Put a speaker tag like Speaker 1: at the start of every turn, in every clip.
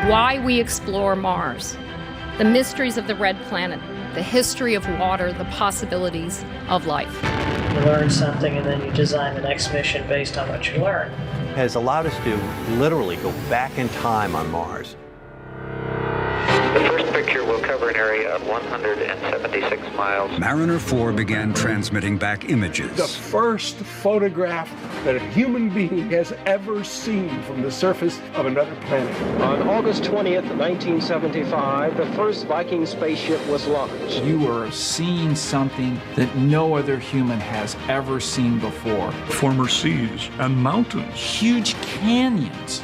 Speaker 1: why we explore Mars, the mysteries of the red planet, the history of water, the possibilities of life.
Speaker 2: You learn something and then you design the next mission based on what you learn.
Speaker 3: Has allowed us to literally go back in time on Mars.
Speaker 4: The first picture will cover an area of 176 miles.
Speaker 5: Mariner 4 began transmitting back images.
Speaker 6: The first photograph that a human being has ever seen from the surface of another planet.
Speaker 7: On August 20th, 1975, the first Viking spaceship was launched.
Speaker 8: You are seeing something that no other human has ever seen before.
Speaker 9: Former seas and mountains.
Speaker 8: Huge canyons.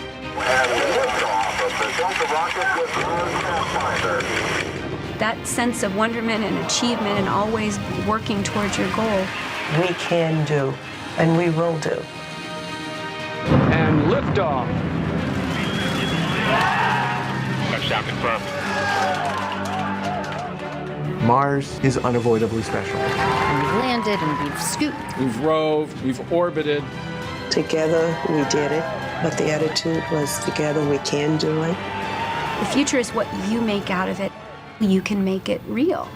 Speaker 10: That sense of wonderment and achievement and always working towards your goal.
Speaker 11: We can do, and we will do.
Speaker 7: And liftoff.
Speaker 4: Touchdown confirmed.
Speaker 12: Mars is unavoidably special.
Speaker 1: We've landed and we've scooped.
Speaker 8: We've roved, we've orbited.
Speaker 11: Together, we did it, but the attitude was together we can do it.
Speaker 10: The future is what you make out of it. You can make it real.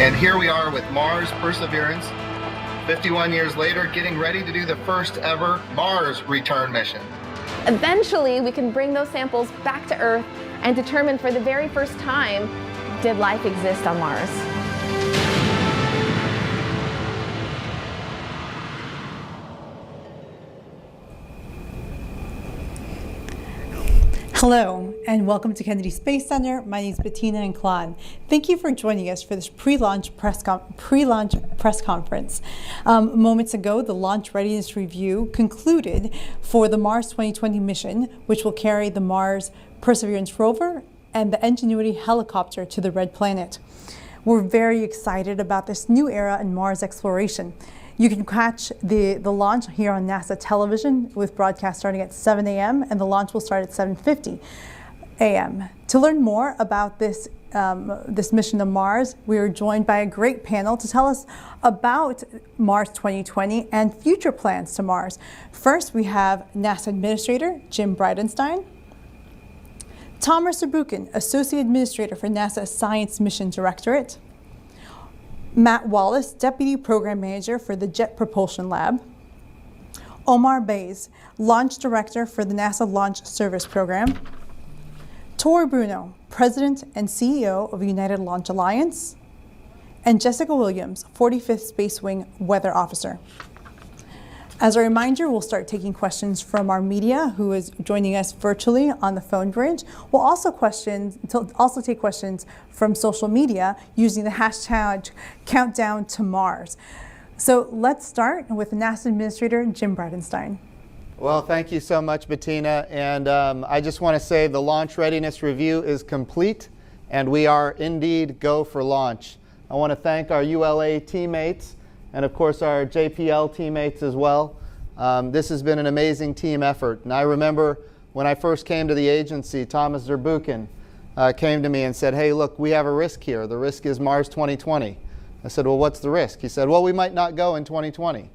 Speaker 13: And here we are with Mars Perseverance, 51 years later, getting ready to do the first ever Mars return mission.
Speaker 14: Eventually, we can bring those samples back to Earth and determine for the very first time, did life exist on Mars?
Speaker 15: Hello, and welcome to Kennedy Space Center. My name is Bettina and Claude. Thank you for joining us for this pre-launch press conference. Moments ago, the launch readiness review concluded for the Mars 2020 mission, which will carry the Mars Perseverance rover and the Ingenuity helicopter to the Red Planet. We're very excited about this new era in Mars exploration. You can catch the launch here on NASA television with broadcast starting at 7 a.m. and the launch will start at 7:50 a.m. To learn more about this mission to Mars, we are joined by a great panel to tell us about Mars 2020 and future plans to Mars. First, we have NASA Administrator Jim Bridenstine, Thomas Zurbuchen, Associate Administrator for NASA's Science Mission Directorate, Matt Wallace, Deputy Program Manager for the Jet Propulsion Lab, Omar Baez, Launch Director for the NASA Launch Service Program, Tory Bruno, President and CEO of United Launch Alliance, and Jessica Williams, 45th Space Wing Weather Officer. As a reminder, we'll start taking questions from our media who is joining us virtually on the phone bridge. We'll also take questions from social media using the hashtag Countdown to Mars. So let's start with NASA Administrator Jim Bridenstine.
Speaker 16: Well, thank you so much, Bettina. And I just want to say the launch readiness review is complete, and we are indeed go for launch. I want to thank our ULA teammates and of course our JPL teammates as well. This has been an amazing team effort. And I remember when I first came to the agency, Thomas Zurbuchen came to me and said, hey, look, we have a risk here. The risk is Mars 2020. I said, well, what's the risk? He said, well, we might not go in 2020.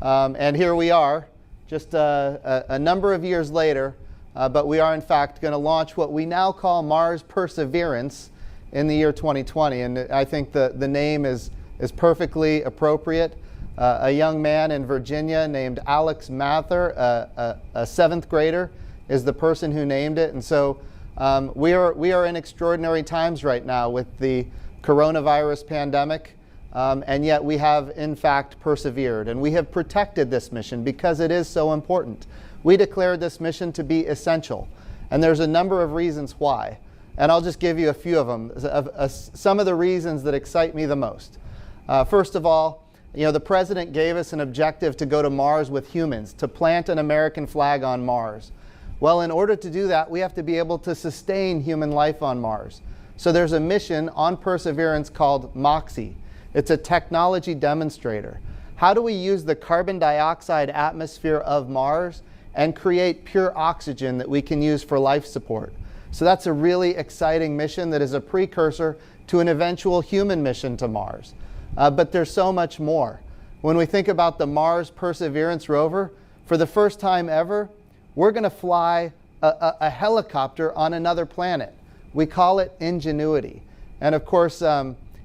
Speaker 16: And here we are, just a number of years later, but we are in fact going to launch what we now call Mars Perseverance in the year 2020. And I think the name is perfectly appropriate. A young man in Virginia named Alex Mather, a seventh grader, is the person who named it. And so we are in extraordinary times right now with the coronavirus pandemic, and yet we have in fact persevered, and we have protected this mission because it is so important. We declared this mission to be essential, and there's a number of reasons why. And I'll just give you a few of them, some of the reasons that excite me the most. First of all, the President gave us an objective to go to Mars with humans, to plant an American flag on Mars. Well, in order to do that, we have to be able to sustain human life on Mars. So there's a mission on Perseverance called MOXIE. It's a technology demonstrator. How do we use the carbon dioxide atmosphere of Mars and create pure oxygen that we can use for life support? So that's a really exciting mission that is a precursor to an eventual human mission to Mars. But there's so much more. When we think about the Mars Perseverance rover, for the first time ever, we're going to fly a helicopter on another planet. We call it Ingenuity. And of course,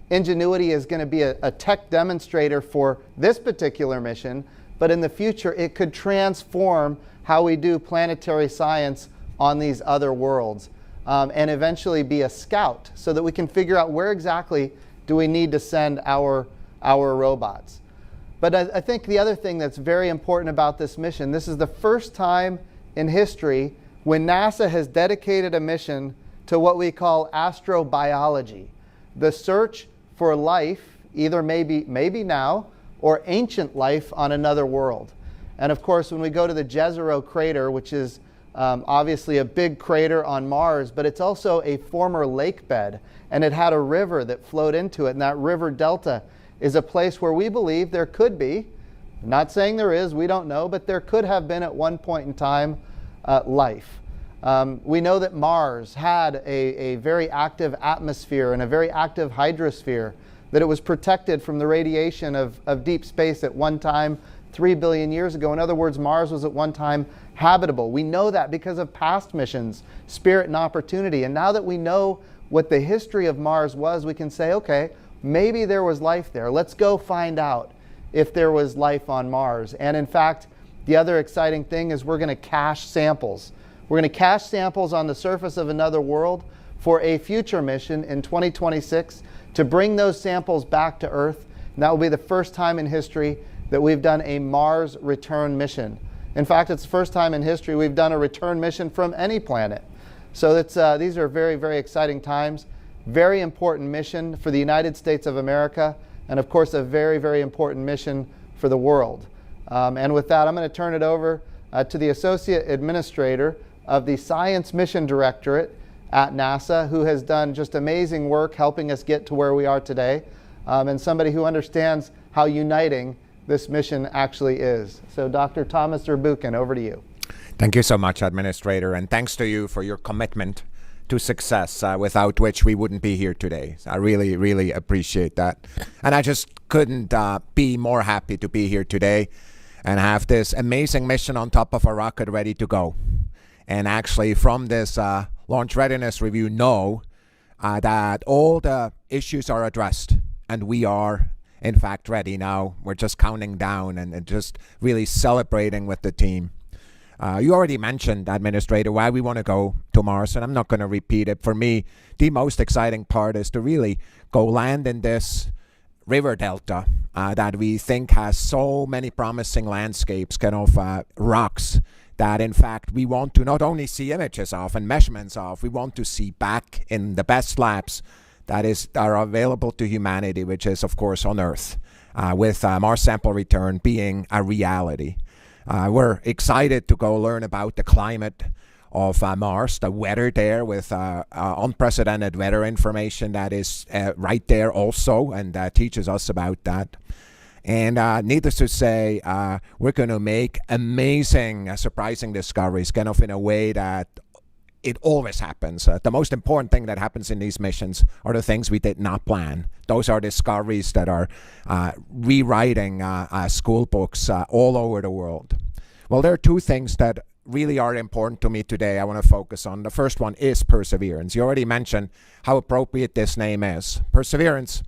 Speaker 16: Ingenuity is going to be a tech demonstrator for this particular mission, but in the future it could transform how we do planetary science on these other worlds, and eventually be a scout so that we can figure out where exactly do we need to send our robots. But I think the other thing that's very important about this mission, this is the first time in history when NASA has dedicated a mission to what we call astrobiology, the search for life, either maybe now, or ancient life on another world. And of course, when we go to the Jezero crater, which is obviously a big crater on Mars, but it's also a former lake bed, and it had a river that flowed into it, and that river delta is a place where we believe there could be, I'm not saying there is, we don't know, but there could have been at one point in time life. We know that Mars had a very active atmosphere and a very active hydrosphere, that it was protected from the radiation of deep space at one time 3 billion years ago. In other words, Mars was at one time habitable. We know that because of past missions, Spirit and Opportunity. And now that we know what the history of Mars was, we can say, okay, maybe there was life there. Let's go find out if there was life on Mars. And in fact, the other exciting thing is we're going to cache samples. We're going to cache samples on the surface of another world for a future mission in 2026 to bring those samples back to Earth. And that will be the first time in history that we've done a Mars return mission. In fact, it's the first time in history we've done a return mission from any planet. So these are very, very exciting times. Very important mission for the United States of America, and of course a very, very important mission for the world. And with that, I'm going to turn it over to the Associate Administrator of the Science Mission Directorate at NASA, who has done just amazing work helping us get to where we are today, and somebody who understands how uniting this mission actually is. So Dr. Thomas Zurbuchen, over to you.
Speaker 17: Thank you so much, Administrator, and thanks to you for your commitment to success, without which we wouldn't be here today. So I really, really appreciate that. And I just couldn't be more happy to be here today and have this amazing mission on top of a rocket ready to go. And actually from this launch readiness review know that all the issues are addressed, and we are in fact ready now. We're just counting down and just really celebrating with the team. You already mentioned, Administrator, why we want to go to Mars, and I'm not going to repeat it. For me, the most exciting part is to really go land in this river delta that we think has so many promising landscapes, kind of rocks, that in fact we want to not only see images of and measurements of, we want to see back in the best labs that are available to humanity, which is of course on Earth, with Mars sample return being a reality. We're excited to go learn about the climate of Mars, the weather there, with unprecedented weather information that is right there also, and teaches us about that. And needless to say, we're going to make amazing, surprising discoveries, kind of in a way that it always happens. The most important thing that happens in these missions are the things we did not plan. Those are discoveries that are rewriting school books all over the world. Well, there are two things that really are important to me today I want to focus on. The first one is Perseverance. You already mentioned how appropriate this name is. Perseverance,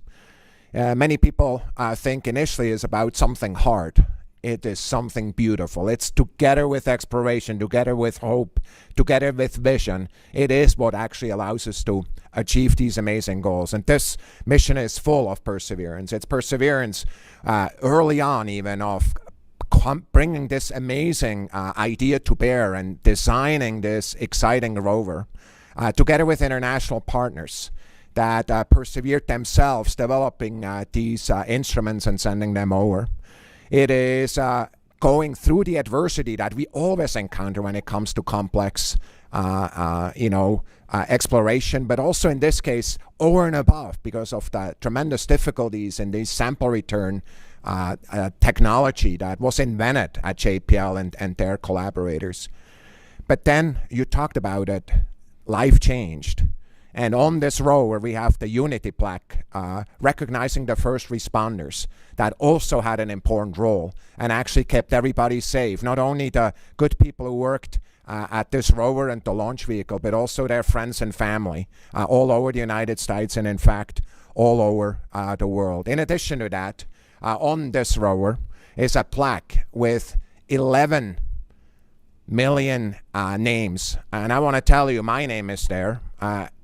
Speaker 17: many people think initially is about something hard. It is something beautiful. It's together with exploration, together with hope, together with vision. It is what actually allows us to achieve these amazing goals. And this mission is full of perseverance. It's perseverance early on even of bringing this amazing idea to bear and designing this exciting rover together with international partners that persevered themselves developing these instruments and sending them over. It is going through the adversity that we always encounter when it comes to complex, exploration, but also in this case, over and above, because of the tremendous difficulties in the sample return technology that was invented at JPL and their collaborators. But then you talked about it, life changed. And on this row where we have the Unity plaque, recognizing the first responders that also had an important role and actually kept everybody safe. Not only the good people who worked at this rover and the launch vehicle, but also their friends and family all over the United States and, in fact, all over the world. In addition to that, on this rover is a plaque with 11 million names. And I want to tell you, my name is there,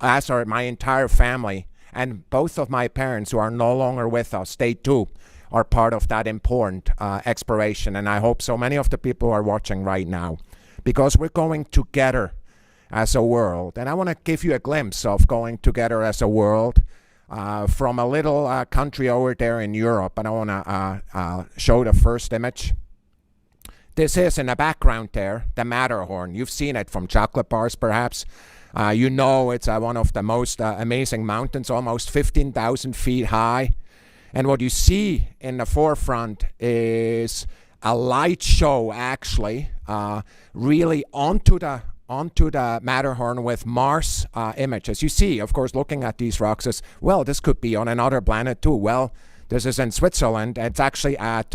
Speaker 17: as are my entire family, and both of my parents who are no longer with us, they too are part of that important exploration. And I hope so many of the people who are watching right now, because we're going together as a world. And I want to give you a glimpse of going together as a world from a little country over there in Europe. And I want to show the first image. This is in the background there, the Matterhorn. You've seen it from chocolate bars, perhaps. You know it's one of the most amazing mountains, almost 15,000 feet high. And what you see in the forefront is a light show, actually, really onto the Matterhorn with Mars images. You see, of course, looking at these rocks as, well, this could be on another planet too. Well, this is in Switzerland. It's actually at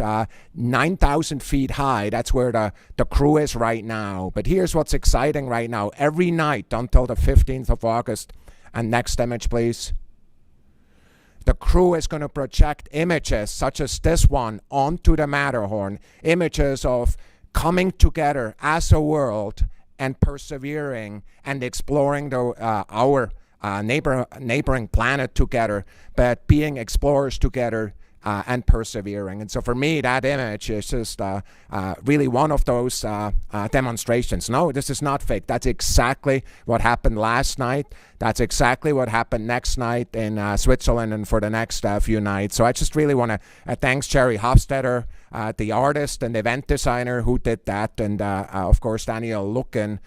Speaker 17: 9,000 feet high. That's where the crew is right now. But here's what's exciting right now. Every night until the 15th of August, and next image, please. The crew is going to project images such as this one onto the Matterhorn, images of coming together as a world and persevering and exploring our neighboring planet together, but being explorers together and persevering. And so for me, that image is just really one of those demonstrations. No, this is not fake. That's exactly what happened last night. That's exactly what happened next night in Switzerland and for the next few nights. So I just really want to thank Jerry Hofstetter, the artist and event designer who did that, and of course Daniel Lucken,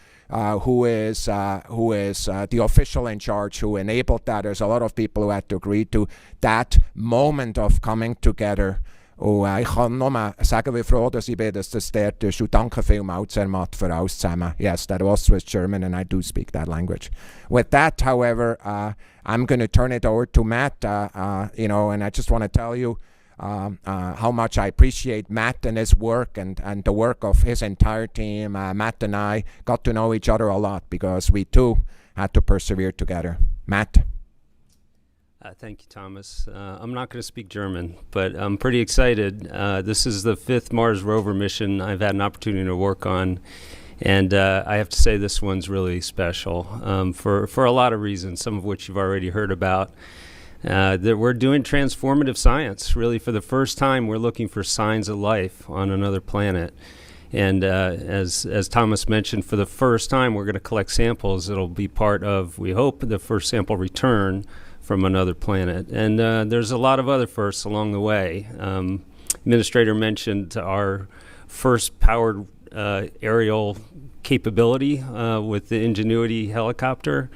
Speaker 17: who is the official in charge who enabled that. There's a lot of people who had to agree to that moment of coming together. Ich kann nur sagen, wie froh dass ich bin, dass das dort ist. Und danke vielmals, Zermatt, für alles zusammen. Yes, that was Swiss German, and I do speak that language. With that, however, I'm going to turn it over to Matt, and I just want to tell you how much I appreciate Matt and his work and the work of his entire team. Matt and I got to know each other a lot because we too had to persevere together. Matt?
Speaker 18: Thank you, Thomas. I'm not going to speak German, but I'm pretty excited. This is the 5th Mars rover mission I've had an opportunity to work on, and I have to say this one's really special for a lot of reasons, some of which you've already heard about. That we're doing transformative science. Really, for the first time, we're looking for signs of life on another planet. And as Thomas mentioned, for the first time, we're going to collect samples that'll be part of, we hope, the first sample return from another planet. And there's a lot of other firsts along the way. Administrator mentioned our first powered aerial capability with the Ingenuity helicopter.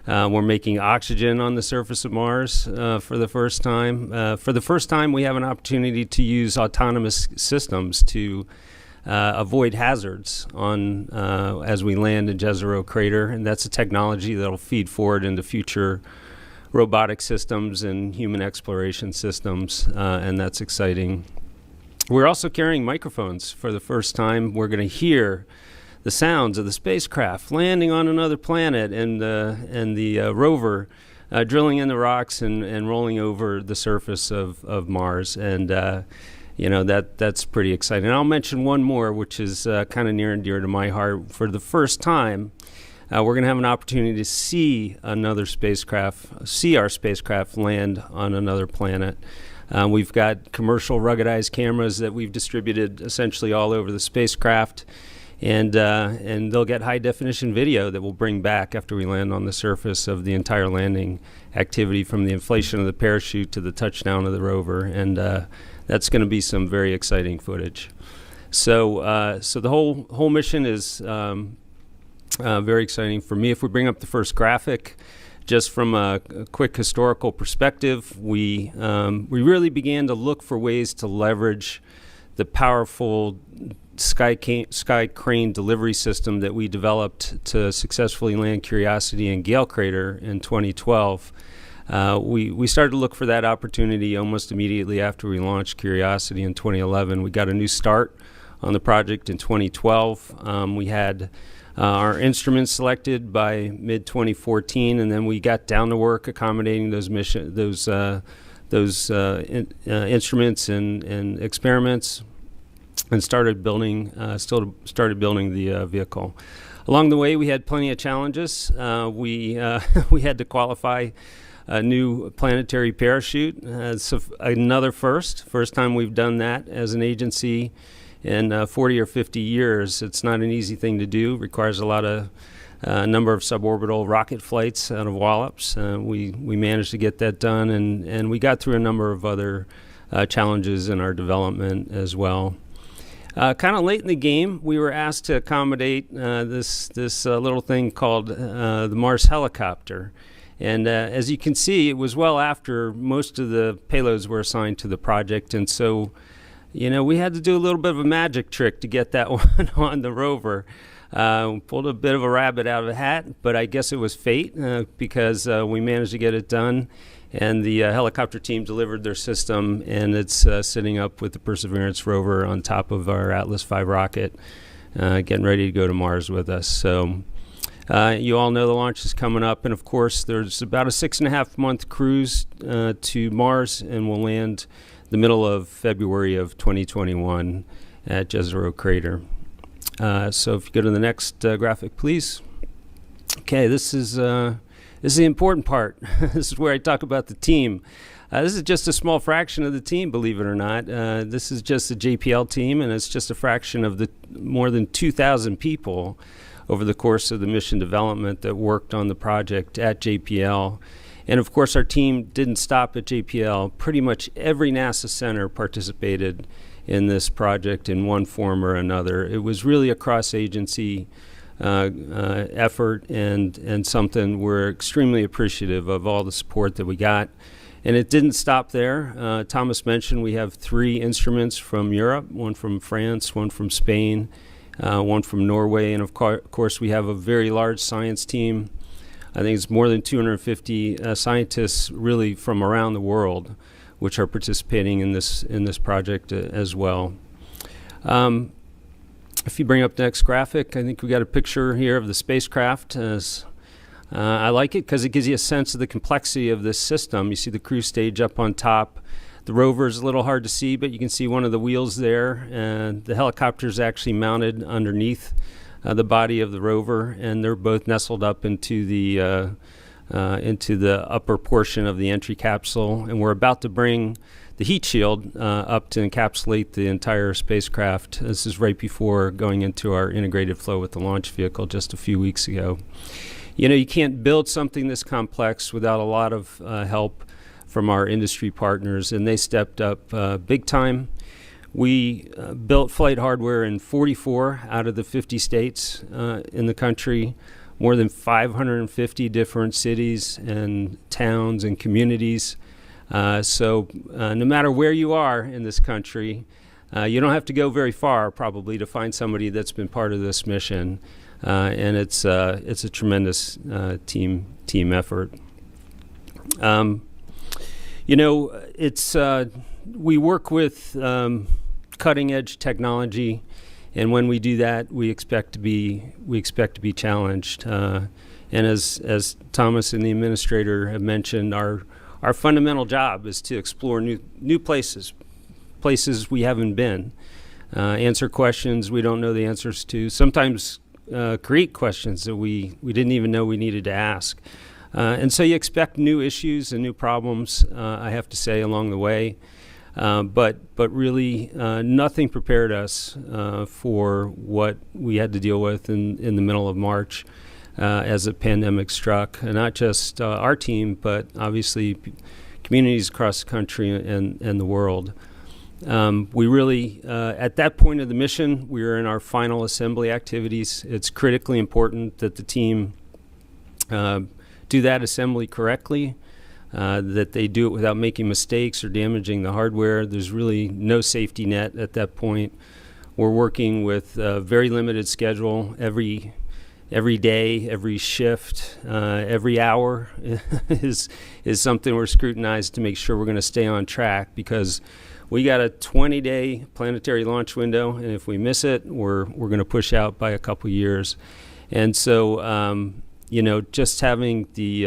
Speaker 18: We're making oxygen on the surface of Mars for the first time. For the first time, we have an opportunity to use autonomous systems to avoid hazards on as we land in Jezero Crater, and that's a technology that'll feed forward into future robotic systems and human exploration systems, and that's exciting. We're also carrying microphones for the first time. We're going to hear the sounds of the spacecraft landing on another planet and the rover drilling in the rocks and rolling over the surface of Mars. And that's pretty exciting. And I'll mention one more, which is kind of near and dear to my heart. For the first time, we're going to have an opportunity to see our spacecraft land on another planet. We've got commercial ruggedized cameras that we've distributed essentially all over the spacecraft. And they'll get high-definition video that we'll bring back after we land on the surface of the entire landing activity, from the inflation of the parachute to the touchdown of the rover. And that's going to be some very exciting footage. So the whole mission is very exciting for me. If we bring up the first graphic, just from a quick historical perspective, we really began to look for ways to leverage the powerful sky crane delivery system that we developed to successfully land Curiosity in Gale Crater in 2012. We started to look for that opportunity almost immediately after we launched Curiosity in 2011. We got a new start on the project in 2012. We had our instruments selected by mid-2014, and then we got down to work accommodating those instruments and experiments, and started building the vehicle. Along the way, we had plenty of challenges. We had to qualify a new planetary parachute. So another first time we've done that as an agency in 40 or 50 years. It's not an easy thing to do. It requires a lot of number of suborbital rocket flights out of Wallace. We managed to get that done, and we got through a number of other challenges in our development as well. Kind of late in the game, we were asked to accommodate this little thing called the Mars helicopter. And as you can see, it was well after most of the payloads were assigned to the project. And so, we had to do a little bit of a magic trick to get that one on the rover. Pulled a bit of a rabbit out of a hat, but I guess it was fate because we managed to get it done. And the helicopter team delivered their system, and it's sitting up with the Perseverance rover on top of our Atlas V rocket, getting ready to go to Mars with us. So you all know the launch is coming up, and of course there's about a 6.5-month cruise to Mars, and we'll land the middle of February of 2021 at Jezero Crater. So if you go to the next graphic, please. Okay, this is the important part. This is where I talk about the team. This is just a small fraction of the team, believe it or not. This is just the JPL team, and it's just a fraction of the more than 2,000 people over the course of the mission development that worked on the project at JPL. And of course, our team didn't stop at JPL. Pretty much every NASA center participated in this project in one form or another. It was really a cross-agency effort, and something we're extremely appreciative of all the support that we got. And it didn't stop there. Thomas mentioned we have 3 instruments from Europe, one from France, one from Spain, one from Norway, and of course we have a very large science team. I think it's more than 250 scientists really from around the world which are participating in this project as well. If you bring up the next graphic, I think we got a picture here of the spacecraft. I like it because it gives you a sense of the complexity of this system. You see the cruise stage up on top. The rover is a little hard to see, but you can see one of the wheels there. And the helicopter is actually mounted underneath the body of the rover, and they're both nestled up into the upper portion of the entry capsule. And we're about to bring the heat shield up to encapsulate the entire spacecraft. This is right before going into our integrated flow with the launch vehicle just a few weeks ago. You can't build something this complex without a lot of help from our industry partners, and they stepped up big time. We built flight hardware in 44 out of the 50 states in the country, more than 550 different cities and towns and communities. So no matter where you are in this country, you don't have to go very far probably to find somebody that's been part of this mission. And it's a tremendous team effort. We work with cutting edge technology, and when we do that, we expect to be challenged. And as Thomas and the administrator have mentioned, our fundamental job is to explore new places we haven't been, answer questions we don't know the answers to, sometimes create questions that we didn't even know we needed to ask. And so you expect new issues and new problems, I have to say, along the way. But really nothing prepared us for what we had to deal with in the middle of March as the pandemic struck. And not just our team, but obviously communities across the country and the world. We really, at that point of the mission, we were in our final assembly activities. It's critically important that the team do that assembly correctly, that they do it without making mistakes or damaging the hardware. There's really no safety net at that point. We're working with a very limited schedule. Every day, every shift, every hour is something we're scrutinized to make sure we're going to stay on track, because we got a 20-day planetary launch window, and if we miss it, we're going to push out by a couple years. And so, just having the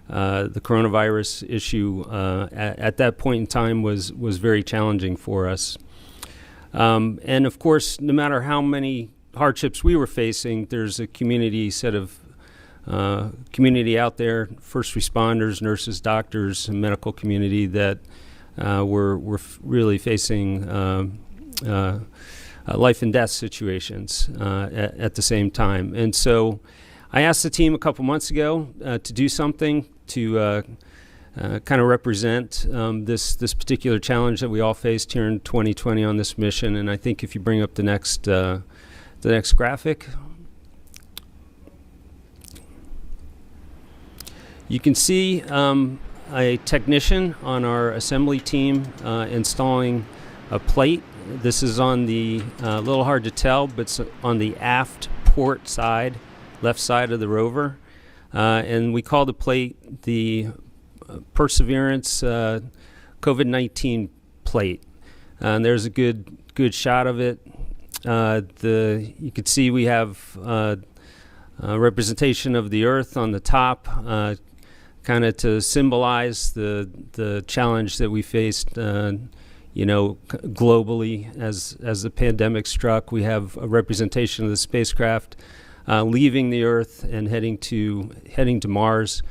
Speaker 18: coronavirus issue at that point in time was very challenging for us. And of course, no matter how many hardships we were facing, there's a community out there, first responders, nurses, doctors, and medical community that were really facing life and death situations at the same time. And so I asked the team a couple months ago to do something to kind of represent this particular challenge that we all faced here in 2020 on this mission. And I think if you bring up the next graphic, you can see a technician on our assembly team installing a plate. This is on the, a little hard to tell, but it's on the aft port side, left side of the rover. And we call the plate the Perseverance COVID-19 plate. And there's a good shot of it. You can see we have representation of the Earth on the top, kind of to symbolize the challenge that we faced, globally as the pandemic struck. We have a representation of the spacecraft leaving the Earth and heading to Mars.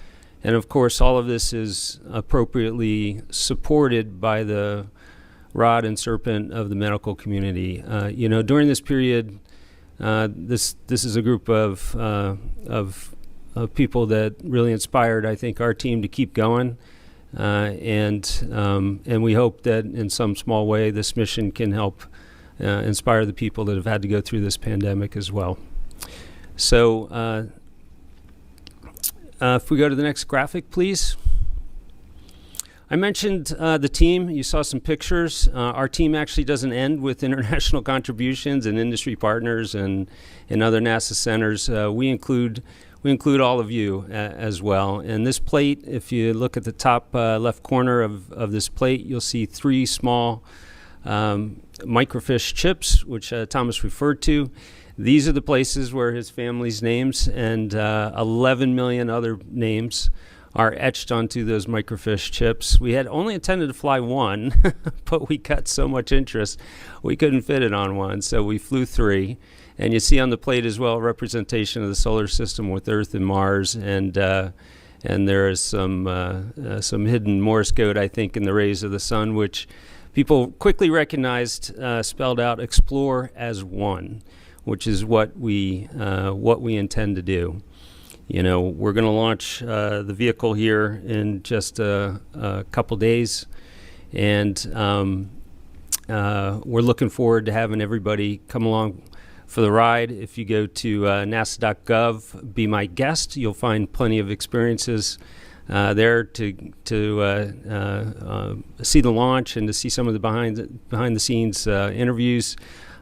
Speaker 18: And of course, all of this is appropriately supported by the rod and serpent of the medical community. During this period, this is a group of people that really inspired, I think, our team to keep going. And we hope that in some small way this mission can help inspire the people that have had to go through this pandemic as well. So if we go to the next graphic, please. I mentioned the team. You saw some pictures. Our team actually doesn't end with international contributions and industry partners and other NASA centers. We include all of you as well. And this plate, if you look at the top left corner of this plate, you'll see 3 small microfiche chips, which Thomas referred to. These are the places where his family's names and 11 million other names are etched onto those microfiche chips. We had only intended to fly one, but we got so much interest, we couldn't fit it on one, so we flew 3. And you see on the plate as well a representation of the solar system with Earth and Mars, and there is some hidden Morse code, I think, in the rays of the sun, which people quickly recognized spelled out "explore as one," which is what we intend to do. We're going to launch the vehicle here in just a couple days, and we're looking forward to having everybody come along for the ride. If you go to nasa.gov, be my guest, you'll find plenty of experiences there to see the launch and to see some of the behind the scenes interviews.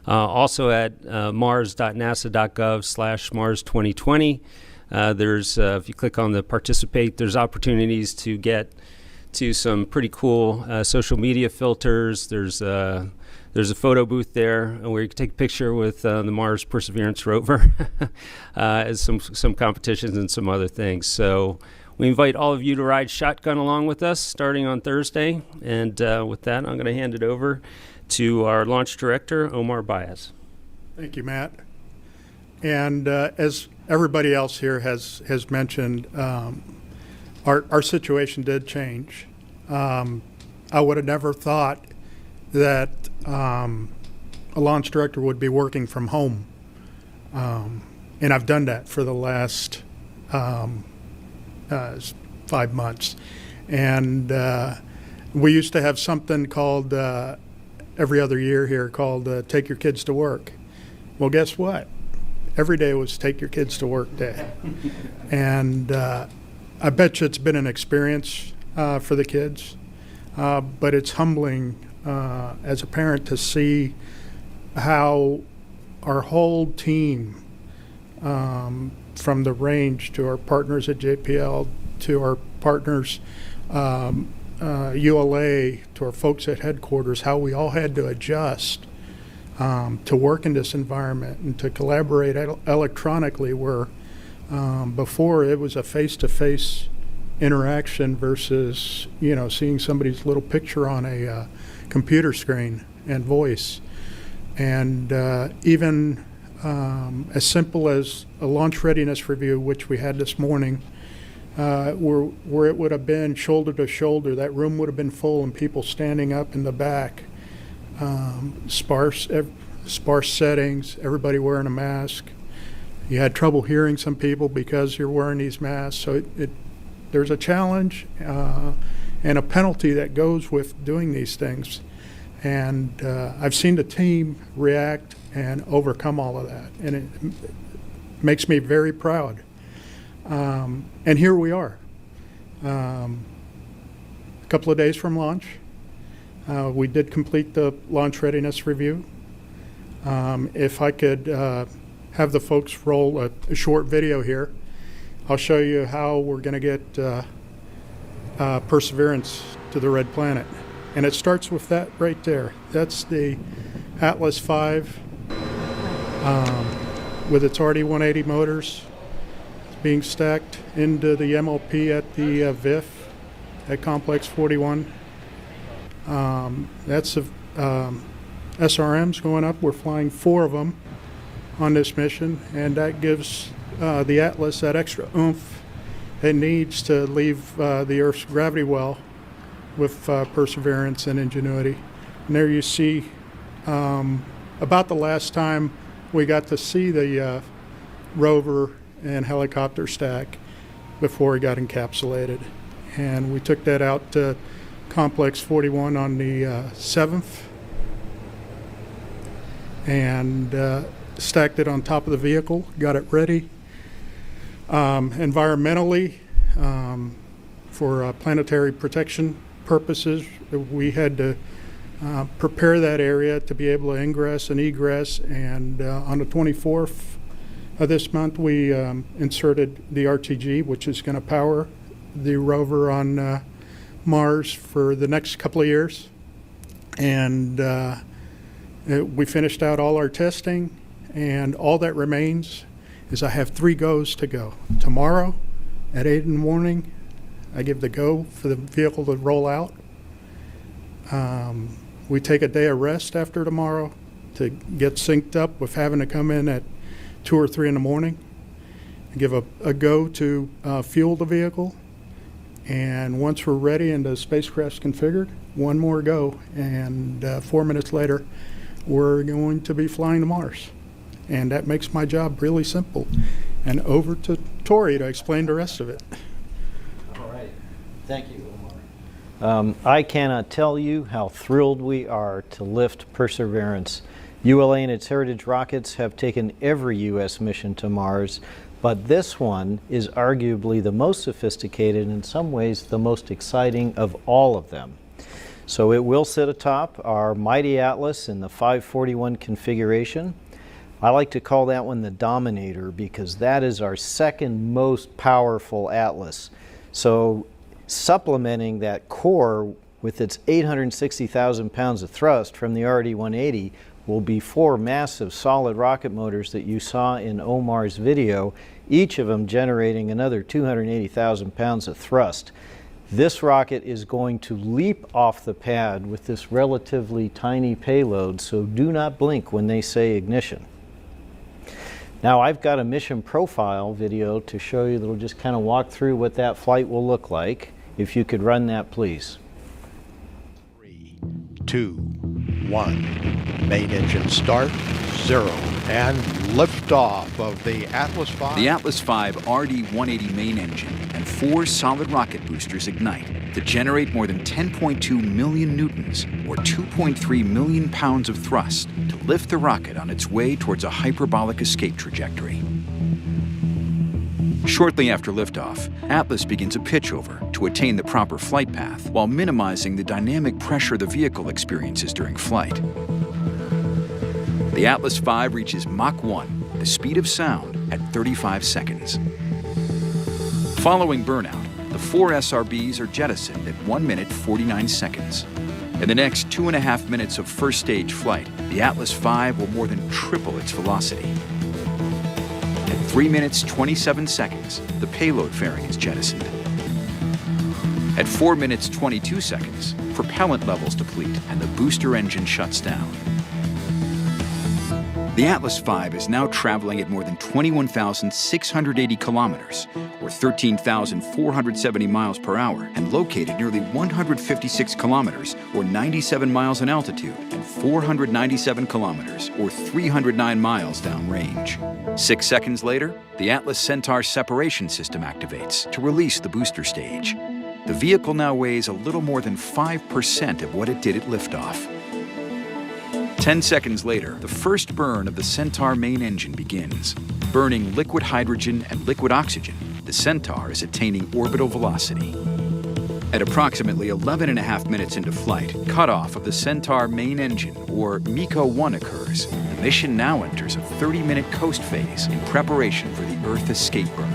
Speaker 18: Also at mars.nasa.gov/Mars2020. There's if you click on the participate, there's opportunities to get to some pretty cool social media filters. There's a photo booth there where you can take a picture with the Mars Perseverance rover, as some competitions and some other things. So we invite all of you to ride shotgun along with us starting on Thursday. And with that, I'm going to hand it over to our launch director, Omar Baez.
Speaker 19: Thank you, Matt. And as everybody else here has mentioned, our situation did change. I would have never thought that a launch director would be working from home. And I've done that for the last 5 months. And we used to have something called every other year here called Take Your Kids to Work. Well, guess what? Every day was Take Your Kids to Work Day. And I bet you it's been an experience for the kids, but it's humbling as a parent to see how our whole team, from the range to our partners at JPL to our partners ULA, to our folks at headquarters, how we all had to adjust to work in this environment and to collaborate electronically, where before it was a face-to-face interaction versus, you know, seeing somebody's little picture on a computer screen and voice. And even as simple as a launch readiness review, which we had this morning, where it would have been shoulder to shoulder, that room would have been full and people standing up in the back, sparse settings, everybody wearing a mask. You had trouble hearing some people because you're wearing these masks. So there's a challenge and a penalty that goes with doing these things. And I've seen the team react and overcome all of that. And it makes me very proud. And here we are. A couple of days from launch. We did complete the launch readiness review. If I could have the folks roll a short video here, I'll show you how we're going to get Perseverance to the red planet. And it starts with that right there. That's the Atlas V with its RD-180 motors being stacked into the MLP at the VIF at Complex 41. That's the SRMs going up. We're flying 4 of them on this mission, and that gives the Atlas that extra oomph it needs to leave the Earth's gravity well with Perseverance and Ingenuity. And there you see about the last time we got to see the rover and helicopter stack before it got encapsulated. And we took that out to Complex 41 on the 7th and stacked it on top of the vehicle, got it ready. Environmentally, for planetary protection purposes, we had to prepare that area to be able to ingress and egress, and on the 24th of this month we inserted the RTG, which is going to power the rover on Mars for the next couple of years. And we finished out all our testing, and all that remains is I have 3 goes to go. Tomorrow at 8 in the morning, I give the go for the vehicle to roll out. We take a day of rest after tomorrow to get synced up with having to come in at 2 or 3 in the morning and give a go to fuel the vehicle. And once we're ready and the spacecraft's configured, 1 more go, and 4 minutes later, we're going to be flying to Mars. And that makes my job really simple. And over to Tory to explain the rest of it.
Speaker 20: All right. Thank you, Omar. I cannot tell you how thrilled we are to lift Perseverance. ULA and its Heritage rockets have taken every U.S. mission to Mars, but this one is arguably the most sophisticated and in some ways the most exciting of all of them. So it will sit atop our mighty Atlas in the 541 configuration. I like to call that one the Dominator because that is our second most powerful Atlas. So supplementing that core with its 860,000 pounds of thrust from the RD-180 will be 4 massive solid rocket motors that you saw in Omar's video, each of them generating another 280,000 pounds of thrust. This rocket is going to leap off the pad with this relatively tiny payload, so do not blink when they say ignition. Now I've got a mission profile video to show you that'll just kind of walk through what that flight will look like. If you could run that, please.
Speaker 21: 3, 2, 1. Main engine start, 0, and liftoff of the Atlas V.
Speaker 22: The Atlas V RD-180 main engine and 4 solid rocket boosters ignite to generate more than 10.2 million newtons, or 2.3 million pounds of thrust, to lift the rocket on its way towards a hyperbolic escape trajectory. Shortly after liftoff, Atlas begins a pitchover to attain the proper flight path while minimizing the dynamic pressure the vehicle experiences during flight. The Atlas V reaches Mach 1, the speed of sound, at 35 seconds. Following burnout, the 4 SRBs are jettisoned at 1 minute 49 seconds. In the next 2.5 minutes of first stage flight, the Atlas V will more than triple its velocity. At 3 minutes 27 seconds, the payload fairing is jettisoned. At 4 minutes 22 seconds, propellant levels deplete and the booster engine shuts down. The Atlas V is now traveling at more than 21,680 kilometers, or 13,470 miles per hour, and located nearly 156 kilometers, or 97 miles in altitude, and 497 kilometers, or 309 miles downrange. 6 seconds later, the Atlas Centaur separation system activates to release the booster stage. The vehicle now weighs a little more than 5% of what it did at liftoff. 10 seconds later, the first burn of the Centaur main engine begins. Burning liquid hydrogen and liquid oxygen, the Centaur is attaining orbital velocity. At approximately 11.5 minutes into flight, cutoff of the Centaur main engine, or MECO-1, occurs. The mission now enters a 30-minute coast phase in preparation for the Earth escape burn.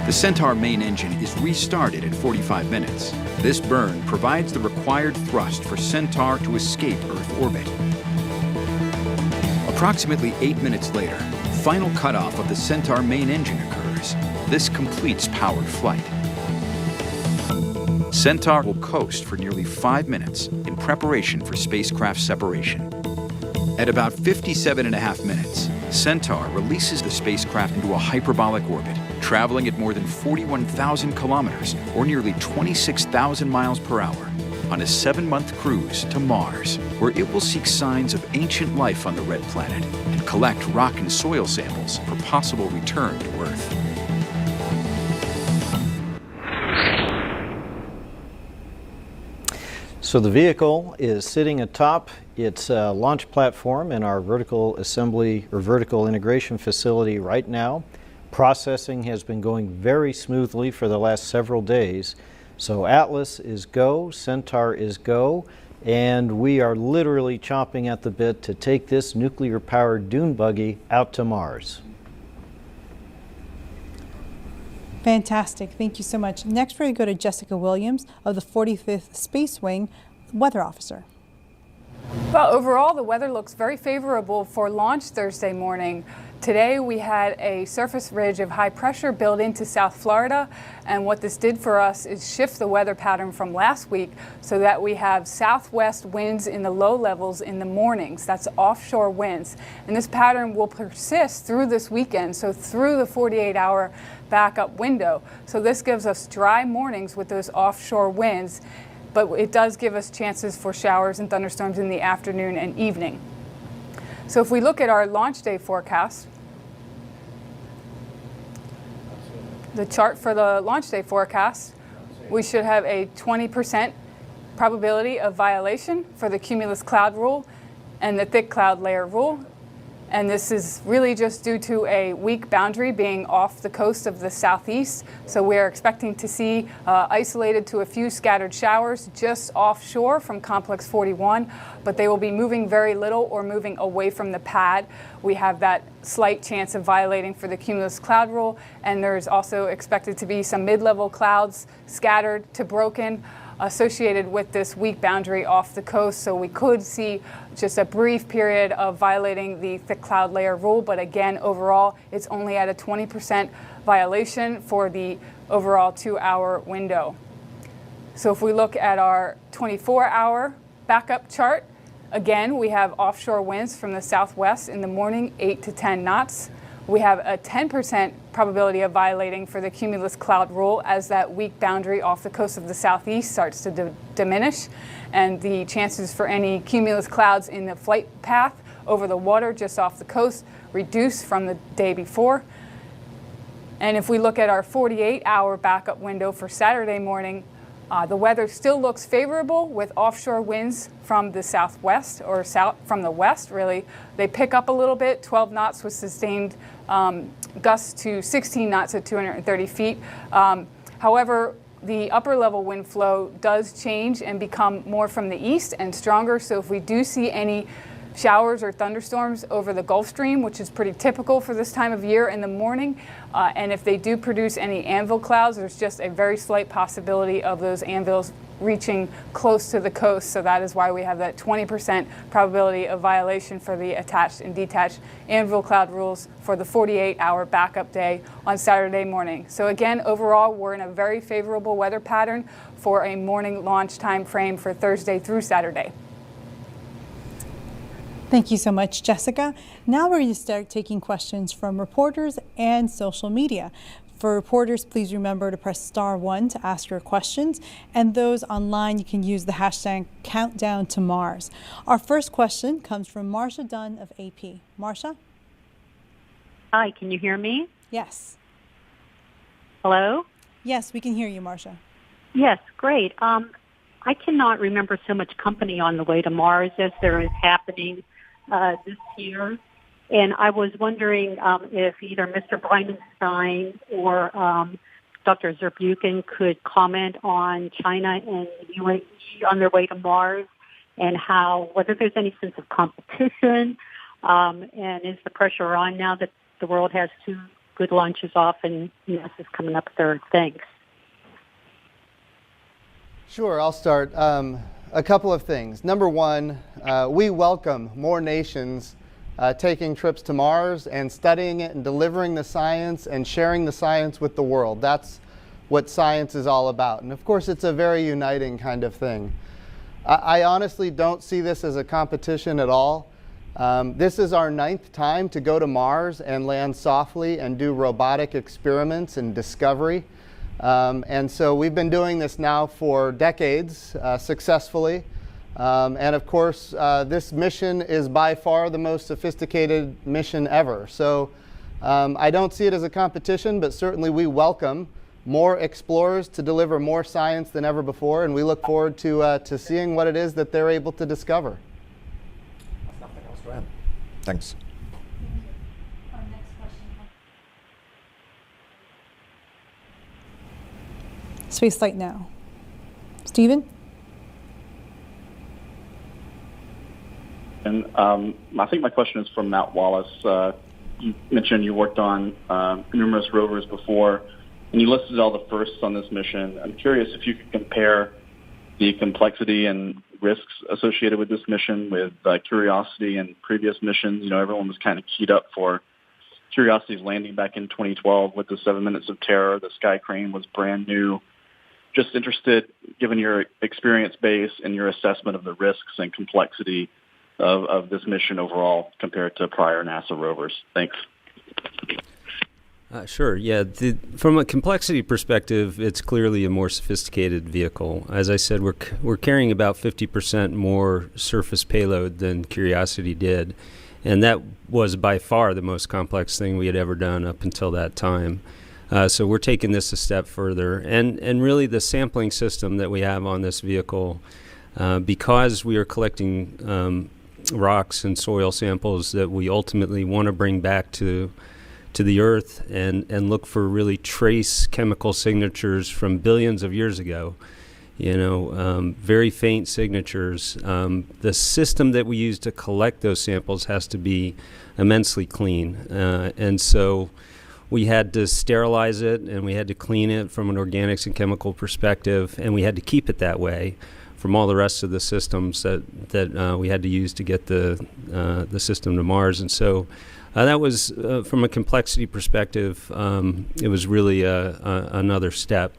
Speaker 22: The Centaur main engine is restarted at 45 minutes. This burn provides the required thrust for Centaur to escape Earth orbit. Approximately 8 minutes later, final cutoff of the Centaur main engine occurs. This completes powered flight. Centaur will coast for nearly 5 minutes in preparation for spacecraft separation. At about 57.5 minutes, Centaur releases the spacecraft into a hyperbolic orbit, traveling at more than 41,000 kilometers, or nearly 26,000 miles per hour, on a 7-month cruise to Mars, where it will seek signs of ancient life on the red planet and collect rock and soil samples for possible return to Earth.
Speaker 20: So the vehicle is sitting atop its launch platform in our vertical assembly or vertical integration facility right now. Processing has been going very smoothly for the last several days. So Atlas is go, Centaur is go, and we are literally chomping at the bit to take this nuclear-powered dune buggy out to Mars.
Speaker 15: Fantastic. Thank you so much. Next, we're going to go to Jessica Williams of the 45th Space Wing, weather officer.
Speaker 2: Well, overall, the weather looks very favorable for launch Thursday morning. Today, we had a surface ridge of high pressure built into South Florida, and what this did for us is shift the weather pattern from last week so that we have southwest winds in the low levels in the mornings. That's offshore winds, and this pattern will persist through this weekend, so through the 48-hour backup window. So this gives us dry mornings with those offshore winds, but it does give us chances for showers and thunderstorms in the afternoon and evening. So if we look at our launch day forecast, the chart for the launch day forecast, we should have a 20% probability of violation for the cumulus cloud rule and the thick cloud layer rule. And this is really just due to a weak boundary being off the coast of the southeast. So we're expecting to see isolated to a few scattered showers just offshore from Complex 41, but they will be moving very little or moving away from the pad. We have that slight chance of violating for the cumulus cloud rule, and there's also expected to be some mid-level clouds scattered to broken associated with this weak boundary off the coast. So we could see just a brief period of violating the thick cloud layer rule, but again, overall, it's only at a 20% violation for the overall 2-hour window. So if we look at our 24-hour backup chart, again, we have offshore winds from the southwest in the morning, 8 to 10 knots. We have a 10% probability of violating for the cumulus cloud rule as that weak boundary off the coast of the southeast starts to diminish, and the chances for any cumulus clouds in the flight path over the water just off the coast reduce from the day before. And if we look at our 48-hour backup window for Saturday morning, the weather still looks favorable with offshore winds from the southwest or from the west, really. They pick up a little bit, 12 knots with sustained gusts to 16 knots at 230 feet. However, the upper level wind flow does change and become more from the east and stronger. So if we do see any showers or thunderstorms over the Gulf Stream, which is pretty typical for this time of year in the morning. And if they do produce any anvil clouds, there's just a very slight possibility of those anvils reaching close to the coast. So that is why we have that 20% probability of violation for the attached and detached anvil cloud rules for the 48-hour backup day on Saturday morning. So again, overall, we're in a very favorable weather pattern for a morning launch time frame for Thursday through Saturday.
Speaker 15: Thank you so much, Jessica. Now we're going to start taking questions from reporters and social media. For reporters, please remember to press *1 to ask your questions. And those online, you can use the hashtag Countdown to Mars. Our first question comes from Marcia Dunn of AP. Marcia?
Speaker 3: Hi, can you hear me?
Speaker 15: Yes.
Speaker 3: Hello?
Speaker 15: Yes, we can hear you, Marcia.
Speaker 3: Yes, great. I cannot remember so much company on the way to Mars as there is happening this year. And I was wondering if either Mr. Bridenstine or Dr. Zurbuchen could comment on China and the UAE on their way to Mars and whether there's any sense of competition and is the pressure on now that the world has 2 good launches off and NASA's coming up third. Thanks.
Speaker 16: Sure, I'll start. A couple of things. Number one, we welcome more nations taking trips to Mars and studying it and delivering the science and sharing the science with the world. That's what science is all about. And of course, it's a very uniting kind of thing. I honestly don't see this as a competition at all. This is our 9th time to go to Mars and land softly and do robotic experiments and discovery. And so we've been doing this now for decades successfully. And of course, this mission is by far the most sophisticated mission ever. So I don't see it as a competition, but certainly we welcome more explorers to deliver more science than ever before, and we look forward to seeing what it is that they're able to discover.
Speaker 17: Nothing else to add. Thanks.
Speaker 15: Spaceflight Now. Stephen?
Speaker 5: And I think my question is from Matt Wallace. You mentioned you worked on numerous rovers before, and you listed all the firsts on this mission. I'm curious if you could compare the complexity and risks associated with this mission with Curiosity and previous missions. You know, everyone was kind of keyed up for Curiosity's landing back in 2012 with the 7 minutes of terror. The Sky Crane was brand new. Just interested, given your experience base and your assessment of the risks and complexity of this mission overall compared to prior NASA rovers. Thanks.
Speaker 18: Sure. Yeah. From a complexity perspective, it's clearly a more sophisticated vehicle. As I said, we're carrying about 50% more surface payload than Curiosity did, and that was by far the most complex thing we had ever done up until that time. So we're taking this a step further, and really the sampling system that we have on this vehicle, because we are collecting rocks and soil samples that we ultimately want to bring back to the Earth and look for really trace chemical signatures from billions of years ago. You know, very faint signatures. The system that we use to collect those samples has to be immensely clean, and so we had to sterilize it and we had to clean it from an organics and chemical perspective, and we had to keep it that way from all the rest of the systems that we had to use to get the system to Mars. And so that was, from a complexity perspective, it was really another step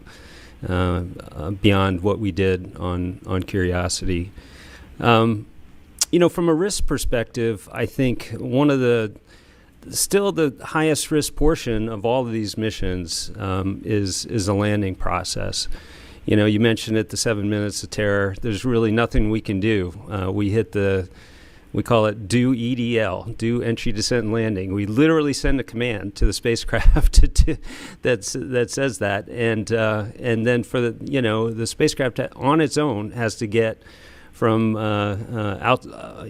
Speaker 18: beyond what we did on Curiosity. You know, from a risk perspective, I think still the highest risk portion of all of these missions is the landing process. You know, you mentioned it, the 7 minutes of terror. There's really nothing we can do. We call it do EDL, do entry, descent, and landing. We literally send a command to the spacecraft that says that, and then for the spacecraft on its own has to get from outside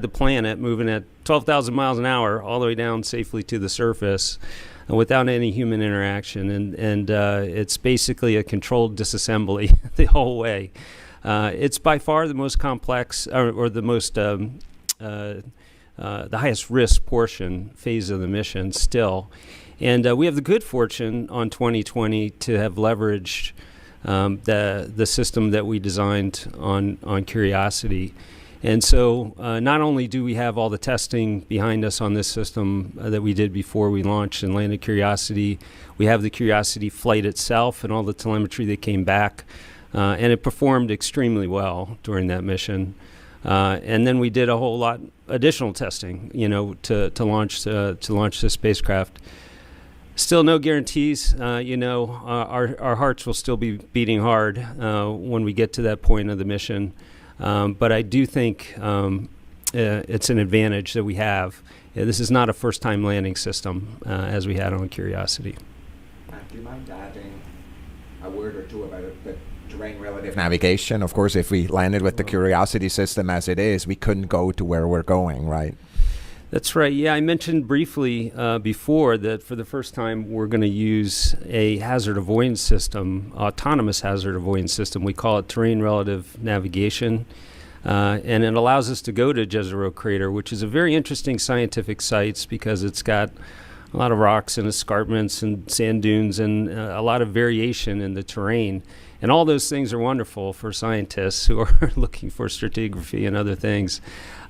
Speaker 18: the planet, moving at 12,000 miles an hour, all the way down safely to the surface, without any human interaction, and it's basically a controlled disassembly the whole way. It's by far the most complex or the most highest risk phase of the mission still. And we have the good fortune on 2020 to have leveraged the system that we designed on Curiosity. And so not only do we have all the testing behind us on this system that we did before we launched and landed Curiosity, we have the Curiosity flight itself and all the telemetry that came back. And it performed extremely well during that mission. And then we did a whole lot additional testing, to launch the spacecraft. Still no guarantees. Our hearts will still be beating hard when we get to that point of the mission. But I do think it's an advantage that we have. This is not a first-time landing system as we had on Curiosity.
Speaker 17: Do you mind adding a word or two about the terrain relative navigation? Of course, if we landed with the Curiosity system as it is, we couldn't go to where we're going, right?
Speaker 18: That's right. Yeah, I mentioned briefly before that for the first time we're going to use a hazard avoidance system, autonomous hazard avoidance system. We call it terrain relative navigation. And it allows us to go to Jezero Crater, which is a very interesting scientific site because it's got a lot of rocks and escarpments and sand dunes and a lot of variation in the terrain. And all those things are wonderful for scientists who are looking for stratigraphy and other things.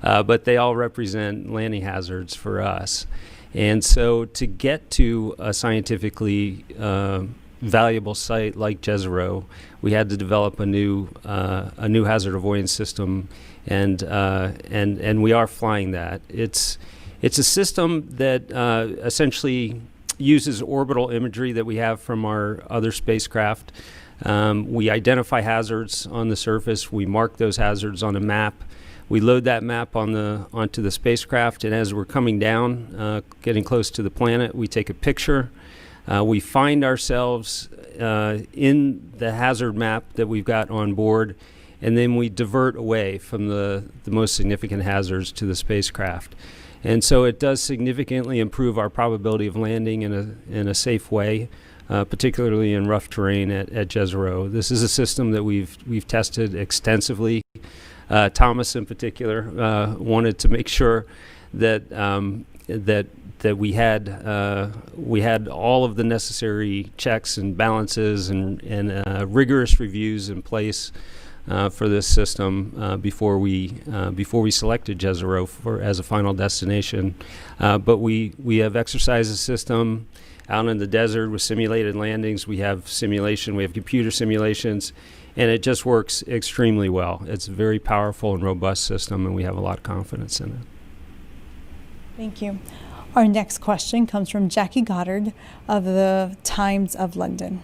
Speaker 18: But they all represent landing hazards for us. And so to get to a scientifically valuable site like Jezero, we had to develop a new hazard avoidance system, and we are flying that. It's a system that essentially uses orbital imagery that we have from our other spacecraft. We identify hazards on the surface. We mark those hazards on a map. We load that map onto the spacecraft, and as we're coming down, getting close to the planet, we take a picture. We find ourselves in the hazard map that we've got on board, and then we divert away from the most significant hazards to the spacecraft. And so it does significantly improve our probability of landing in a safe way, particularly in rough terrain at Jezero. This is a system that we've tested extensively. Thomas, in particular, wanted to make sure that that we had all of the necessary checks and balances and rigorous reviews in place for this system before we selected Jezero as a final destination. But we have exercised the system out in the desert with simulated landings. We have computer simulations, and it just works extremely well. It's a very powerful and robust system, and we have a lot of confidence in it.
Speaker 15: Thank you. Our next question comes from Jackie Goddard of the Times of London.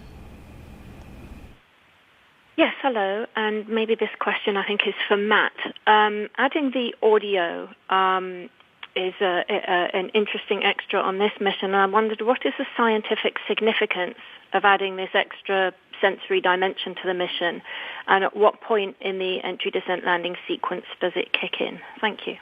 Speaker 6: Yes, hello, and maybe this question I think is for Matt. Adding the audio is an interesting extra on this mission, and I wondered what is the scientific significance of adding this extra sensory dimension to the mission, and at what point in the entry, descent, landing sequence does it kick in? Thank you.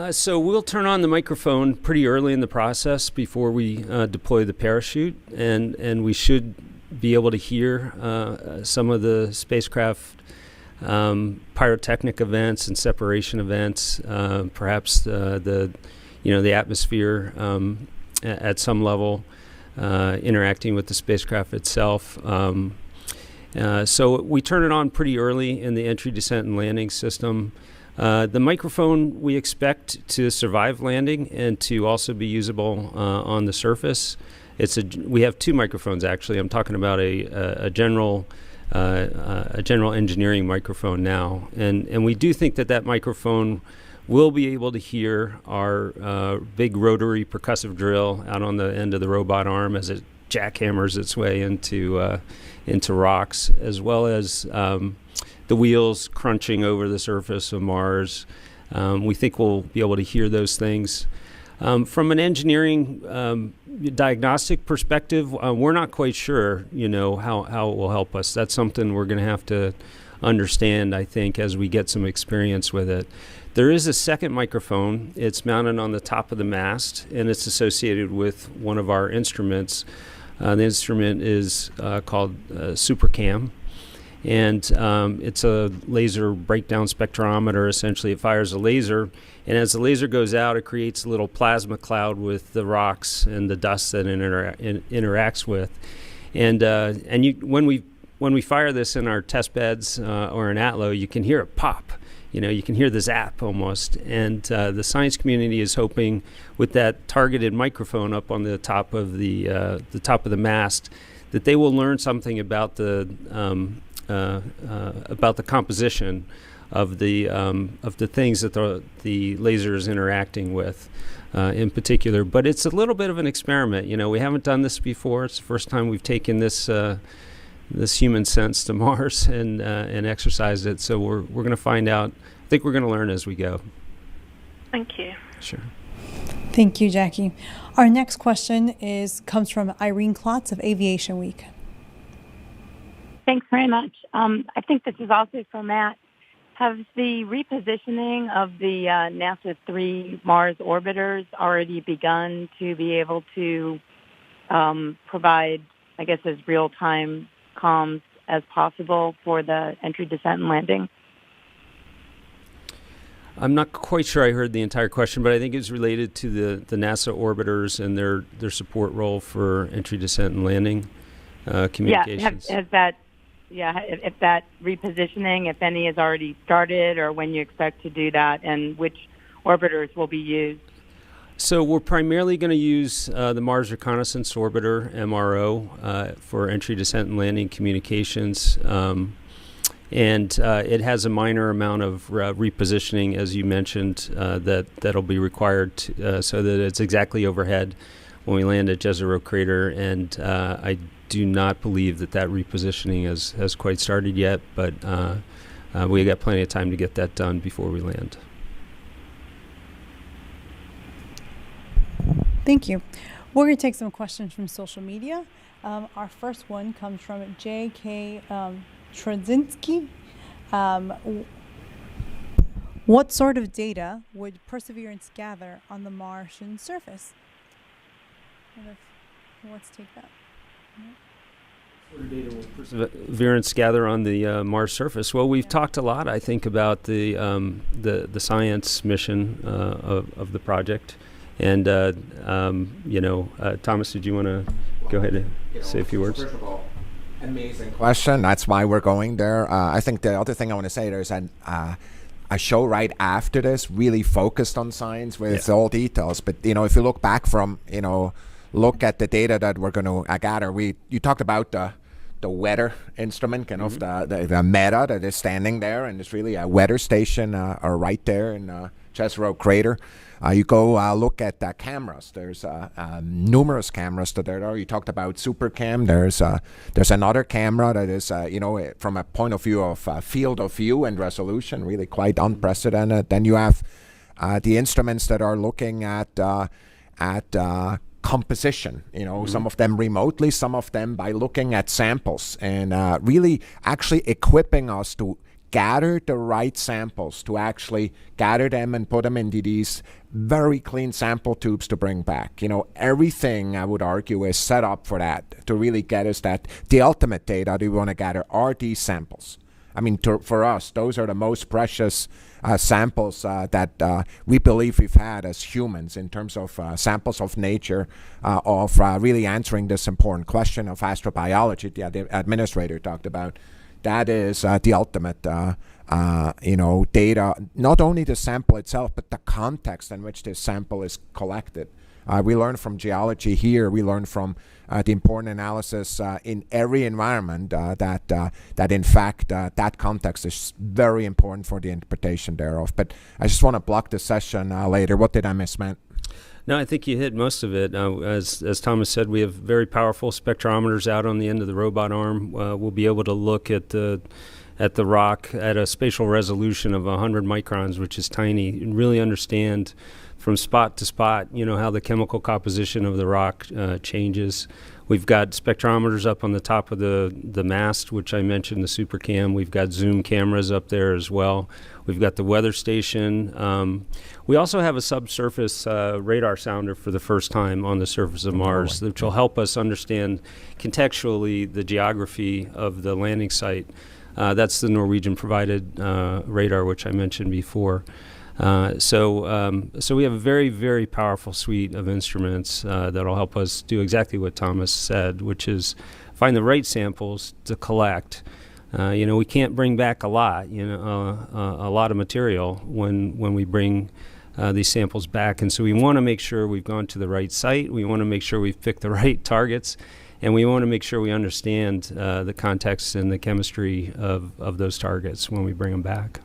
Speaker 18: So we'll turn on the microphone pretty early in the process before we deploy the parachute, and we should be able to hear some of the spacecraft pyrotechnic events and separation events, perhaps the atmosphere at some level, interacting with the spacecraft itself. So we turn it on pretty early in the entry, descent, and landing system. The microphone we expect to survive landing and to also be usable on the surface. We have two microphones actually. I'm talking about a general engineering microphone now, and we do think that microphone will be able to hear our big rotary percussive drill out on the end of the robot arm as it jackhammers its way into rocks, as well as the wheels crunching over the surface of Mars. We think we'll be able to hear those things. From an engineering diagnostic perspective, we're not quite sure, how it will help us. That's something we're going to have to understand, I think, as we get some experience with it. There is a second microphone. It's mounted on the top of the mast, and it's associated with one of our instruments. The instrument is called SuperCam. And it's a laser breakdown spectrometer. Essentially, it fires a laser, and as the laser goes out, it creates a little plasma cloud with the rocks and the dust that it interacts with. And when we fire this in our test beds or in ATLO, you can hear it pop. You can hear the zap almost. And the science community is hoping, with that targeted microphone up on the top of the mast, that they will learn something about the composition of the things that the laser is interacting with, in particular. But it's a little bit of an experiment. We haven't done this before. It's the first time we've taken this human sense to Mars and exercised it. So we're going to find out. I think we're going to learn as we go.
Speaker 6: Thank you.
Speaker 18: Sure.
Speaker 15: Thank you, Jackie. Our next question comes from Irene Klotz of Aviation Week.
Speaker 7: Thanks very much. I think this is also for Matt. Have the repositioning of the NASA 3 Mars orbiters already begun to be able to provide, I guess, as real-time comms as possible for the entry, descent, and landing?
Speaker 18: I'm not quite sure I heard the entire question, but I think it's related to the NASA orbiters and their support role for entry, descent, and landing communications.
Speaker 7: Yeah, if that repositioning, if any, has already started, or when you expect to do that, and which orbiters will be used?
Speaker 18: So we're primarily going to use the Mars Reconnaissance Orbiter, MRO, for entry, descent, and landing communications. And it has a minor amount of repositioning, as you mentioned, that'll be required so that it's exactly overhead when we land at Jezero Crater. And I do not believe that repositioning has quite started yet, but we got plenty of time to get that done before we land.
Speaker 15: Thank you. We're going to take some questions from social media. Our first one comes from J.K. Trzynski. What sort of data would Perseverance gather on the Martian surface? Let's take that.
Speaker 18: What data will Perseverance gather on the Mars surface? Well, we've talked a lot, I think, about the science mission of the project. And, Thomas, did you want to go ahead and say a few words?
Speaker 17: First of all, amazing question. That's why we're going there. I think the other thing I want to say, there's a show right after this really focused on science with all details. But, if you look back from, look at the data that we're going to gather. You talked about the weather instrument, kind of the META that is standing there, and it's really a weather station right there in Jezero Crater. You go look at the cameras. There's numerous cameras that are there. You talked about SuperCam. There's another camera that is, from a point of view of field of view and resolution, really quite unprecedented. Then you have the instruments that are looking at composition, some of them remotely, some of them by looking at samples, and really actually equipping us to gather the right samples, to actually gather them and put them into these very clean sample tubes to bring back. Everything, I would argue, is set up for that, to really get us that the ultimate data that we want to gather are these samples. I mean, for us, those are the most precious samples that we believe we've had as humans in terms of samples of nature, of really answering this important question of astrobiology the administrator talked about. That is the ultimate, data, not only the sample itself, but the context in which this sample is collected. We learn from geology here. We learn from the important analysis in every environment that in fact, that context is very important for the interpretation thereof. But I just want to block the session later. What did I miss, Matt?
Speaker 18: No, I think you hit most of it. As Thomas said, we have very powerful spectrometers out on the end of the robot arm. We'll be able to look at the rock at a spatial resolution of 100 microns, which is tiny, and really understand from spot to spot, how the chemical composition of the rock changes. We've got spectrometers up on the top of the mast, which I mentioned, the SuperCam. We've got zoom cameras up there as well. We've got the weather station. We also have a subsurface radar sounder for the first time on the surface of Mars, which will help us understand contextually the geography of the landing site. That's the Norwegian-provided radar, which I mentioned before. So we have a very, very powerful suite of instruments that'll help us do exactly what Thomas said, which is find the right samples to collect. We can't bring back a lot of material when we bring these samples back. And so we want to make sure we've gone to the right site. We want to make sure we've picked the right targets. And we want to make sure we understand the context and the chemistry of those targets when we bring them back.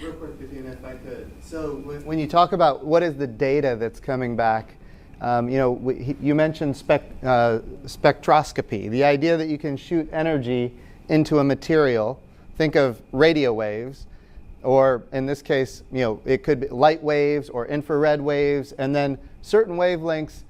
Speaker 16: Real quick, Bettina, if I could. So when you talk about what is the data that's coming back, you mentioned spectroscopy, the idea that you can shoot energy into a material. Think of radio waves, or in this case, it could be light waves or infrared waves, and then certain wavelengths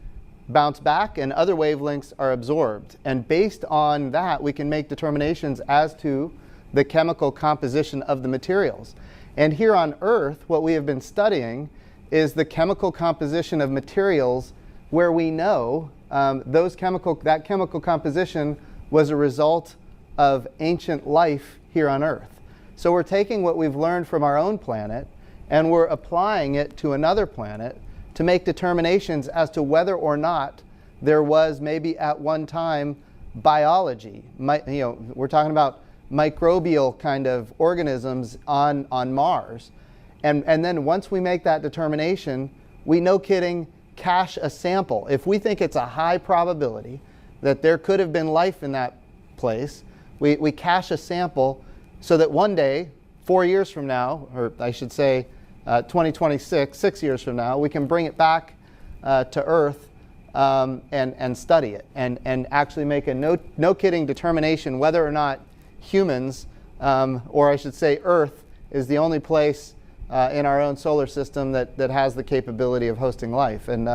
Speaker 16: bounce back and other wavelengths are absorbed. And based on that, we can make determinations as to the chemical composition of the materials. And here on Earth, what we have been studying is the chemical composition of materials where we know that chemical composition was a result of ancient life here on Earth. So we're taking what we've learned from our own planet and we're applying it to another planet to make determinations as to whether or not there was maybe at one time biology. We're talking about microbial kind of organisms on Mars. And then once we make that determination, we, no kidding, cache a sample. If we think it's a high probability that there could have been life in that place, we cache a sample so that one day, 4 years from now, or I should say 2026, 6 years from now, we can bring it back to Earth and study it and actually make a no kidding determination whether or not humans, or I should say Earth, is the only place in our own solar system that has the capability of hosting life. And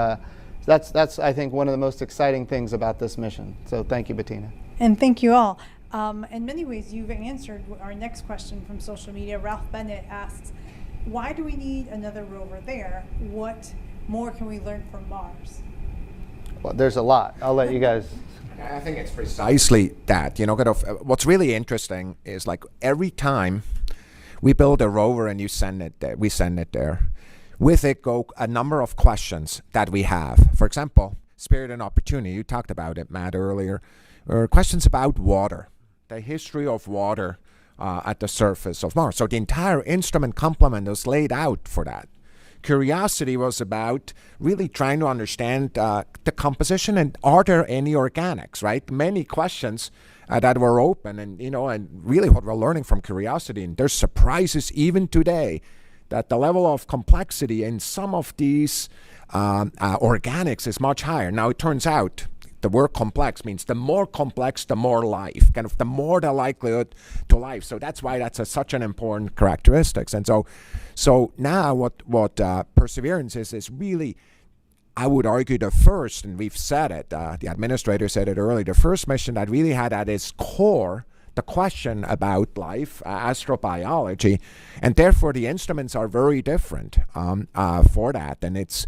Speaker 16: that's I think, one of the most exciting things about this mission. So thank you, Bettina.
Speaker 15: And thank you all. In many ways, you've answered our next question from social media. Ralph Bennett asks, why do we need another rover there? What more can we learn from Mars?
Speaker 16: Well, there's a lot. I'll let you guys.
Speaker 17: I think it's precisely that. What's really interesting is, like, every time we build a rover and we send it there, with it go a number of questions that we have. For example, spirit and opportunity. You talked about it, Matt, earlier. Or questions about water, the history of water at the surface of Mars. So the entire instrument complement is laid out for that. Curiosity was about really trying to understand the composition and are there any organics, right? Many questions that were open, and really what we're learning from curiosity, and there's surprises even today that the level of complexity in some of these organics is much higher. Now it turns out the word complex means the more complex, the more life, kind of the more the likelihood to life. So that's why that's such an important characteristic. And so now what Perseverance is really, I would argue, the first, and we've said it, the administrator said it earlier, the first mission that really had at its core the question about life, astrobiology, and therefore the instruments are very different for that. And it's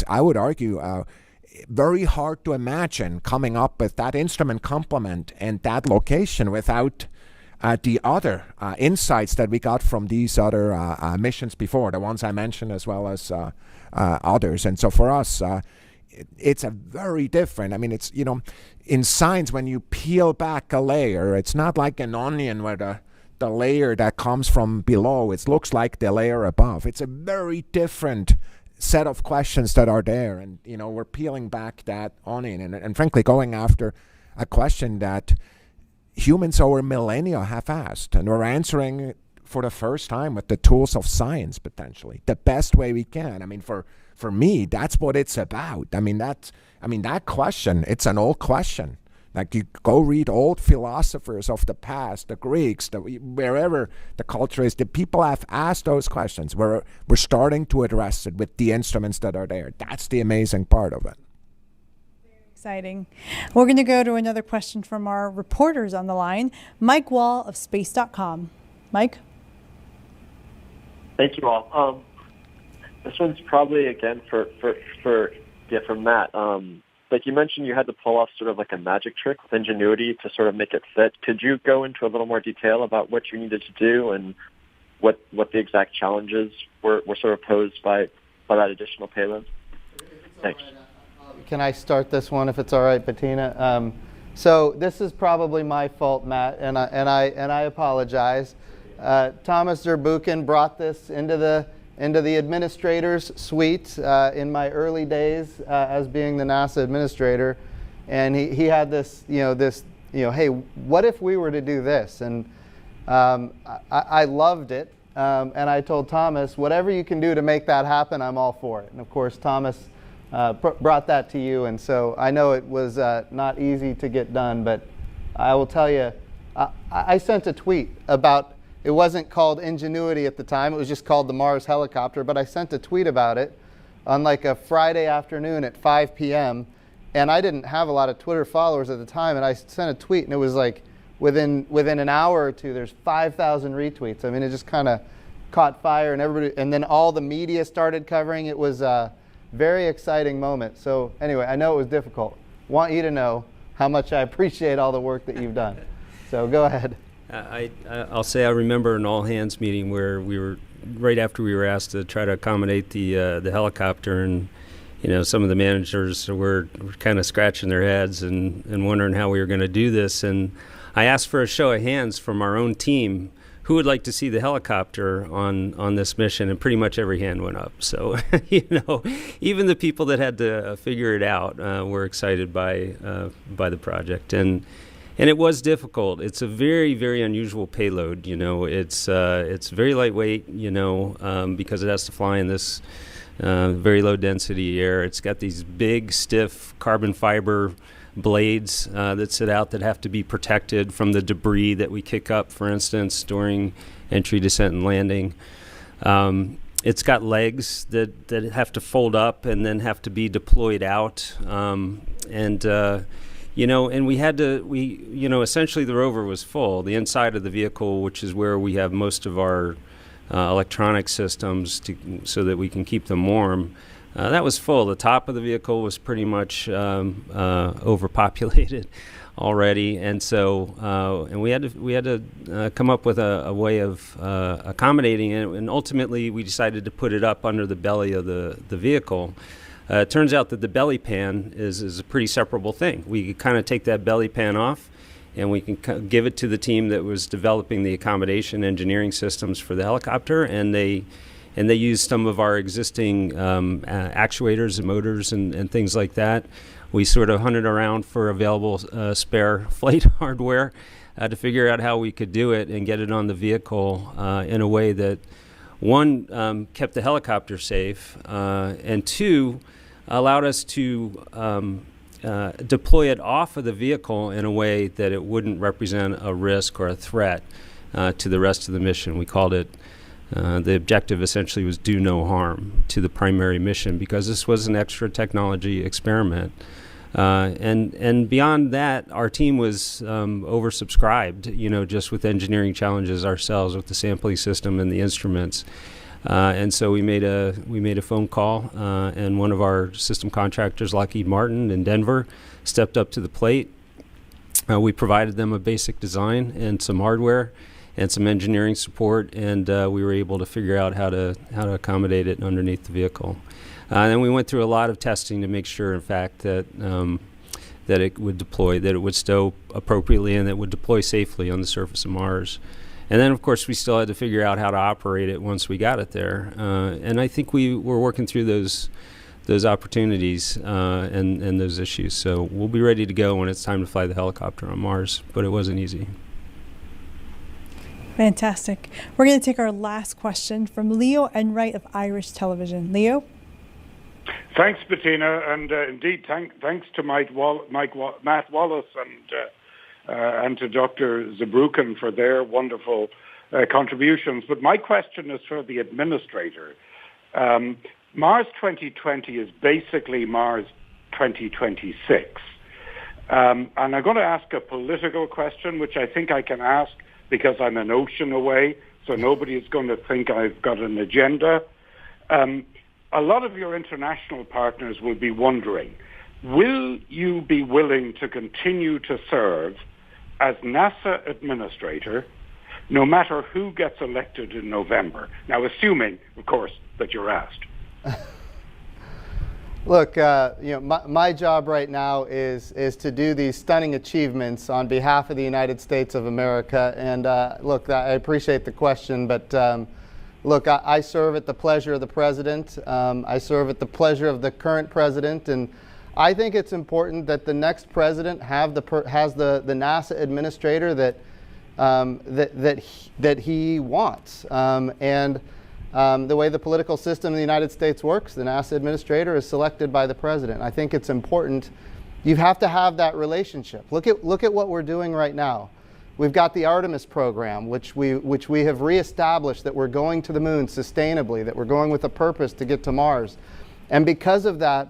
Speaker 17: I would argue, very hard to imagine coming up with that instrument complement and that location without the other insights that we got from these other missions before, the ones I mentioned as well as others. And so for us, it's a very different, it's, in science, when you peel back a layer, it's not like an onion where the layer that comes from below, it looks like the layer above. It's a very different set of questions that are there, and we're peeling back that onion and frankly going after a question that humans over millennia have asked, and we're answering it for the first time with the tools of science, potentially the best way we can. For me, that's what it's about. That question, it's an old question. Like, you go read old philosophers of the past, the Greeks, wherever the culture is, the people have asked those questions. We're starting to address it with the instruments that are there. That's the amazing part of it.
Speaker 15: Very exciting. We're going to go to another question from our reporters on the line. Mike Wall of Space.com. Mike?
Speaker 4: Thank you all. This one's probably, again, for Matt. like you mentioned you had to pull off sort of like a magic trick with Ingenuity to sort of make it fit. Could you go into a little more detail about what you needed to do and what the exact challenges were sort of posed by that additional payload? Thanks.
Speaker 16: Can I start this one if it's all right, Bettina? So this is probably my fault, Matt, and I apologize. Thomas Zurbuchen brought this into the administrator's suite in my early days as being the NASA administrator, and he had this, hey, what if we were to do this? And I loved it, and I told Thomas, whatever you can do to make that happen, I'm all for it. And of course, Thomas brought that to you, and so I know it was not easy to get done, but I will tell you, I sent a tweet about. It wasn't called Ingenuity at the time. It was just called the Mars helicopter. But I sent a tweet about it on like a Friday afternoon at 5 p.m. And I didn't have a lot of Twitter followers at the time. And I sent a tweet, and it was like within an hour or two, there's 5,000 retweets. I mean, it just kind of caught fire, and everybody. And then all the media started covering. It was a very exciting moment. So anyway, I know it was difficult. Want you to know how much I appreciate all the work that you've done. So go ahead.
Speaker 18: I'll say I remember an all-hands meeting where we were right after we were asked to try to accommodate the helicopter, and some of the managers were kind of scratching their heads and wondering how we were going to do this. And I asked for a show of hands from our own team who would like to see the helicopter on this mission, and pretty much every hand went up. So even the people that had to figure it out were excited by the project. And it was difficult. It's a very, very unusual payload. It's very lightweight. Because it has to fly in this very low density air. It's got these big, stiff carbon fiber blades that sit out that have to be protected from the debris that we kick up, for instance, during entry, descent, and landing. It's got legs that have to fold up and then have to be deployed out. And we had to, essentially the rover was full. The inside of the vehicle, which is where we have most of our electronic systems so that we can keep them warm, that was full. The top of the vehicle was pretty much overpopulated already. And so, and we had to come up with a way of accommodating it. And ultimately, we decided to put it up under the belly of the vehicle. It turns out that the belly pan is a pretty separable thing. We kind of take that belly pan off, and we can give it to the team that was developing the accommodation engineering systems for the helicopter, and they used some of our existing actuators and motors and things like that. We sort of hunted around for available spare flight hardware to figure out how we could do it and get it on the vehicle in a way that, one, kept the helicopter safe, and two, allowed us to deploy it off of the vehicle in a way that it wouldn't represent a risk or a threat to the rest of the mission. We called it, the objective essentially was do no harm to the primary mission, because this was an extra technology experiment. And beyond that, our team was oversubscribed, just with engineering challenges ourselves with the sampling system and the instruments. And so we made a phone call, and one of our system contractors, Lockheed Martin in Denver, stepped up to the plate. We provided them a basic design and some hardware and some engineering support, and we were able to figure out how to accommodate it underneath the vehicle. And we went through a lot of testing to make sure, in fact, that it would deploy, that it would stow appropriately, and that it would deploy safely on the surface of Mars. And then, of course, we still had to figure out how to operate it once we got it there. And I think we were working through those opportunities and those issues. So we'll be ready to go when it's time to fly the helicopter on Mars, but it wasn't easy.
Speaker 15: Fantastic. We're going to take our last question from Leo Enright of Irish Television. Leo?
Speaker 9: Thanks, Bettina, and indeed thanks to Matt Wallace and to Dr. Zurbuchen for their wonderful contributions. But my question is for the administrator. Mars 2020 is basically Mars 2026. And I'm going to ask a political question, which I think I can ask because I'm an ocean away, so nobody is going to think I've got an agenda. A lot of your international partners will be wondering, will you be willing to continue to serve as NASA administrator no matter who gets elected in November? Now, assuming, of course, that you're asked.
Speaker 16: Look, my job right now is to do these stunning achievements on behalf of the United States of America. And look, I appreciate the question, but look, I serve at the pleasure of the president. I serve at the pleasure of the current president, and I think it's important that the next president has the NASA administrator that he wants. The way the political system in the United States works, the NASA administrator is selected by the president. I think it's important. You have to have that relationship. Look at what we're doing right now. We've got the Artemis program, which we have reestablished that we're going to the moon sustainably, that we're going with a purpose to get to Mars. And because of that,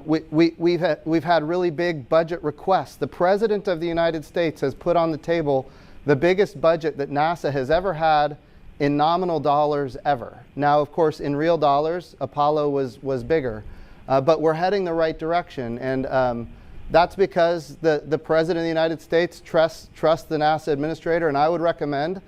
Speaker 16: we've had really big budget requests. The President of the United States has put on the table the biggest budget that NASA has ever had in nominal dollars ever. Now, of course, in real dollars, Apollo was bigger, but we're heading the right direction, and that's because the President of the United States trusts the NASA administrator, and I would recommend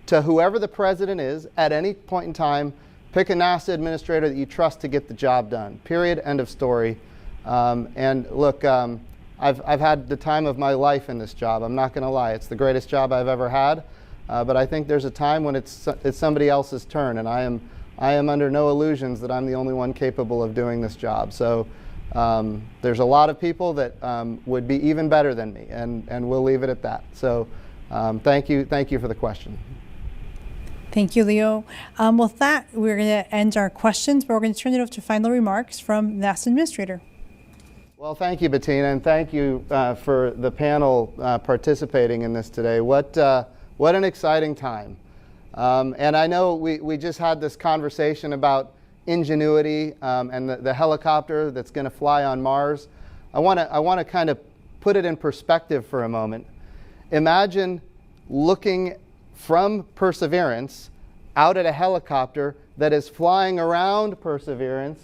Speaker 16: to whoever the President is at any point in time, pick a NASA administrator that you trust to get the job done. Period. End of story. And look, I've had the time of my life in this job. I'm not going to lie. It's the greatest job I've ever had. But I think there's a time when it's somebody else's turn, and I am under no illusions that I'm the only one capable of doing this job. So there's a lot of people that would be even better than me, and we'll leave it at that. So thank you for the question.
Speaker 15: Thank you, Leo. With that, we're going to end our questions, but we're going to turn it over to final remarks from NASA Administrator.
Speaker 16: Well, thank you, Bettina, and thank you for the panel participating in this today. What an exciting time. And I know we just had this conversation about Ingenuity and the helicopter that's going to fly on Mars. I want to kind of put it in perspective for a moment. Imagine looking from Perseverance out at a helicopter that is flying around Perseverance,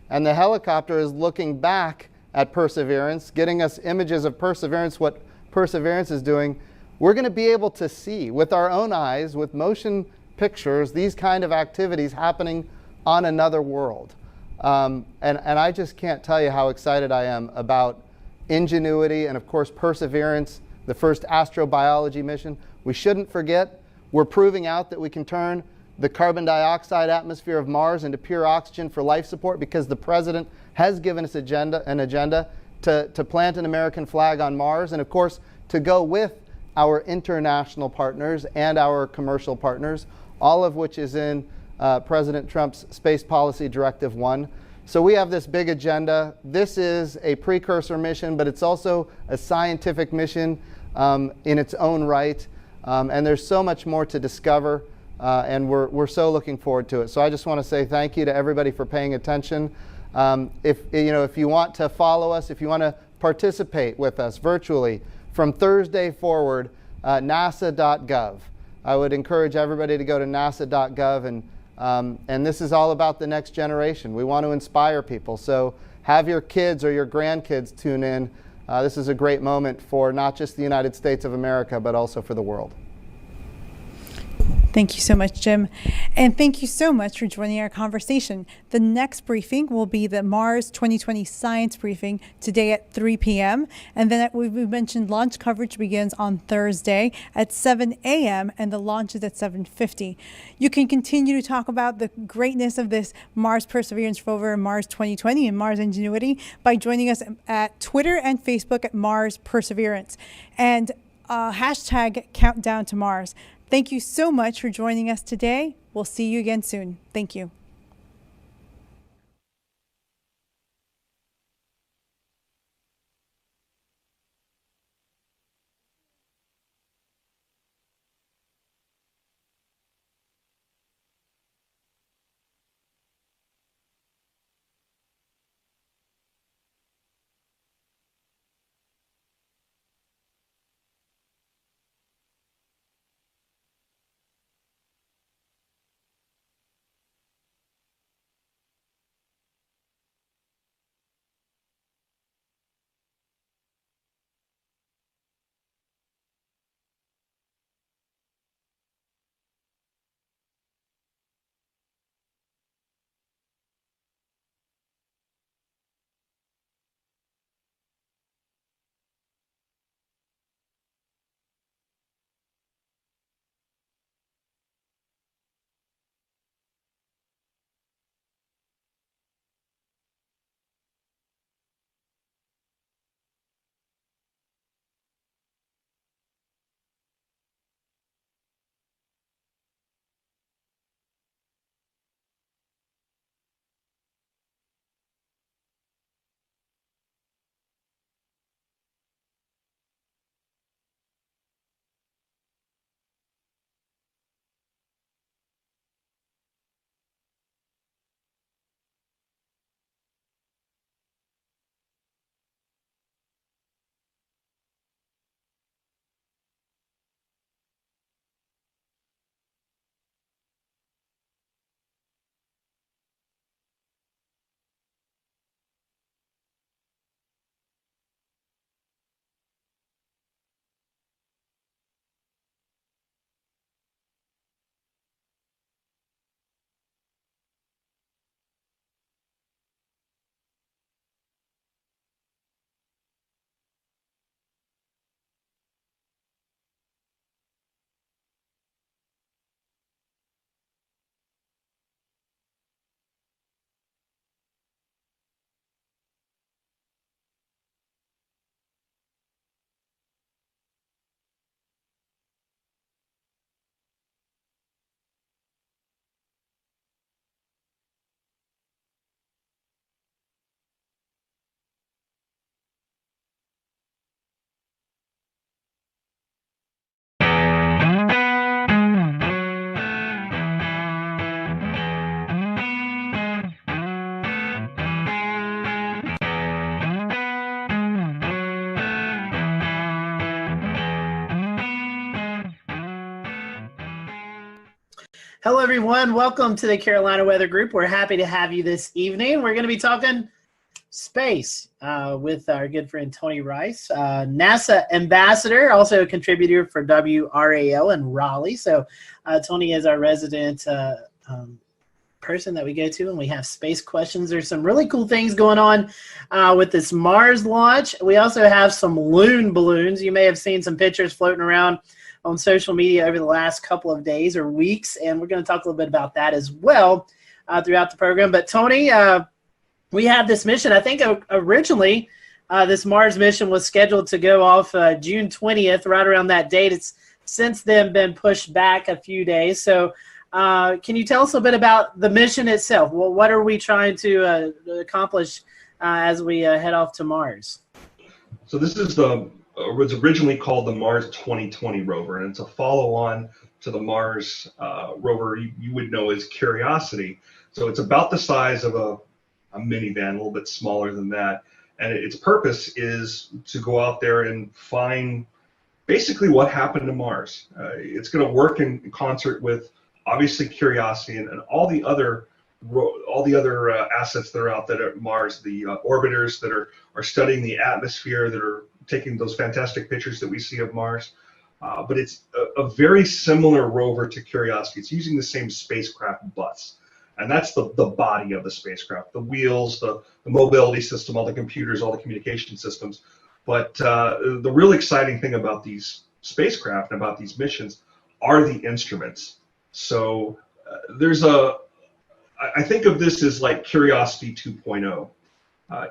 Speaker 16: and the helicopter is looking back at Perseverance, getting us images of Perseverance, what Perseverance is doing. We're going to be able to see with our own eyes, with motion pictures, these kind of activities happening on another world. And I just can't tell you how excited I am about Ingenuity and, of course, Perseverance, the first astrobiology mission. We shouldn't forget, we're proving out that we can turn the carbon dioxide atmosphere of Mars into pure oxygen for life support, because the president has given us an agenda to plant an American flag on Mars, and of course to go with our international partners and our commercial partners, all of which is in President Trump's Space Policy Directive 1. So we have this big agenda. This is a precursor mission, but it's also a scientific mission in its own right. And there's so much more to discover, and we're so looking forward to it. So I just want to say thank you to everybody for paying attention. If you want to follow us, if you want to participate with us virtually from Thursday forward, nasa.gov. I would encourage everybody to go to nasa.gov, and this is all about the next generation. We want to inspire people. So have your kids or your grandkids tune in. This is a great moment for not just the United States of America, but also for the world.
Speaker 15: Thank you so much, Jim. And thank you so much for joining our conversation. The next briefing will be the Mars 2020 Science Briefing today at 3 p.m. And then we mentioned launch coverage begins on Thursday at 7 a.m. and the launch is at 7:50. You can continue to talk about the greatness of this Mars Perseverance rover, Mars 2020 and Mars Ingenuity by joining us at Twitter and Facebook at Mars Perseverance. And hashtag Countdown to Mars. Thank you so much for joining us today. We'll see you again soon. Thank you.
Speaker 1: Hello, everyone. Welcome to the Carolina Weather Group. We're happy to have you this evening. We're going to be talking space with our good friend Tony Rice, NASA ambassador, also a contributor for WRAL in Raleigh. So Tony is our resident person that we go to, and we have space questions. There's some really cool things going on with this Mars launch. We also have some loon balloons. You may have seen some pictures floating around on social media over the last couple of days or weeks, and we're going to talk a little bit about that as well throughout the program. But Tony, we have this mission. I think originally this Mars mission was scheduled to go off June 20th, right around that date. It's since then been pushed back a few days. So can you tell us a bit about the mission itself? Well, what are we trying to accomplish as we head off to Mars?
Speaker 12: So this is was originally called the Mars 2020 rover, and it's a follow-on to the Mars rover you would know as Curiosity. So it's about the size of a minivan, a little bit smaller than that, and its purpose is to go out there and find basically what happened to Mars. It's going to work in concert with obviously Curiosity and all the other assets that are out there at Mars, the orbiters that are studying the atmosphere, that are taking those fantastic pictures that we see of Mars. But it's a very similar rover to Curiosity. It's using the same spacecraft bus. And that's the body of the spacecraft, the wheels, the mobility system, all the computers, all the communication systems. But the real exciting thing about these spacecraft and about these missions are the instruments. So I think of this as like Curiosity 2.0.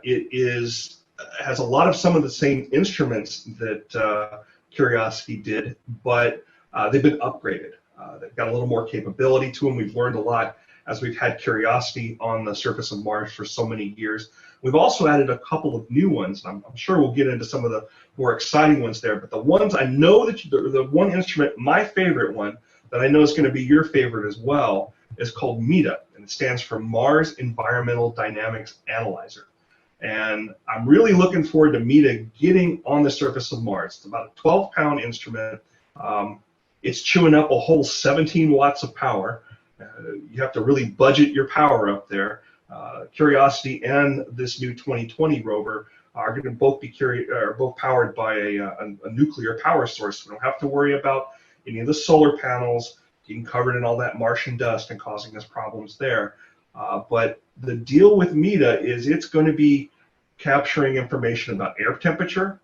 Speaker 12: It has a lot of some of the same instruments that Curiosity did, but they've been upgraded. They've got a little more capability to them. We've learned a lot as we've had Curiosity on the surface of Mars for so many years. We've also added a couple of new ones. I'm sure we'll get into some of the more exciting ones there, but the ones I know that the one instrument, my favorite one, that I know is going to be your favorite as well, is called MEDA, and it stands for Mars Environmental Dynamics Analyzer. And I'm really looking forward to MEDA getting on the surface of Mars. It's about a 12-pound instrument. It's chewing up a whole 17 watts of power. You have to really budget your power up there. Curiosity and this new 2020 rover are going to both be both powered by a nuclear power source. We don't have to worry about any of the solar panels getting covered in all that Martian dust and causing us problems there. But the deal with MEDA is it's going to be capturing information about air temperature,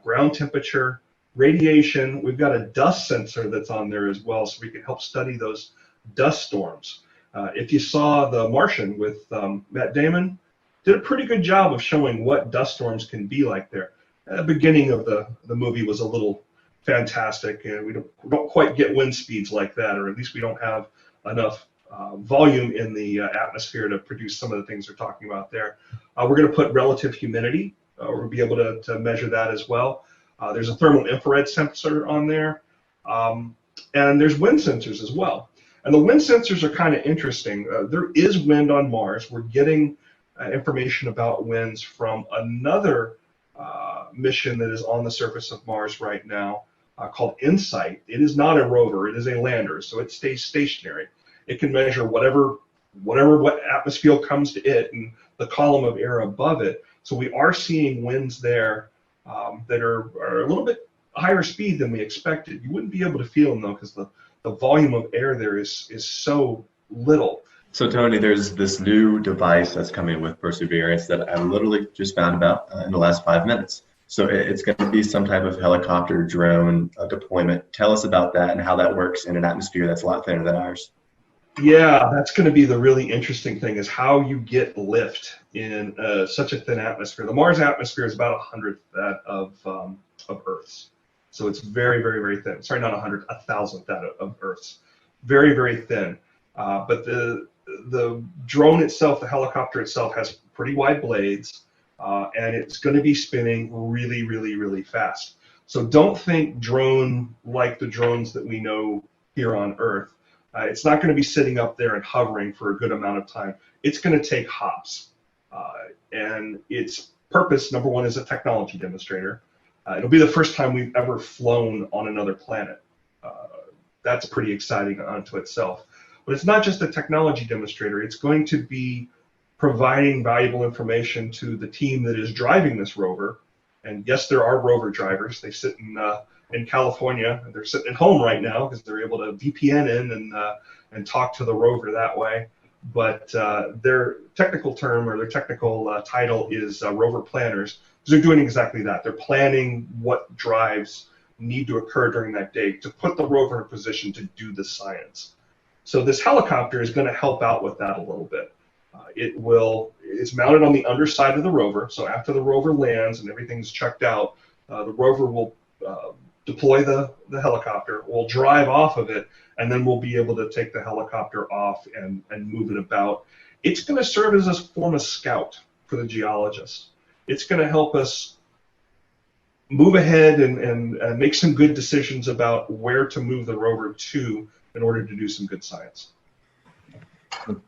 Speaker 12: ground temperature, radiation. We've got a dust sensor that's on there as well, so we can help study those dust storms. If you saw The Martian with Matt Damon, did a pretty good job of showing what dust storms can be like there. The beginning of the movie was a little fantastic, and we don't quite get wind speeds like that, or at least we don't have enough volume in the atmosphere to produce some of the things they're talking about there. We're going to put relative humidity. We'll be able to measure that as well. There's a thermal infrared sensor on there, and there's wind sensors as well. And the wind sensors are kind of interesting. There is wind on Mars. We're getting information about winds from another mission that is on the surface of Mars right now called InSight. It is not a rover. It is a lander, so it stays stationary. It can measure whatever atmosphere comes to it and the column of air above it. So we are seeing winds there that are a little bit higher speed than we expected. You wouldn't be able to feel them though, because the volume of air there is so little.
Speaker 23: So Tony, there's this new device that's coming with Perseverance that I literally just found about in the last 5 minutes. So it's going to be some type of helicopter drone deployment. Tell us about that and how that works in an atmosphere that's a lot thinner than ours.
Speaker 12: Yeah, that's going to be the really interesting thing, is how you get lift in such a thin atmosphere. The Mars atmosphere is about 1/100th that of Earth's. So it's very, very, very thin. Sorry, not 100th, 1,000th that of Earth's. Very, very thin. But the drone itself, the helicopter itself, has pretty wide blades, and it's going to be spinning really, really, really fast. So don't think drone like the drones that we know here on Earth. It's not going to be sitting up there and hovering for a good amount of time. It's going to take hops. And its purpose, number one, is a technology demonstrator. It'll be the first time we've ever flown on another planet. That's pretty exciting unto itself. But it's not just a technology demonstrator. It's going to be providing valuable information to the team that is driving this rover. And yes, there are rover drivers. They sit in California. They're sitting at home right now because they're able to VPN in and talk to the rover that way. But their technical term or their technical title is rover planners, because they're doing exactly that. They're planning what drives need to occur during that day to put the rover in a position to do the science. So this helicopter is going to help out with that a little bit. It's mounted on the underside of the rover, so after the rover lands and everything's checked out, the rover will deploy the helicopter, we'll drive off of it, and then we'll be able to take the helicopter off and move it about. It's going to serve as a form of scout for the geologist. It's going to help us move ahead and make some good decisions about where to move the rover to in order to do some good science.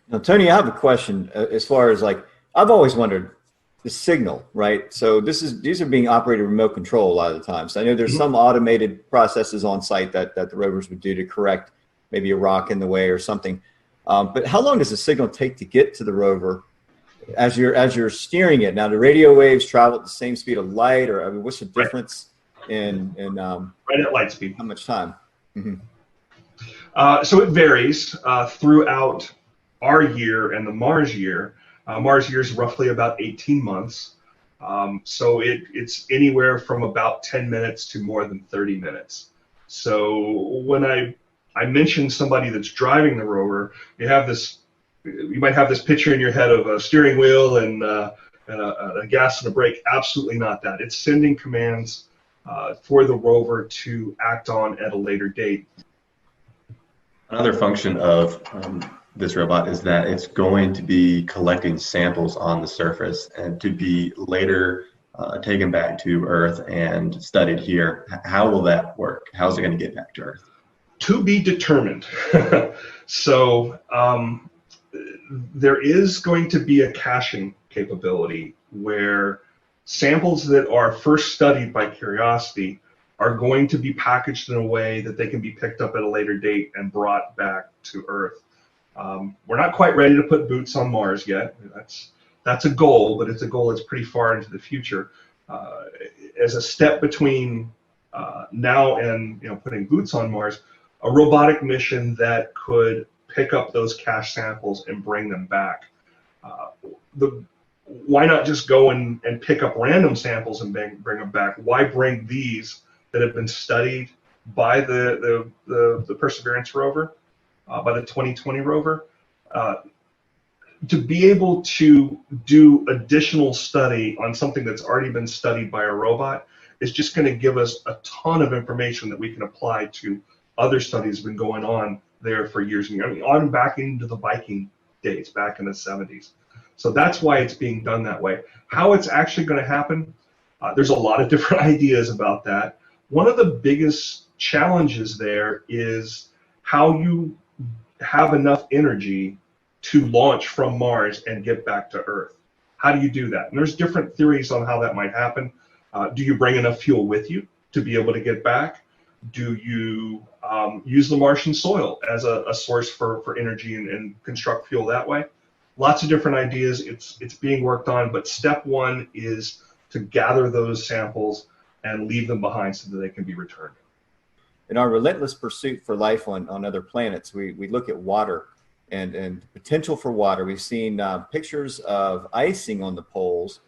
Speaker 8: Now, Tony, I have a question as far as, like, I've always wondered the signal, right? So these are being operated remote control a lot of the time. So I know there's some automated processes on site that the rovers would do to correct maybe a rock in the way or something. But how long does the signal take to get to the rover as you're steering it? Now, the radio waves travel at the same speed of light, or I mean, what's the difference in
Speaker 12: right at light speed?
Speaker 8: How much time?
Speaker 12: So it varies throughout our year and the Mars year. Mars year is roughly about 18 months. So it's anywhere from about 10 minutes to more than 30 minutes. So when I mentioned somebody that's driving the rover, you might have this picture in your head of a steering wheel and a gas and a brake. Absolutely not that. It's sending commands for the rover to act on at a later date.
Speaker 23: Another function of this robot is that it's going to be collecting samples on the surface and to be later taken back to Earth and studied here. How will that work? How is it going to get back to Earth?
Speaker 12: To be determined. So there is going to be a caching capability where samples that are first studied by Curiosity are going to be packaged in a way that they can be picked up at a later date and brought back to Earth. We're not quite ready to put boots on Mars yet. That's a goal, but it's a goal that's pretty far into the future. As a step between now and putting boots on Mars, a robotic mission that could pick up those cache samples and bring them back. Why not just go and pick up random samples and bring them back? Why bring these that have been studied by the Perseverance rover, by the 2020 rover, to be able to do additional study on something that's already been studied by a robot is just going to give us a ton of information that we can apply to other studies that have been going on there for years and years. I mean, on back into the Viking days, back in the 70s. So that's why it's being done that way. How it's actually going to happen, there's a lot of different ideas about that. One of the biggest challenges there is how you have enough energy to launch from Mars and get back to Earth. How do you do that? And there's different theories on how that might happen. Do you bring enough fuel with you to be able to get back? Do you use the Martian soil as a source for energy and construct fuel that way? Lots of different ideas. It's being worked on, but step one is to gather those samples and leave them behind so that they can be returned.
Speaker 8: In our relentless pursuit for life on other planets, we look at water and the potential for water. We've seen pictures of icing on the poles,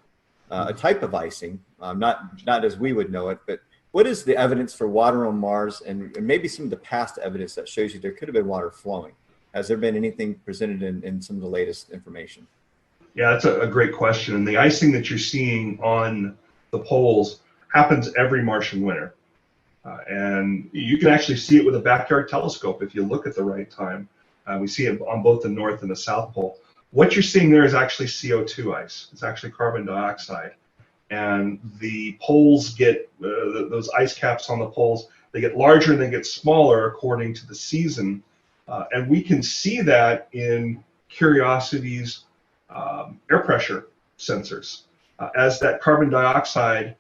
Speaker 8: a type of icing, not as we would know it, but what is the evidence for water on Mars and maybe some of the past evidence that shows you there could have been water flowing? Has there been anything presented in some of the latest information?
Speaker 12: Yeah, that's a great question. And the icing that you're seeing on the poles happens every Martian winter. And you can actually see it with a backyard telescope if you look at the right time. We see it on both the North and the South Pole. What you're seeing there is actually CO2 ice. It's actually carbon dioxide. And the poles get, those ice caps on the poles, they get larger and they get smaller according to the season. And we can see that in Curiosity's air pressure sensors. As that carbon dioxide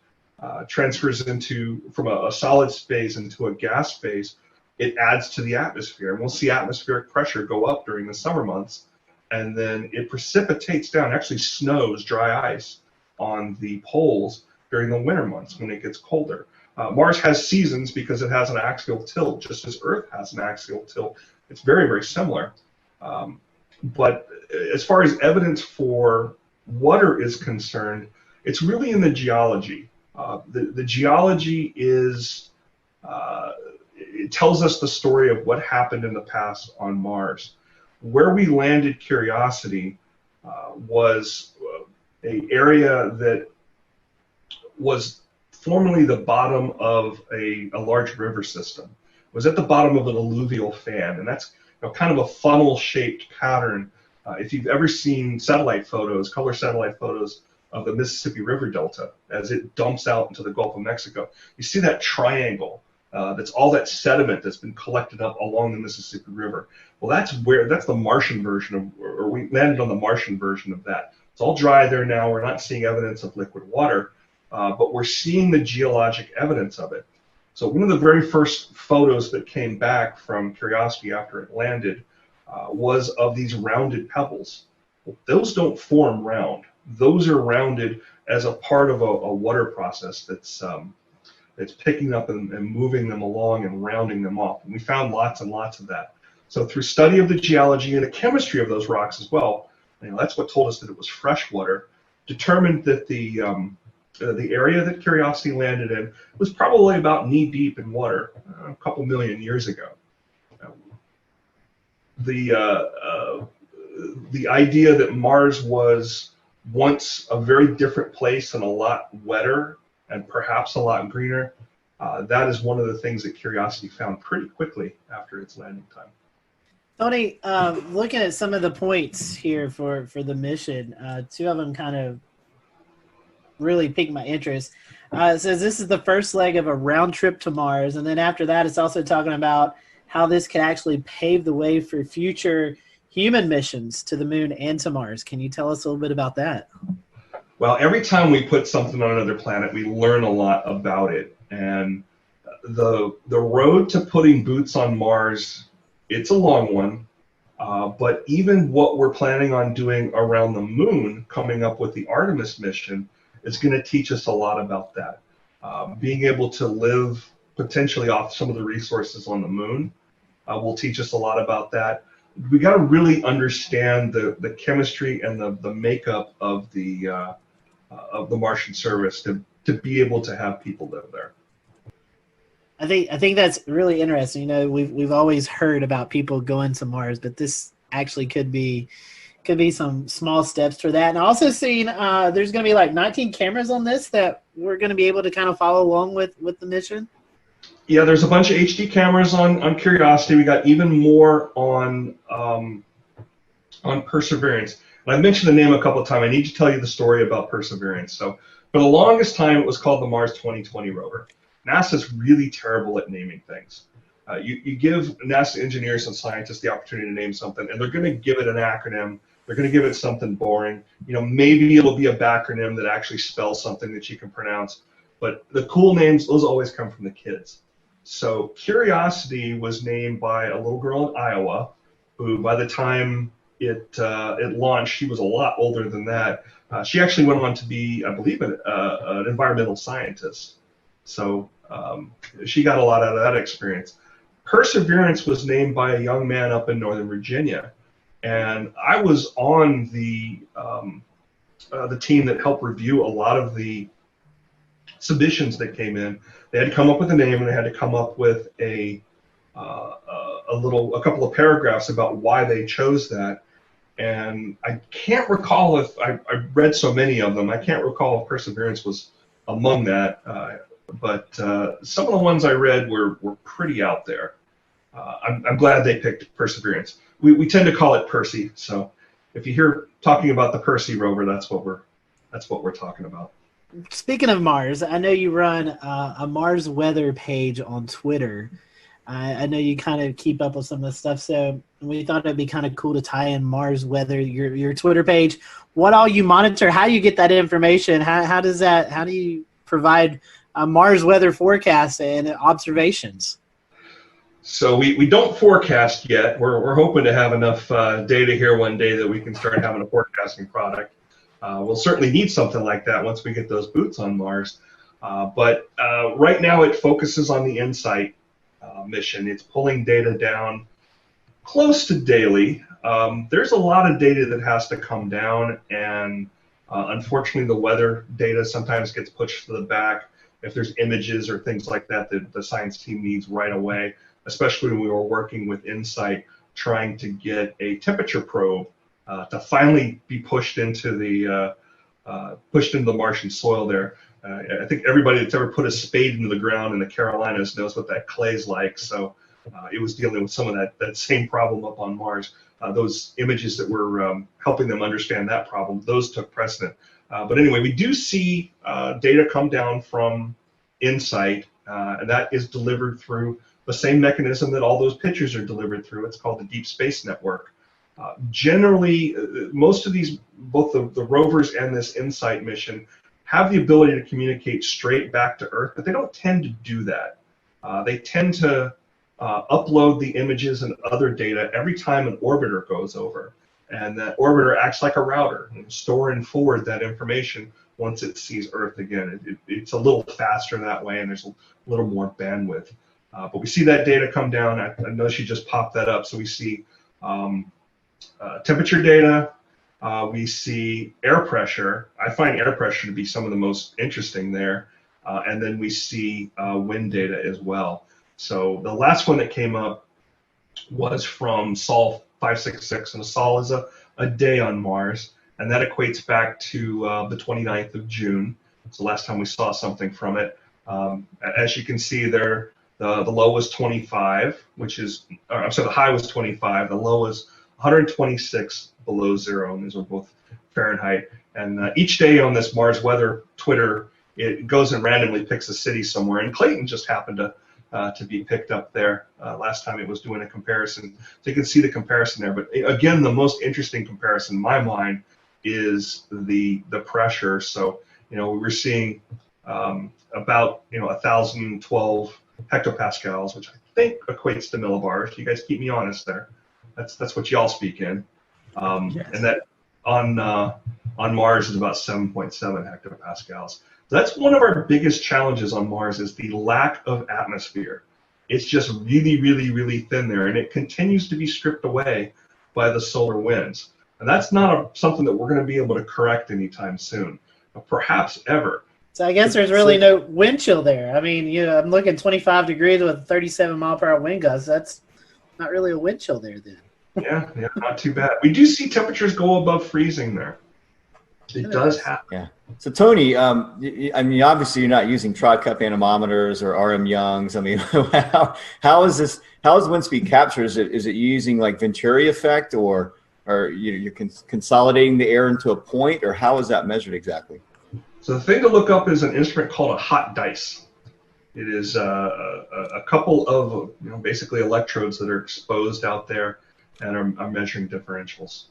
Speaker 12: transfers from a solid phase into a gas phase, it adds to the atmosphere. And we'll see atmospheric pressure go up during the summer months, and then it precipitates down, actually snows, dry ice on the poles during the winter months when it gets colder. Mars has seasons because it has an axial tilt, just as Earth has an axial tilt. It's very, very similar. But as far as evidence for water is concerned, it's really in the geology. The geology is, it tells us the story of what happened in the past on Mars. Where we landed Curiosity was an area that was formerly the bottom of a large river system. It was at the bottom of an alluvial fan, and that's kind of a funnel-shaped pattern. If you've ever seen satellite photos, color satellite photos of the Mississippi River Delta as it dumps out into the Gulf of Mexico, you see that triangle. That's all that sediment that's been collected up along the Mississippi River. Well, that's the Martian version of, or we landed on the Martian version of that. It's all dry there now. We're not seeing evidence of liquid water, but we're seeing the geologic evidence of it. So one of the very first photos that came back from Curiosity after it landed was of these rounded pebbles. Well, those don't form round. Those are rounded as a part of a water process that's picking up and moving them along and rounding them off. And we found lots and lots of that. So through study of the geology and the chemistry of those rocks as well, that's what told us that it was fresh water, determined that the area that Curiosity landed in was probably about knee-deep in water a couple million years ago. The idea that Mars was once a very different place and a lot wetter and perhaps a lot greener, that is one of the things that Curiosity found pretty quickly after its landing time.
Speaker 1: Tony, looking at some of the points here for the mission, two of them kind of really piqued my interest. It says this is the first leg of a round trip to Mars, and then after that it's also talking about how this could actually pave the way for future human missions to the moon and to Mars. Can you tell us a little bit about that?
Speaker 12: Well, every time we put something on another planet, we learn a lot about it. And the road to putting boots on Mars, it's a long one. But even what we're planning on doing around the moon, coming up with the Artemis mission, is going to teach us a lot about that. Being able to live potentially off some of the resources on the moon will teach us a lot about that. We got to really understand the chemistry and the makeup of the Martian surface to be able to have people live there.
Speaker 1: I think that's really interesting. We've always heard about people going to Mars, but this actually could be some small steps for that. And also seeing there's going to be like 19 cameras on this that we're going to be able to kind of follow along with the mission.
Speaker 12: Yeah, there's a bunch of HD cameras on Curiosity. We got even more on Perseverance. And I mentioned the name a couple of times. I need to tell you the story about Perseverance. So for the longest time, it was called the Mars 2020 rover. NASA's really terrible at naming things. You give NASA engineers and scientists the opportunity to name something, and they're going to give it an acronym. They're going to give it something boring. Maybe it'll be a backronym that actually spells something that you can pronounce. But the cool names, those always come from the kids. So Curiosity was named by a little girl in Iowa, who by the time it launched, she was a lot older than that. She actually went on to be, I believe, an environmental scientist. So she got a lot out of that experience. Perseverance was named by a young man up in Northern Virginia, and I was on the team that helped review a lot of the submissions that came in. They had to come up with a name, and they had to come up with a couple of paragraphs about why they chose that. And I can't recall if I read so many of them. I can't recall if Perseverance was among that. But some of the ones I read were pretty out there. I'm glad they picked Perseverance. We tend to call it Percy. So if you hear talking about the Percy rover, that's what we're talking about.
Speaker 1: Speaking of Mars, I know you run a Mars weather page on Twitter. I know you kind of keep up with some of the stuff, so we thought it'd be kind of cool to tie in Mars weather, your Twitter page. What all you monitor? How do you get that information? How do you provide Mars weather forecast and observations?
Speaker 12: So we don't forecast yet. We're hoping to have enough data here one day that we can start having a forecasting product. We'll certainly need something like that once we get those boots on Mars. But right now it focuses on the InSight mission. It's pulling data down close to daily. There's a lot of data that has to come down, and unfortunately the weather data sometimes gets pushed to the back if there's images or things like that that the science team needs right away, especially when we were working with InSight trying to get a temperature probe to finally be pushed into the Martian soil there. I think everybody that's ever put a spade into the ground in the Carolinas knows what that clay's like. So it was dealing with some of that same problem up on Mars. Those images that were helping them understand that problem, those took precedent. But anyway, we do see data come down from InSight, and that is delivered through the same mechanism that all those pictures are delivered through. It's called the Deep Space Network. Generally, most of these, both the rovers and this InSight mission, have the ability to communicate straight back to Earth, but they don't tend to do that. They tend to upload the images and other data every time an orbiter goes over. And that orbiter acts like a router and store and forward that information once it sees Earth again. It's a little faster that way, and there's a little more bandwidth. But we see that data come down. I know she just popped that up. So we see temperature data. We see air pressure. I find air pressure to be some of the most interesting there. And then we see wind data as well. So the last one that came up was from Sol 566, and a Sol is a day on Mars, and that equates back to the 29th of June. It's the last time we saw something from it. As you can see there, the low was 25, the high was 25, the low was 126 below zero, and these are both Fahrenheit. And each day on this Mars weather Twitter, it goes and randomly picks a city somewhere, and Clayton just happened to be picked up there last time it was doing a comparison. So you can see the comparison there. But again, the most interesting comparison in my mind is the pressure. So, we were seeing about 1,012 hectopascals, which I think equates to millibars. You guys keep me honest there. That's what y'all speak in. Yes. And that on Mars is about 7.7 hectopascals. That's one of our biggest challenges on Mars, is the lack of atmosphere. It's just really, really, really thin there, and it continues to be stripped away by the solar winds. And that's not something that we're going to be able to correct anytime soon, perhaps ever.
Speaker 1: So I guess there's really no wind chill there. I mean, I'm looking 25 degrees with 37 mile per hour wind gusts. That's not really a wind chill there then.
Speaker 12: Yeah, not too bad. We do see temperatures go above freezing there. It does happen.
Speaker 8: Yeah. So Tony, I mean, obviously you're not using tri-cup anemometers or RM Youngs. I mean, how is this? How is wind speed capture? Is it using like Venturi effect, or you're consolidating the air into a point, or how is that measured exactly?
Speaker 12: So the thing to look up is an instrument called a hot dice. It is a couple of basically electrodes that are exposed out there and are measuring differentials.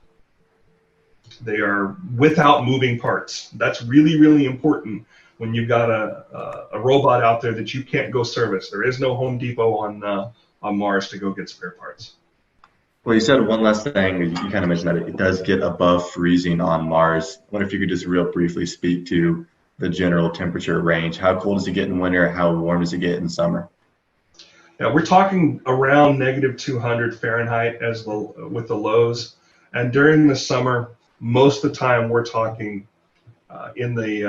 Speaker 12: They are without moving parts. That's really, really important when you've got a robot out there that you can't go service. There is no Home Depot on Mars to go get spare parts.
Speaker 23: Well, you said one last thing. You kind of mentioned that it does get above freezing on Mars. I wonder if you could just real briefly speak to the general temperature range. How cold does it get in winter? How warm does it get in summer?
Speaker 12: Yeah, we're talking around -200 Fahrenheit with the lows. And during the summer, most of the time we're talking in the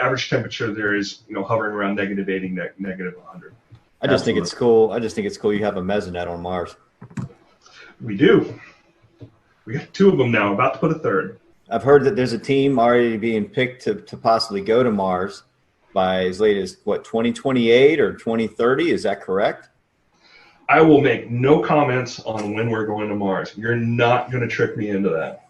Speaker 12: average temperature there is hovering around -80, -100.
Speaker 8: I just think it's cool. You have a mesonet on Mars.
Speaker 12: We do. We got 2 of them now, about to put a 3rd.
Speaker 8: I've heard that there's a team already being picked to possibly go to Mars by as late as 2028 or 2030. Is that correct?
Speaker 12: I will make no comments on when we're going to Mars. You're not going to trick me into that.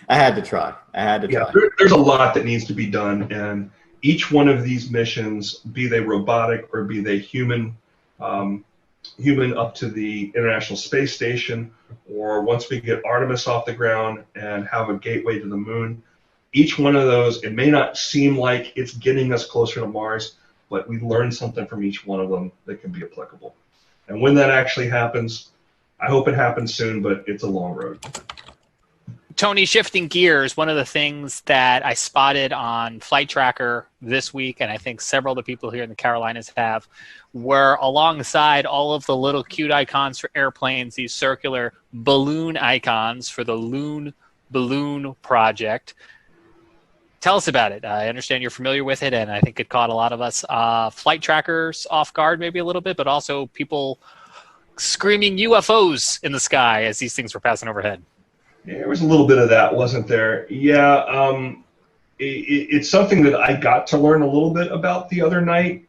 Speaker 8: I had to try.
Speaker 12: There's a lot that needs to be done, and each one of these missions, be they robotic or be they human up to the International Space Station, or once we get Artemis off the ground and have a gateway to the moon, each one of those, it may not seem like it's getting us closer to Mars, but we learn something from each one of them that can be applicable. And when that actually happens, I hope it happens soon, but it's a long road.
Speaker 10: Tony, shifting gears, one of the things that I spotted on Flight Tracker this week, and I think several of the people here in the Carolinas have, were alongside all of the little cute icons for airplanes, these circular balloon icons for the Loon Balloon Project. Tell us about it. I understand you're familiar with it, and I think it caught a lot of us flight trackers off guard maybe a little bit, but also people screaming UFOs in the sky as these things were passing overhead.
Speaker 12: Yeah, there was a little bit of that, wasn't there? Yeah, it's something that I got to learn a little bit about the other night.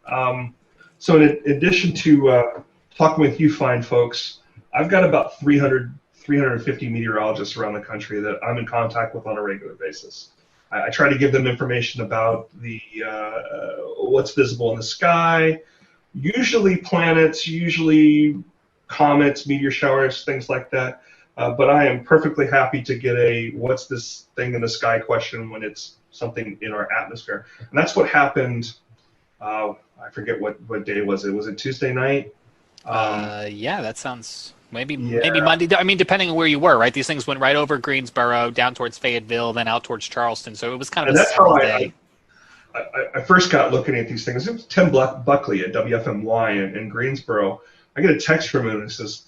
Speaker 12: So in addition to talking with you fine folks, I've got about 350 meteorologists around the country that I'm in contact with on a regular basis. I try to give them information about the what's visible in the sky, usually planets, usually comets, meteor showers, things like that. But I am perfectly happy to get a what's this thing in the sky question when it's something in our atmosphere. And that's what happened. I forget what day was it. Was it Tuesday night?
Speaker 10: Yeah, that sounds maybe Monday. I mean, depending on where you were, right? These things went right over Greensboro, down towards Fayetteville, then out towards Charleston. So it was kind of a small day.
Speaker 12: I first got looking at these things. It was Tim Buckley at WFMY in Greensboro. I get a text from him and it says,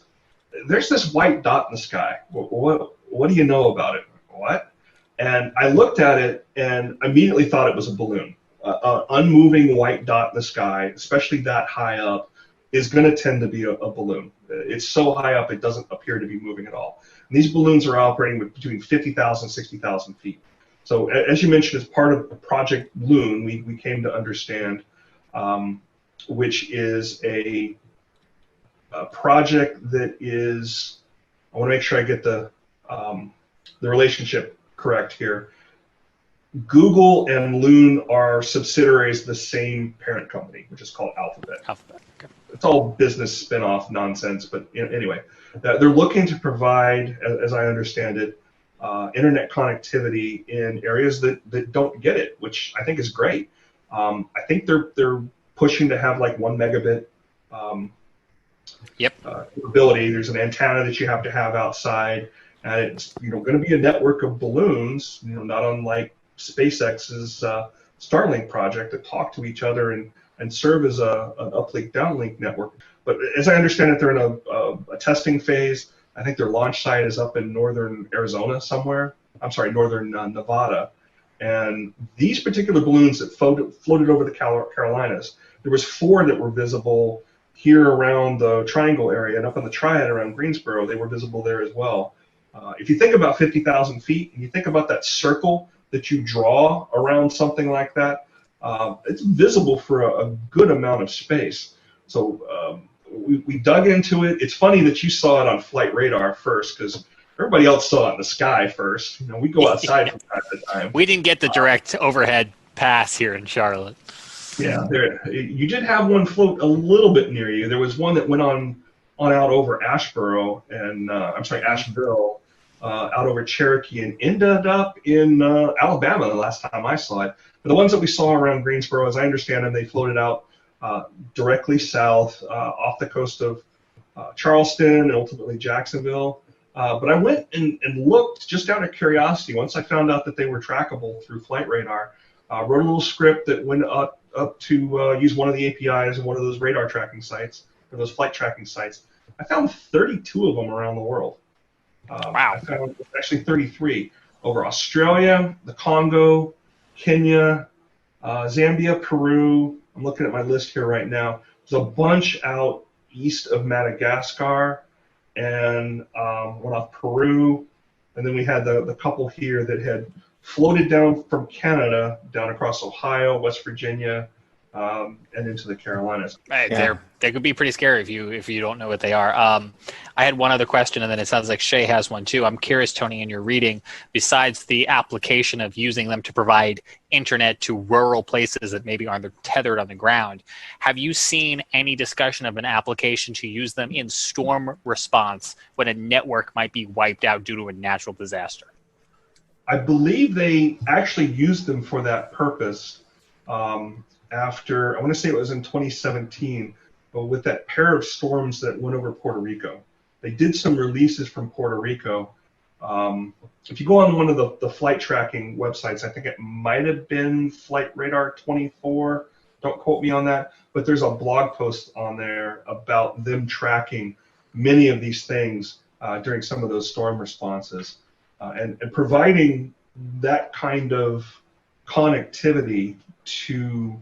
Speaker 12: "There's this white dot in the sky. What do you know about it?" What? And I looked at it and immediately thought it was a balloon. Unmoving white dot in the sky, especially that high up, is going to tend to be a balloon. It's so high up it doesn't appear to be moving at all. And these balloons are operating with between 50,000 and 60,000 feet. So as you mentioned, as part of Project Loon, we came to understand, which is a project that is, I want to make sure I get the relationship correct here. Google and Loon are subsidiaries of the same parent company, which is called Alphabet.
Speaker 10: Okay.
Speaker 12: It's all business spin-off nonsense, but anyway, they're looking to provide, as I understand it, internet connectivity in areas that don't get it, which I think is great. I think they're pushing to have like 1 megabit capability. There's an antenna that you have to have outside, and it's going to be a network of balloons, not unlike SpaceX's Starlink project, that talk to each other and serve as an uplink downlink network. But as I understand it, they're in a testing phase. I think their launch site is up in northern Arizona somewhere. I'm sorry, northern Nevada. And these particular balloons that floated over the Carolinas, there was 4 that were visible here around the Triangle area, and up in the Triad around Greensboro, they were visible there as well. If you think about 50,000 feet, and you think about that circle that you draw around something like that, it's visible for a good amount of space. So we dug into it. It's funny that you saw it on flight radar first, because everybody else saw it in the sky first. We go outside from time to time.
Speaker 10: We didn't get the direct overhead pass here in Charlotte.
Speaker 12: Yeah, you did have one float a little bit near you. There was one that went on out over Asheboro and Asheville, out over Cherokee, and ended up in Alabama the last time I saw it. But the ones that we saw around Greensboro, as I understand them, they floated out directly south off the coast of Charleston and ultimately Jacksonville. But I went and looked just out of curiosity. Once I found out that they were trackable through flight radar, wrote a little script that went up to use one of the APIs of one of those radar tracking sites, or those flight tracking sites. I found 32 of them around the world.
Speaker 10: Wow.
Speaker 12: I found actually 33 over Australia, the Congo, Kenya, Zambia, Peru. I'm looking at my list here right now. There's a bunch out east of Madagascar and one off Peru. And then we had the couple here that had floated down from Canada, down across Ohio, West Virginia, and into the Carolinas.
Speaker 10: They could be pretty scary if you don't know what they are. I had one other question, and then it sounds like Shay has one too. I'm curious, Tony, in your reading, besides the application of using them to provide internet to rural places that maybe aren't tethered on the ground, have you seen any discussion of an application to use them in storm response when a network might be wiped out due to a natural disaster?
Speaker 12: I believe they actually used them for that purpose. after, I want to say it was in 2017, but with that pair of storms that went over Puerto Rico. They did some releases from Puerto Rico. If you go on one of the flight tracking websites, I think it might have been Flight Radar 24, don't quote me on that, but there's a blog post on there about them tracking many of these things during some of those storm responses, and providing that kind of connectivity to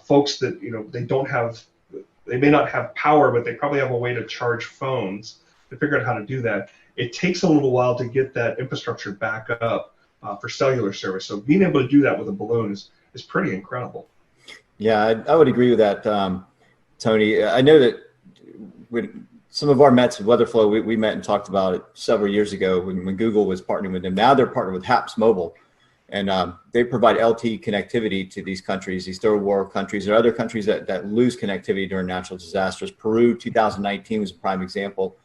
Speaker 12: folks that, you know, they may not have power, but they probably have a way to charge phones. To figure out how to do that, it takes a little while to get that infrastructure back up for cellular service. So being able to do that with a balloon is pretty incredible.
Speaker 8: Yeah, I would agree with that, Tony. I know that with some of our Mets with WeatherFlow, we met and talked about it several years ago when Google was partnering with them. Now they're partnered with HAPS Mobile, and they provide LTE connectivity to these countries, these third world countries. There are other countries that lose connectivity during natural disasters. Peru, 2019 was a prime example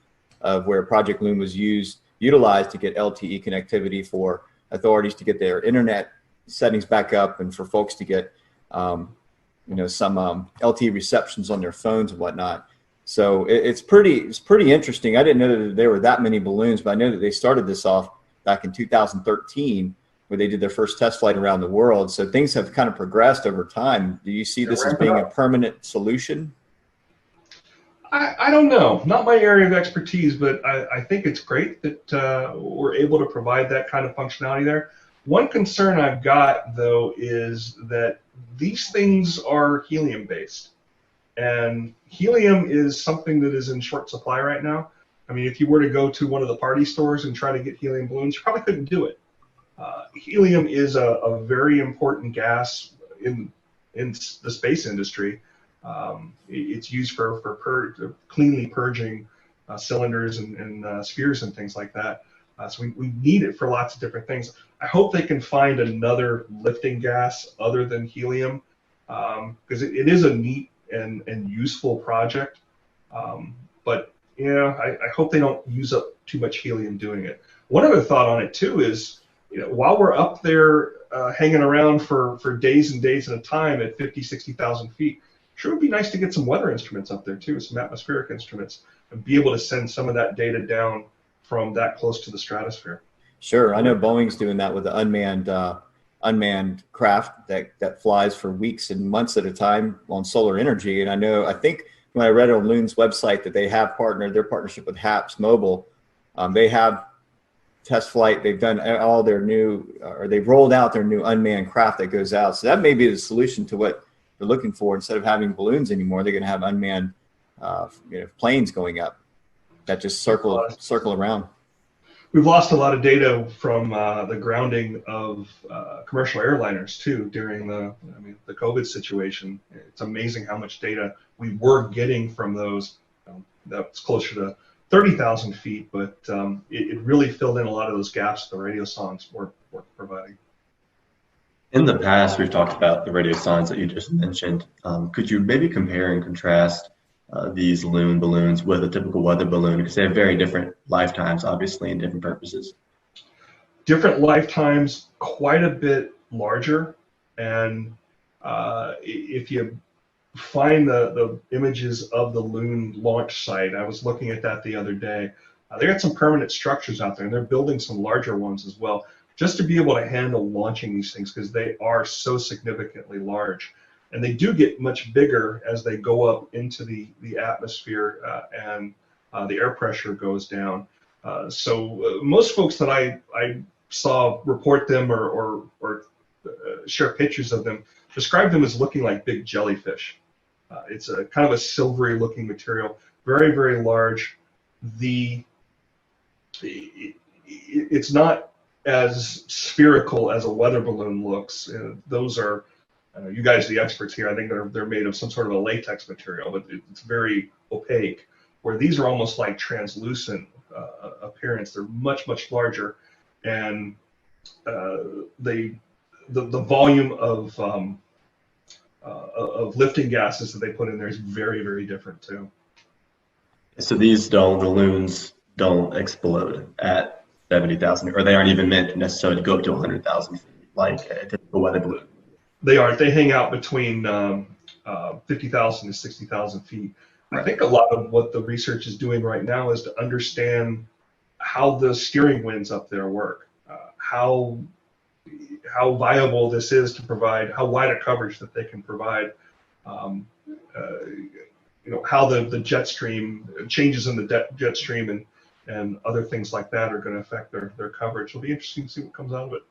Speaker 8: of where Project Loon was utilized to get LTE connectivity for authorities to get their internet settings back up, and for folks to get some LTE receptions on their phones and whatnot. So it's pretty interesting. I didn't know that there were that many balloons, but I know that they started this off back in 2013, where they did their first test flight around the world. So things have kind of progressed over time. Do you see this as being a permanent solution?
Speaker 12: I don't know. Not my area of expertise, but I think it's great that we're able to provide that kind of functionality there. One concern I've got, though, is that these things are helium-based. And helium is something that is in short supply right now. I mean, if you were to go to one of the party stores and try to get helium balloons, you probably couldn't do it. Helium is a very important gas in the space industry. It's used for cleanly purging cylinders and spheres and things like that. So we need it for lots of different things. I hope they can find another lifting gas other than helium, because it is a neat and useful project. But I hope they don't use up too much helium doing it. One other thought on it too is, while we're up there hanging around for days and days at a time at 50, 60,000 feet, sure would be nice to get some weather instruments up there too, some atmospheric instruments, and be able to send some of that data down from that close to the stratosphere.
Speaker 8: Sure, I know Boeing's doing that with the unmanned craft that flies for weeks and months at a time on solar energy. And I think when I read on Loon's website that they have their partnership with HAPS Mobile, they have test flight. They've done all their they've rolled out their new unmanned craft that goes out. So that may be the solution to what they're looking for. Instead of having balloons anymore, they're going to have unmanned planes going up that just circle around.
Speaker 12: We've lost a lot of data from the grounding of commercial airliners too during the COVID situation. It's amazing how much data we were getting from those. That's closer to 30,000 feet, but it really filled in a lot of those gaps the radio sondes were providing.
Speaker 23: In the past, we've talked about the radio sondes that you just mentioned. Could you maybe compare and contrast these Loon balloons with a typical weather balloon, because they have very different lifetimes, obviously, and different purposes?
Speaker 12: Different lifetimes, quite a bit larger, and if you find the images of the Loon launch site, I was looking at that the other day. They got some permanent structures out there, and they're building some larger ones as well, just to be able to handle launching these things, because they are so significantly large. And they do get much bigger as they go up into the atmosphere and the air pressure goes down. So most folks that I saw report them or share pictures of them describe them as looking like big jellyfish. It's a kind of a silvery looking material, very, very large. It's not as spherical as a weather balloon looks. Those are, you guys are the experts here. I think they're made of some sort of a latex material, but it's very opaque. Where these are almost like translucent appearance. They're much, much larger, and the volume of lifting gases that they put in there is very, very different too.
Speaker 23: So the Loons don't explode at 70,000, or they aren't even meant necessarily to go up to 100,000 feet like a typical weather balloon.
Speaker 12: They aren't. They hang out between 50,000 to 60,000 feet. I think a lot of what the research is doing right now is to understand how the steering winds up there work, how viable this is to provide, how wide a coverage that they can provide, how the jet stream changes in the jet stream and other things like that are going to affect their coverage. It'll be interesting to see what comes out of it.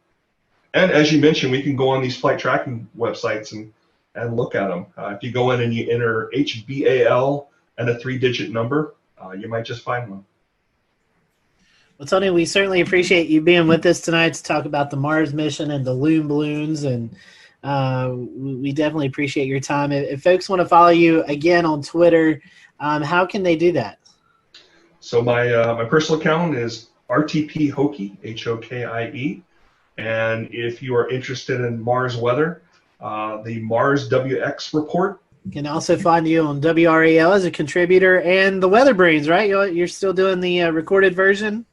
Speaker 12: And as you mentioned, we can go on these flight tracking websites and look at them. If you go in and you enter HBAL and a 3-digit number, you might just find one.
Speaker 1: Well, Tony, we certainly appreciate you being with us tonight to talk about the Mars mission and the Loon balloons, and we definitely appreciate your time. If folks want to follow you again on Twitter, how can they do that?
Speaker 12: So my personal account is RTP Hokie, Hokie, and if you are interested in Mars weather, the Mars WX report.
Speaker 1: You can also find you on WRAL as a contributor and the Weather Brains, right? You're still doing the recorded version?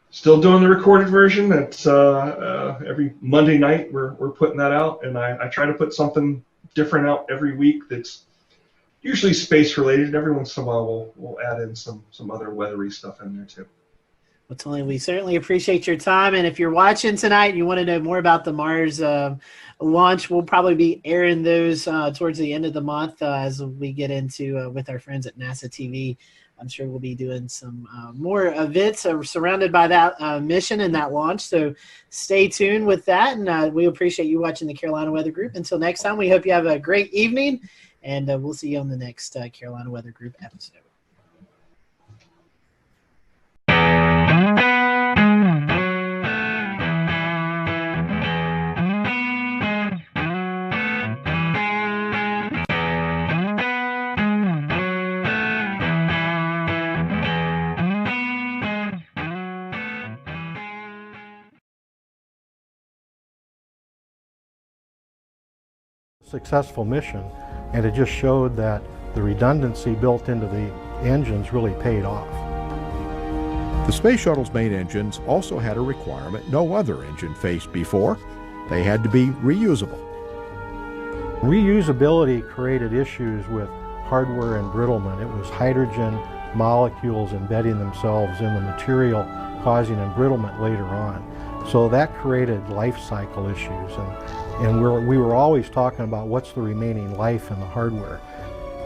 Speaker 12: Still doing the recorded version. It's every Monday night we're putting that out, and I try to put something different out every week that's usually space related. Every once in a while we'll add in some other weathery stuff in there too.
Speaker 1: Well, Tony, we certainly appreciate your time. And if you're watching tonight and you want to know more about the Mars launch, we'll probably be airing those towards the end of the month as we get into with our friends at NASA TV. I'm sure we'll be doing some more events surrounded by that mission and that launch. So stay tuned with that. And we appreciate you watching the Carolina Weather Group. Until next time, we hope you have a great evening. And we'll see you on the next Carolina Weather Group episode.
Speaker 21: Successful mission, and it just showed that the redundancy built into the engines really paid off.
Speaker 11: The Space Shuttle's main engines also had a requirement no other engine faced before. They had to be reusable.
Speaker 21: Reusability created issues with hardware embrittlement. It was hydrogen molecules embedding themselves in the material, causing embrittlement later on. So that created life cycle issues, and we were always talking about what's the remaining life in the hardware.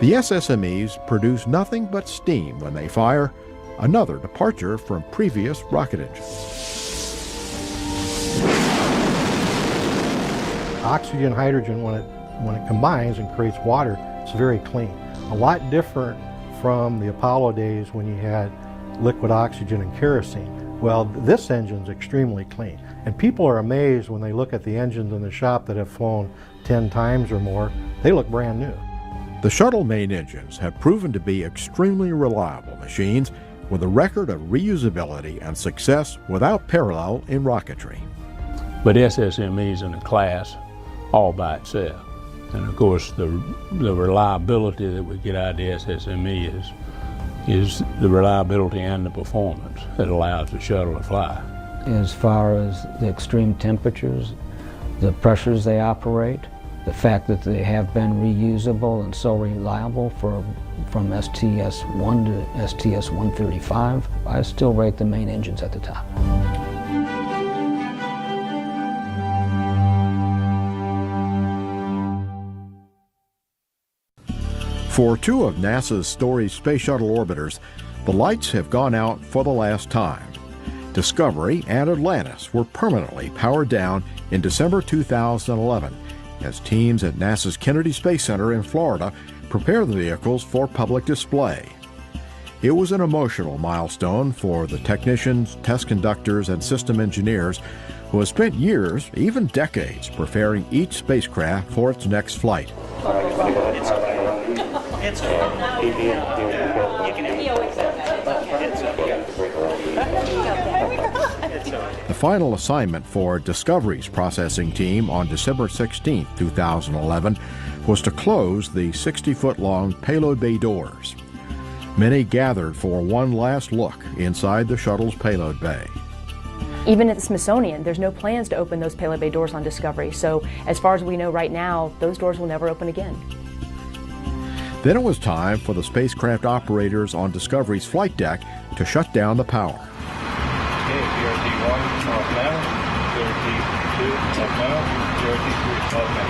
Speaker 11: The SSMEs produce nothing but steam when they fire, another departure from previous rocket engines.
Speaker 21: Oxygen, hydrogen, when it combines and creates water, it's very clean. A lot different from the Apollo days when you had liquid oxygen and kerosene. Well, this engine's extremely clean. And people are amazed when they look at the engines in the shop that have flown 10 times or more. They look brand new.
Speaker 11: The shuttle main engines have proven to be extremely reliable machines with a record of reusability and success without parallel in rocketry.
Speaker 13: But SSME is in a class all by itself. And of course, the reliability that we get out of the SSME is the reliability and the performance that allows the shuttle to fly.
Speaker 14: As far as the extreme temperatures, the pressures they operate, the fact that they have been reusable and so reliable from STS-1 to STS-135, I still rate the main engines at the top.
Speaker 11: For two of NASA's Story space shuttle orbiters, the lights have gone out for the last time. Discovery and Atlantis were permanently powered down in December 2011 as teams at NASA's Kennedy Space Center in Florida prepare the vehicles for public display. It was an emotional milestone for the technicians, test conductors, and system engineers who have spent years, even decades, preparing each spacecraft for its next flight. The final assignment for Discovery's processing team on December 16, 2011 was to close the 60-foot-long payload bay doors. Many gathered for one last look inside the shuttle's payload bay.
Speaker 19: Even at the Smithsonian, there's no plans to open those payload bay doors on Discovery. So as far as we know right now, those doors will never open again.
Speaker 11: Then it was time for the spacecraft operators on Discovery's flight deck to shut down the power.
Speaker 20: Okay, PRT 1 off now, PRT 2 off now, PRT 3 off now.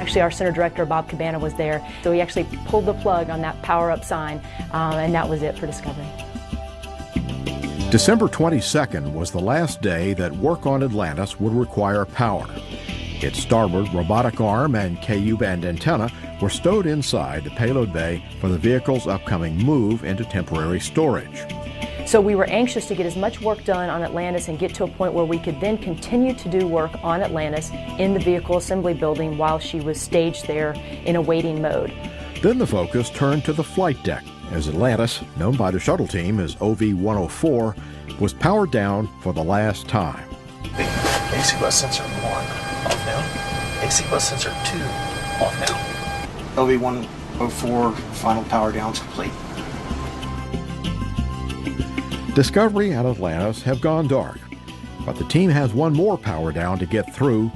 Speaker 19: Actually, our center director, Bob Cabana, was there. So he actually pulled the plug on that power up sign, and that was it for Discovery.
Speaker 11: December 22nd was the last day that work on Atlantis would require power. Its starboard robotic arm and Ku-band antenna were stowed inside the payload bay for the vehicle's upcoming move into temporary storage.
Speaker 19: So we were anxious to get as much work done on Atlantis and get to a point where we could then continue to do work on Atlantis in the vehicle assembly building while she was staged there in a waiting mode.
Speaker 11: Then the focus turned to the flight deck, as Atlantis, known by the shuttle team as OV-104, was powered down for the last time.
Speaker 22: AC bus sensor 1 off now. AC bus sensor 2 off now. OV-104 final power down is complete.
Speaker 11: Discovery and Atlantis have gone dark, but the team has one more power down to get through.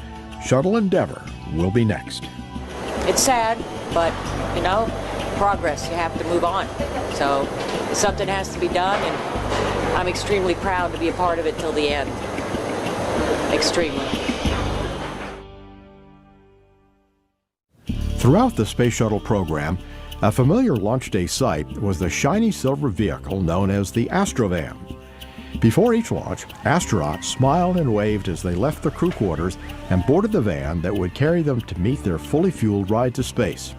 Speaker 11: Shuttle Endeavour will be next.
Speaker 24: It's sad, but you know, progress, you have to move on. So something has to be done, and I'm extremely proud to be a part of it till the end. Extremely.
Speaker 11: Throughout the Space Shuttle program, a familiar launch day sight was the shiny silver vehicle known as the Astrovan. Before each launch, astronauts smiled and waved as they left the crew quarters and boarded the van that would carry them to meet their fully fueled ride to space.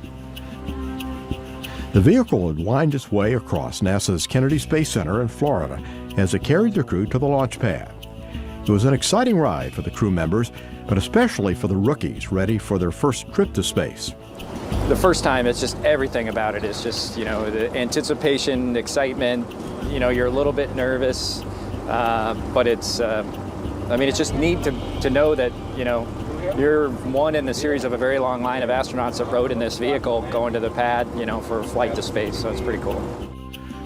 Speaker 11: The vehicle would wind its way across NASA's Kennedy Space Center in Florida as it carried the crew to the launch pad. It was an exciting ride for the crew members, but especially for the rookies ready for their first trip to space.
Speaker 25: The first time, it's just everything about it. It's just, you know, the anticipation, excitement, you know, you're a little bit nervous, but it's, I mean, it's just neat to know that, you know, you're one in the series of a very long line of astronauts that rode in this vehicle going to the pad, you know, for a flight to space, so it's pretty cool.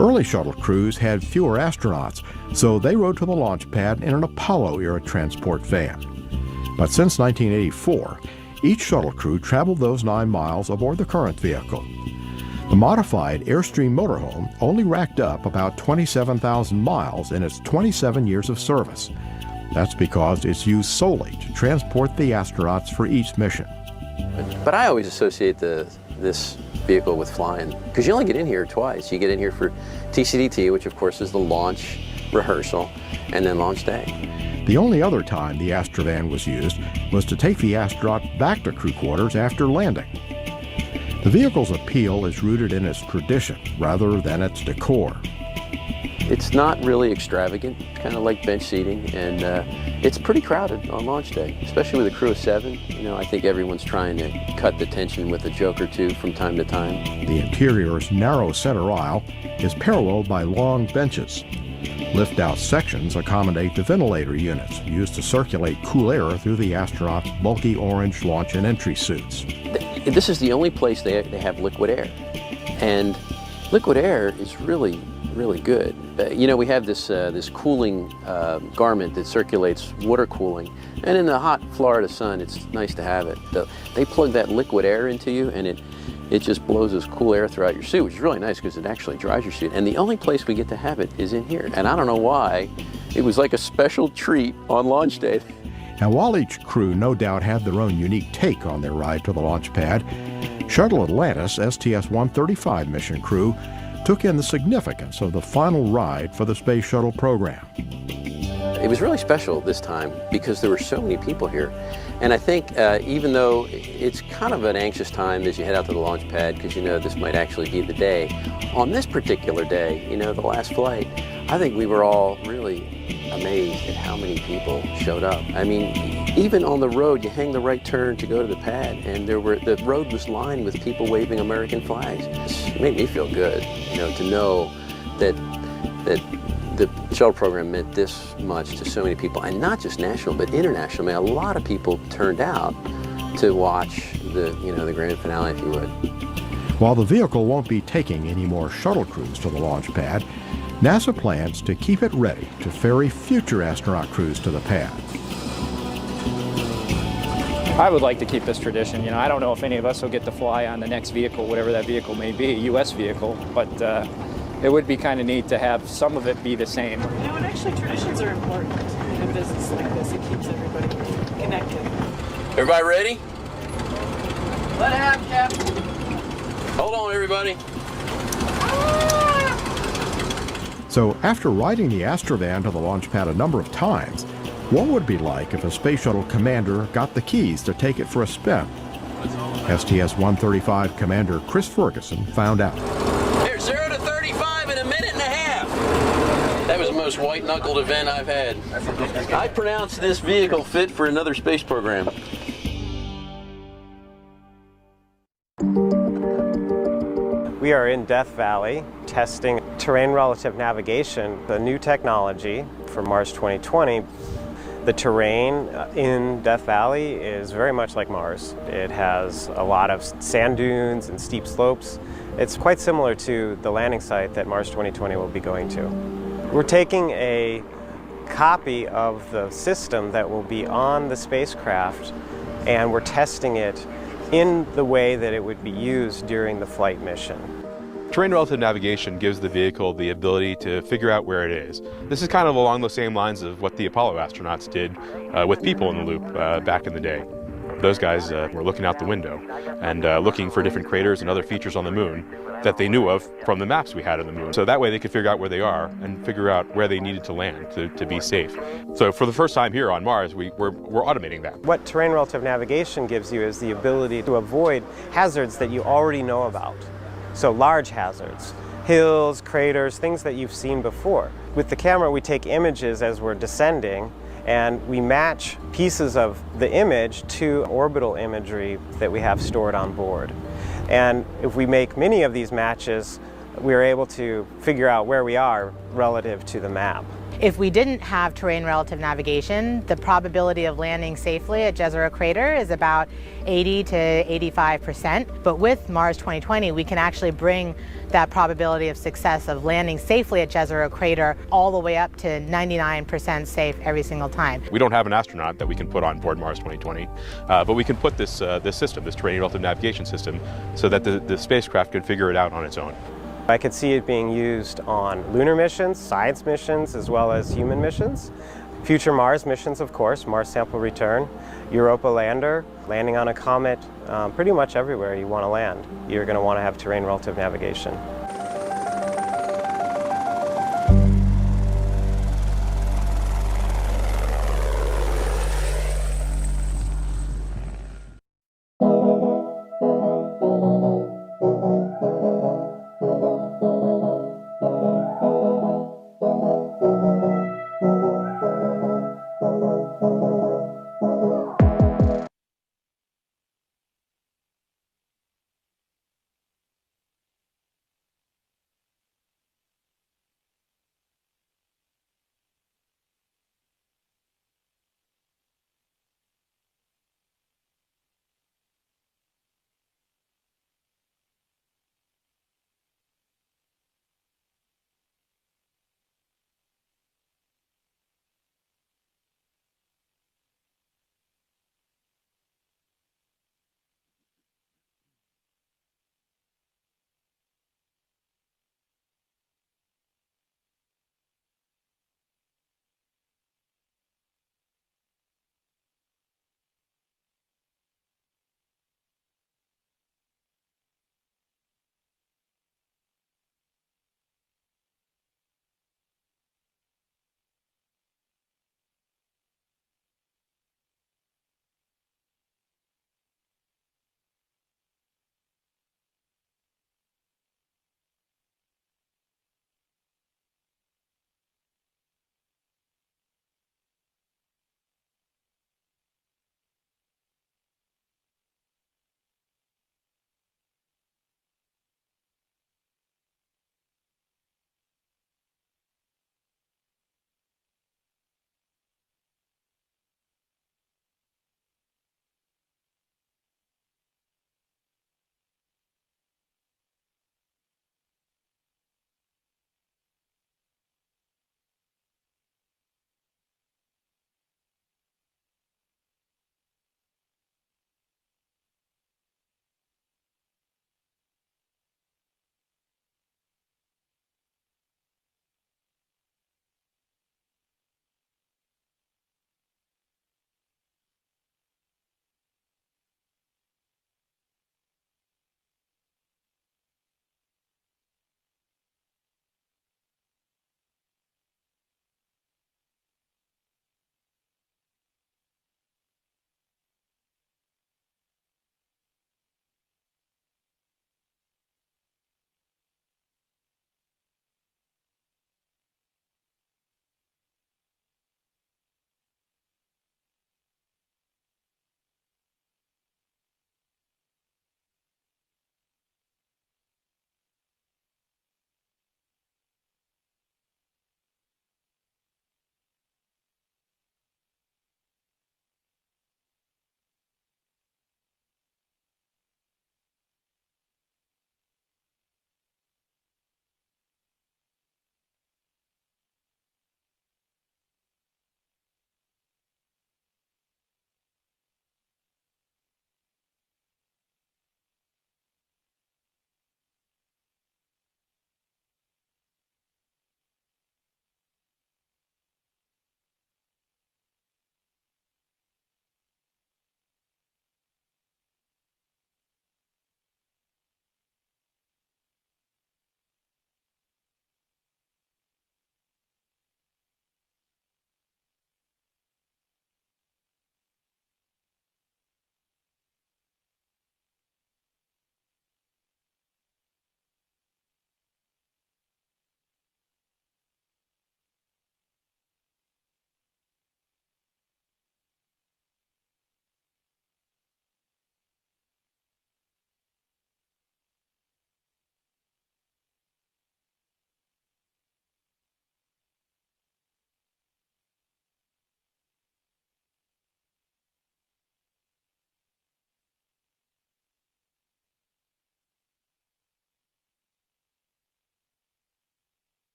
Speaker 11: Early shuttle crews had fewer astronauts, so they rode to the launch pad in an Apollo-era transport van. But since 1984, each shuttle crew traveled those 9 miles aboard the current vehicle. The modified Airstream motorhome only racked up about 27,000 miles in its 27 years of service. That's because it's used solely to transport the astronauts for each mission.
Speaker 26: But I always associate this vehicle with flying, because you only get in here twice. You get in here for TCDT, which of course is the launch rehearsal, and then launch day.
Speaker 11: The only other time the Astrovan was used was to take the astronaut back to crew quarters after landing. The vehicle's appeal is rooted in its tradition rather than its decor.
Speaker 26: It's not really extravagant, kind of like bench seating, and it's pretty crowded on launch day, especially with a crew of 7. You know, I think everyone's trying to cut the tension with a joke or two from time to time.
Speaker 11: The interior's narrow center aisle is paralleled by long benches. Lift-out sections accommodate the ventilator units used to circulate cool air through the astronauts' bulky orange launch and entry suits.
Speaker 26: This is the only place they have liquid air, and liquid air is really good. You know, we have this cooling garment that circulates water cooling, and in the hot Florida sun, it's nice to have it. They plug that liquid air into you, and it just blows this cool air throughout your suit, which is really nice because it actually dries your suit. And the only place we get to have it is in here. And I don't know why. It was like a special treat on launch day.
Speaker 11: And while each crew no doubt had their own unique take on their ride to the launch pad, Shuttle Atlantis STS-135 mission crew took in the significance of the final ride for the Space Shuttle program.
Speaker 26: It was really special this time because there were so many people here. And I think even though it's kind of an anxious time as you head out to the launch pad, because you know this might actually be the day, on this particular day, you know, the last flight, I think we were all really amazed at how many people showed up. I mean, even on the road, you hang the right turn to go to the pad, and the road was lined with people waving American flags. It made me feel good, you know, to know that the shuttle program meant this much to so many people, and not just national, but international. I mean, a lot of people turned out to watch the grand finale, if you would.
Speaker 11: While the vehicle won't be taking any more shuttle crews to the launch pad, NASA plans to keep it ready to ferry future astronaut crews to the pad.
Speaker 25: I would like to keep this tradition. You know, I don't know if any of us will get to fly on the next vehicle, whatever that vehicle may be, a U.S. vehicle, but it would be kind of neat to have some of it be the same.
Speaker 2: You know, and actually traditions are important in a business like this. It keeps everybody connected.
Speaker 26: Everybody ready?
Speaker 1: Let it happen, Captain.
Speaker 26: Hold on, everybody.
Speaker 11: So after riding the Astrovan to the launch pad a number of times, what would it be like if a space shuttle commander got the keys to take it for a spin? STS-135 Commander Chris Ferguson found out.
Speaker 26: There's 0 to 35 in a minute and a half. That was the most white-knuckled event I've had. I pronounce this vehicle fit for another space program.
Speaker 3: We are in Death Valley testing terrain relative navigation, the new technology for Mars 2020. The terrain in Death Valley is very much like Mars. It has a lot of sand dunes and steep slopes. It's quite similar to the landing site that Mars 2020 will be going to. We're taking a copy of the system that will be on the spacecraft, and we're testing it in the way that it would be used during the flight mission.
Speaker 5: Terrain relative navigation gives the vehicle the ability to figure out where it is. This is kind of along the same lines of what the Apollo astronauts did with people in the loop back in the day. Those guys were looking out the window and looking for different craters and other features on the moon that they knew of from the maps we had of the moon. So that way they could figure out where they are and figure out where they needed to land to be safe. So for the first time here on Mars, we're automating that.
Speaker 3: What terrain relative navigation gives you is the ability to avoid hazards that you already know about. So large hazards, hills, craters, things that you've seen before. With the camera, we take images as we're descending, and we match pieces of the image to orbital imagery that we have stored on board. And if we make many of these matches, we're able to figure out where we are relative to the map.
Speaker 6: If we didn't have terrain relative navigation, the probability of landing safely at Jezero Crater is about 80 to 85%. But with Mars 2020, we can actually bring that probability of success of landing safely at Jezero Crater all the way up to 99% safe every single time.
Speaker 5: We don't have an astronaut that we can put on board Mars 2020, but we can put this system, this terrain relative navigation system, so that the spacecraft can figure it out on its own.
Speaker 3: I could see it being used on lunar missions, science missions, as well as human missions. Future Mars missions, of course, Mars sample return, Europa lander, landing on a comet, pretty much everywhere you want to land. You're going to want to have terrain relative navigation.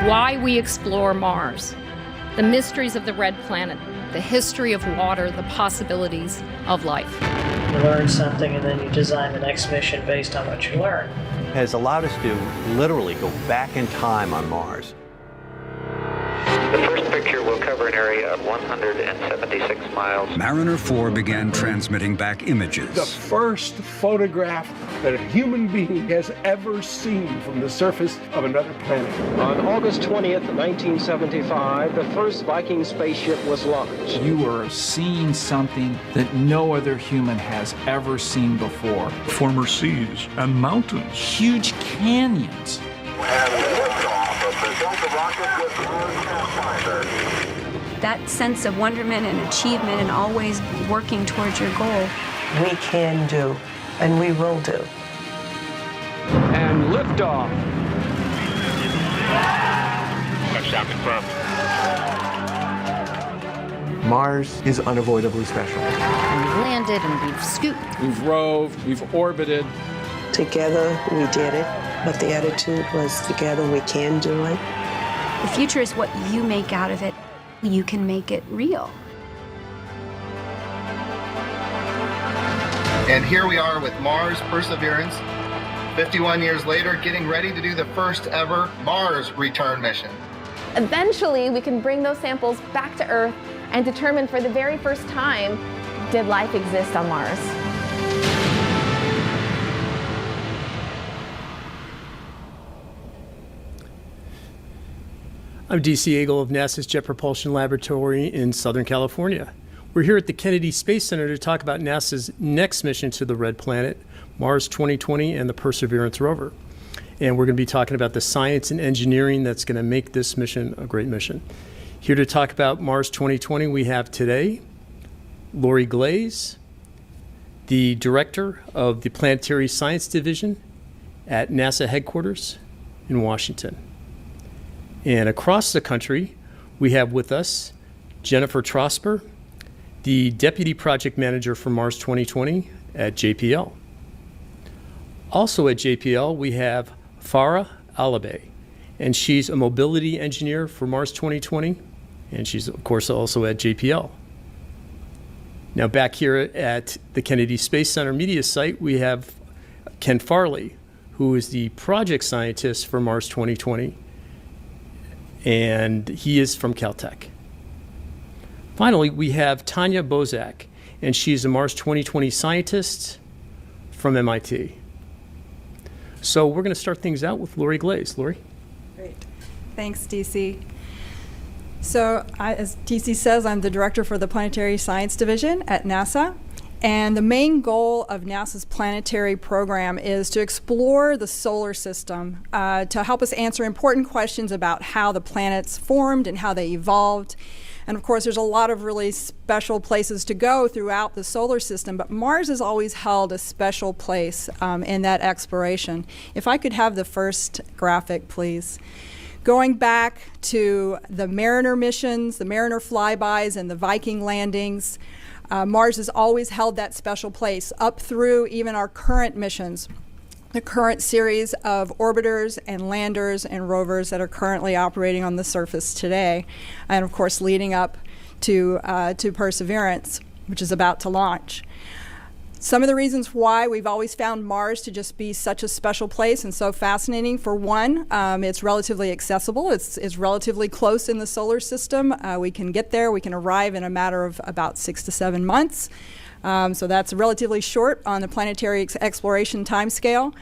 Speaker 4: why we explore Mars, the mysteries of the red planet, the history of water, the possibilities of life.
Speaker 7: You learn something and then you design the next mission based on what you learn.
Speaker 9: Has allowed us to literally go back in time on Mars.
Speaker 16: The first picture will cover an area of 176 miles.
Speaker 17: Mariner 4 began transmitting back images.
Speaker 18: The first photograph that a human being has ever seen from the surface of another planet.
Speaker 27: On August 20th, 1975, the first Viking spaceship was launched.
Speaker 28: You are seeing something that no other human has ever seen before.
Speaker 29: Former seas and mountains.
Speaker 28: Huge canyons.
Speaker 30: That sense of wonderment and achievement and always working towards your goal.
Speaker 7: We can do, and we will do.
Speaker 27: And liftoff.
Speaker 16: Touchdown confirmed.
Speaker 31: Mars is unavoidably special.
Speaker 4: We've landed and we've scooped.
Speaker 27: We've roved, we've orbited.
Speaker 7: Together we did it, but the attitude was together we can do it.
Speaker 30: The future is what you make out of it. You can make it real.
Speaker 32: And here we are with Mars Perseverance, 51 years later, getting ready to do the first ever Mars return mission.
Speaker 33: Eventually, we can bring those samples back to Earth and determine for the very first time, did life exist on Mars?
Speaker 34: I'm DC Eagle of NASA's Jet Propulsion Laboratory in Southern California. We're here at the Kennedy Space Center to talk about NASA's next mission to the Red Planet, Mars 2020 and the Perseverance rover. And we're going to be talking about the science and engineering that's going to make this mission a great mission. Here to talk about Mars 2020 we have today Lori Glaze, the director of the Planetary Science Division at NASA headquarters in Washington. And across the country, we have with us Jennifer Trosper, the Deputy Project Manager for Mars 2020 at JPL. Also at JPL, we have Farah Alibay, and she's a mobility engineer for Mars 2020, and she's, of course, also at JPL. Now back here at the Kennedy Space Center media site, we have Ken Farley, who is the project scientist for Mars 2020, and he is from Caltech. Finally, we have Tanya Bozak, and she's a Mars 2020 scientist from MIT. So we're going to start things out with Lori Glaze. Lori?
Speaker 35: Great. Thanks, DC. So as DC says, I'm the director for the Planetary Science Division at NASA. And the main goal of NASA's planetary program is to explore the solar system to help us answer important questions about how the planets formed and how they evolved. And of course, there's a lot of really special places to go throughout the solar system, but Mars has always held a special place in that exploration. If I could have the first graphic, please. Going back to the Mariner missions, the Mariner flybys, and the Viking landings, Mars has always held that special place up through even our current missions, the current series of orbiters and landers and rovers that are currently operating on the surface today, and of course leading up to Perseverance, which is about to launch. Some of the reasons why we've always found Mars to just be such a special place and so fascinating: for one, it's relatively accessible. It's relatively close in the solar system. We can get there. We can arrive in a matter of about 6 to 7 months. So that's relatively short on the planetary exploration timescale.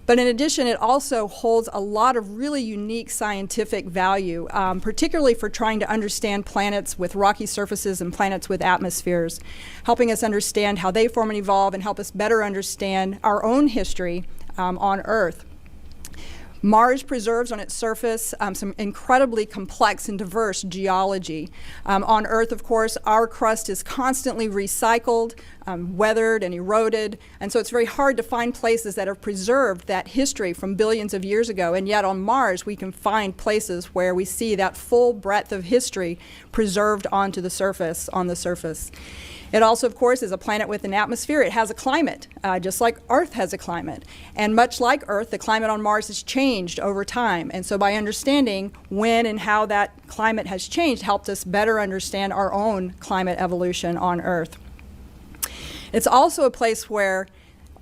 Speaker 35: But in addition, it also holds a lot of really unique scientific value, particularly for trying to understand planets with rocky surfaces and planets with atmospheres, helping us understand how they form and evolve and help us better understand our own history on Earth. Mars preserves on its surface some incredibly complex and diverse geology. On Earth, of course, our crust is constantly recycled, weathered, and eroded, and so it's very hard to find places that have preserved that history from billions of years ago. And yet on Mars, we can find places where we see that full breadth of history preserved on the surface. It also, of course, is a planet with an atmosphere. It has a climate, just like Earth has a climate. And much like Earth, the climate on Mars has changed over time. And so by understanding when and how that climate has changed helped us better understand our own climate evolution on Earth. It's also a place where,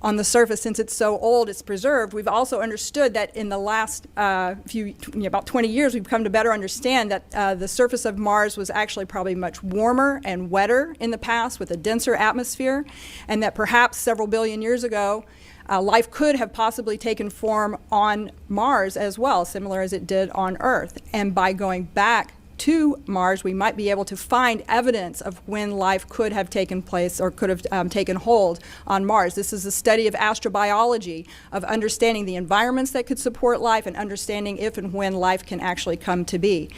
Speaker 35: on the surface, since it's so old, it's preserved. We've also understood that in the last about 20 years, we've come to better understand that the surface of Mars was actually probably much warmer and wetter in the past with a denser atmosphere, and that perhaps several billion years ago, life could have possibly taken form on Mars as well, similar as it did on Earth. And by going back to Mars, we might be able to find evidence of when life could have taken place or could have taken hold on Mars. This is a study of astrobiology, of understanding the environments that could support life and understanding if and when life can actually come to be.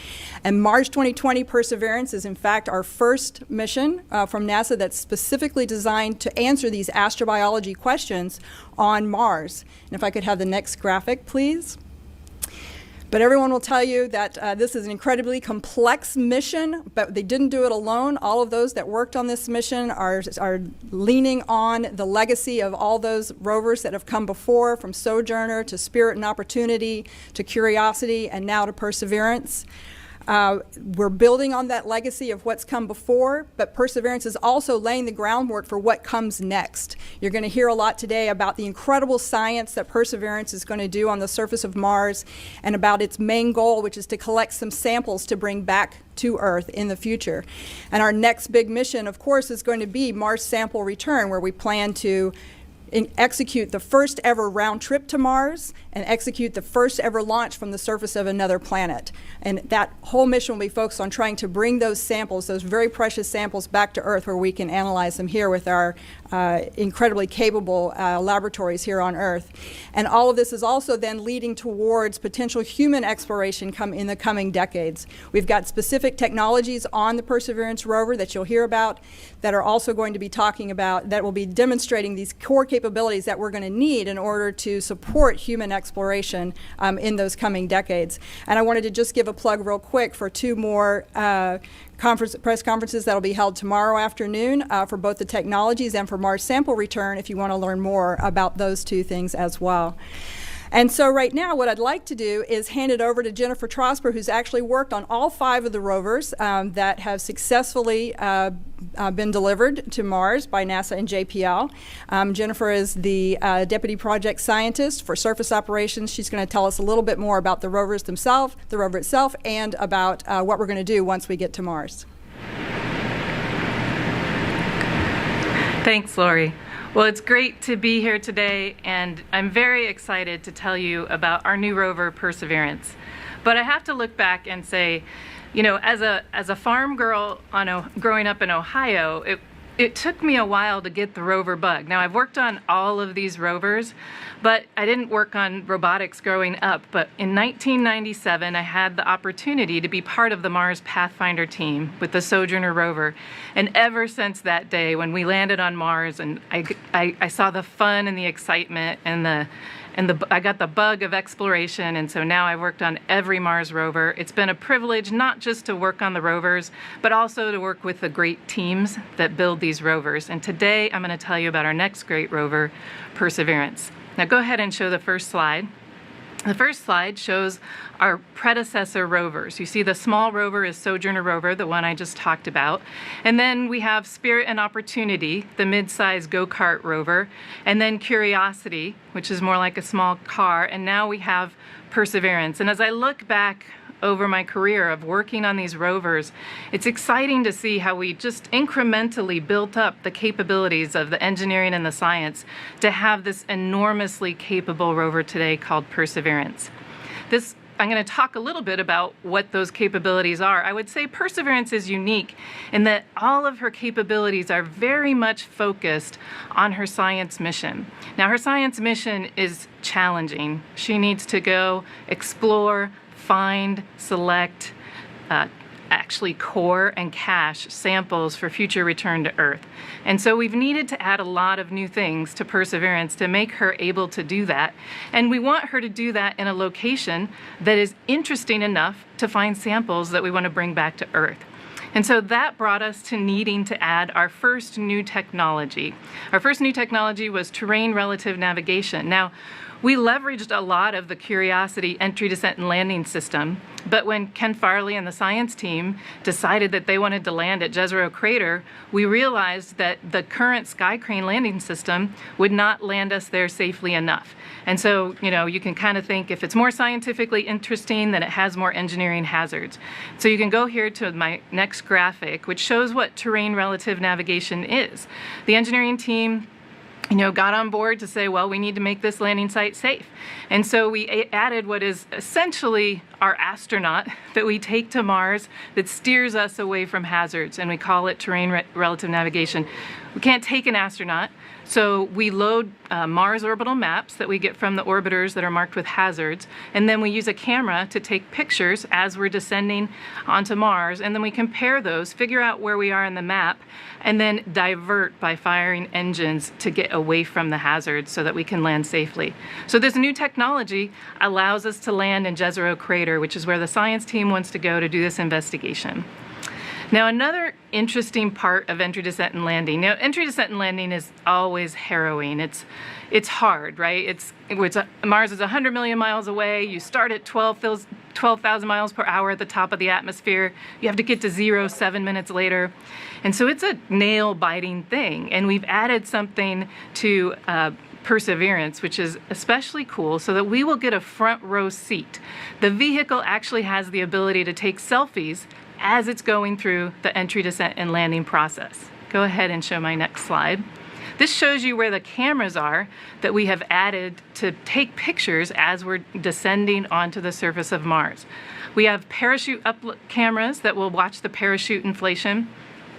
Speaker 35: And Mars 2020 Perseverance is in fact our first mission from NASA that's specifically designed to answer these astrobiology questions on Mars. And if I could have the next graphic, please. But everyone will tell you that this is an incredibly complex mission, but they didn't do it alone. All of those that worked on this mission are leaning on the legacy of all those rovers that have come before, from Sojourner to Spirit and Opportunity to Curiosity and now to Perseverance. We're building on that legacy of what's come before, but Perseverance is also laying the groundwork for what comes next. You're going to hear a lot today about the incredible science that Perseverance is going to do on the surface of Mars and about its main goal, which is to collect some samples to bring back to Earth in the future. And our next big mission, of course, is going to be Mars Sample Return, where we plan to execute the first ever round trip to Mars and execute the first ever launch from the surface of another planet. And that whole mission will be focused on trying to bring those samples, those very precious samples, back to Earth where we can analyze them here with our incredibly capable laboratories here on Earth. And all of this is also then leading towards potential human exploration in the coming decades. We've got specific technologies on the Perseverance rover that you'll hear about that are also going to be talking about, that will be demonstrating these core capabilities that we're going to need in order to support human exploration in those coming decades. And I wanted to just give a plug real quick for two more press conferences that will be held tomorrow afternoon for both the technologies and for Mars Sample Return if you want to learn more about those two things as well. And so right now what I'd like to do is hand it over to Jennifer Trosper, who's actually worked on all 5 of the rovers that have successfully been delivered to Mars by NASA and JPL. Jennifer is the Deputy Project Scientist for Surface Operations. She's going to tell us a little bit more about the rovers themselves, the rover itself, and about what we're going to do once we get to Mars.
Speaker 1: Thanks, Lori. Well, it's great to be here today, and I'm very excited to tell you about our new rover, Perseverance. But I have to look back and say, you know, as a farm girl growing up in Ohio, it took me a while to get the rover bug. Now, I've worked on all of these rovers, but I didn't work on robotics growing up. But in 1997, I had the opportunity to be part of the Mars Pathfinder team with the Sojourner rover. And ever since that day, when we landed on Mars, and I saw the fun and the excitement and I got the bug of exploration, and so now I've worked on every Mars rover. It's been a privilege not just to work on the rovers, but also to work with the great teams that build these rovers. And today I'm going to tell you about our next great rover, Perseverance. Now go ahead and show the first slide. The first slide shows our predecessor rovers. You see the small rover is Sojourner rover, the one I just talked about. And then we have Spirit and Opportunity, the mid-size go-kart rover. And then Curiosity, which is more like a small car. And now we have Perseverance. And as I look back over my career of working on these rovers, it's exciting to see how we just incrementally built up the capabilities of the engineering and the science to have this enormously capable rover today called Perseverance. I'm going to talk a little bit about what those capabilities are. I would say Perseverance is unique in that all of her capabilities are very much focused on her science mission. Now, her science mission is challenging. She needs to go explore, find, select, actually core and cache samples for future return to Earth. And so we've needed to add a lot of new things to Perseverance to make her able to do that. And we want her to do that in a location that is interesting enough to find samples that we want to bring back to Earth. And so that brought us to needing to add our first new technology. Our first new technology was terrain relative navigation. Now, we leveraged a lot of the Curiosity entry, descent, and landing system, but when Ken Farley and the science team decided that they wanted to land at Jezero Crater, we realized that the current Sky Crane landing system would not land us there safely enough. And so, you can kind of think if it's more scientifically interesting, then it has more engineering hazards. So you can go here to my next graphic, which shows what terrain relative navigation is. The engineering team got on board to say, well, we need to make this landing site safe. And so we added what is essentially our astronaut that we take to Mars that steers us away from hazards, and we call it terrain relative navigation. We can't take an astronaut, so we load Mars orbital maps that we get from the orbiters that are marked with hazards, and then we use a camera to take pictures as we're descending onto Mars, and then we compare those, figure out where we are in the map, and then divert by firing engines to get away from the hazards so that we can land safely. So this new technology allows us to land in Jezero Crater, which is where the science team wants to go to do this investigation. Now, another interesting part of entry, descent, and landing. Now, entry, descent, and landing is always harrowing. It's hard, right? Mars is 100 million miles away. You start at 12,000 miles per hour at the top of the atmosphere. You have to get to 0 7 minutes later. And so it's a nail-biting thing. And we've added something to Perseverance, which is especially cool, so that we will get a front row seat. The vehicle actually has the ability to take selfies as it's going through the entry, descent, and landing process. Go ahead and show my next slide. This shows you where the cameras are that we have added to take pictures as we're descending onto the surface of Mars. We have parachute up cameras that will watch the parachute inflation.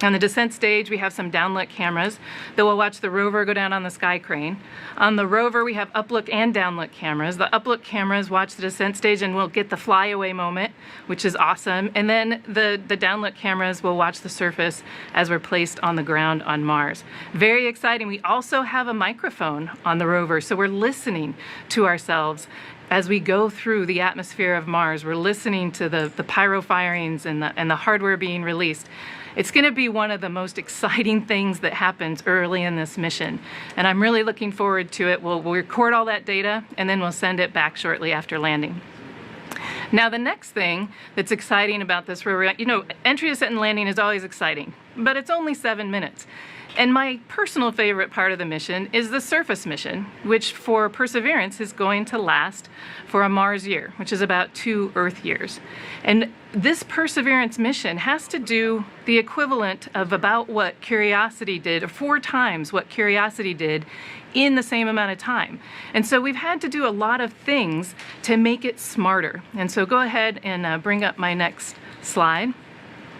Speaker 1: On the descent stage, we have some downlook cameras that will watch the rover go down on the Sky Crane. On the rover, we have uplook and downlook cameras. The uplook cameras watch the descent stage and will get the flyaway moment, which is awesome. And then the downlook cameras will watch the surface as we're placed on the ground on Mars. Very exciting. We also have a microphone on the rover, so we're listening to ourselves as we go through the atmosphere of Mars. We're listening to the pyro firings and the hardware being released. It's going to be one of the most exciting things that happens early in this mission, and I'm really looking forward to it. We'll record all that data, and then we'll send it back shortly after landing. Now, the next thing that's exciting about this rover, entry, descent, and landing is always exciting, but it's only 7 minutes. And my personal favorite part of the mission is the surface mission, which for Perseverance is going to last for a Mars year, which is about 2 Earth years. And this Perseverance mission has to do the equivalent of about what Curiosity did, or 4 times what Curiosity did in the same amount of time. And so we've had to do a lot of things to make it smarter. And so go ahead and bring up my next slide.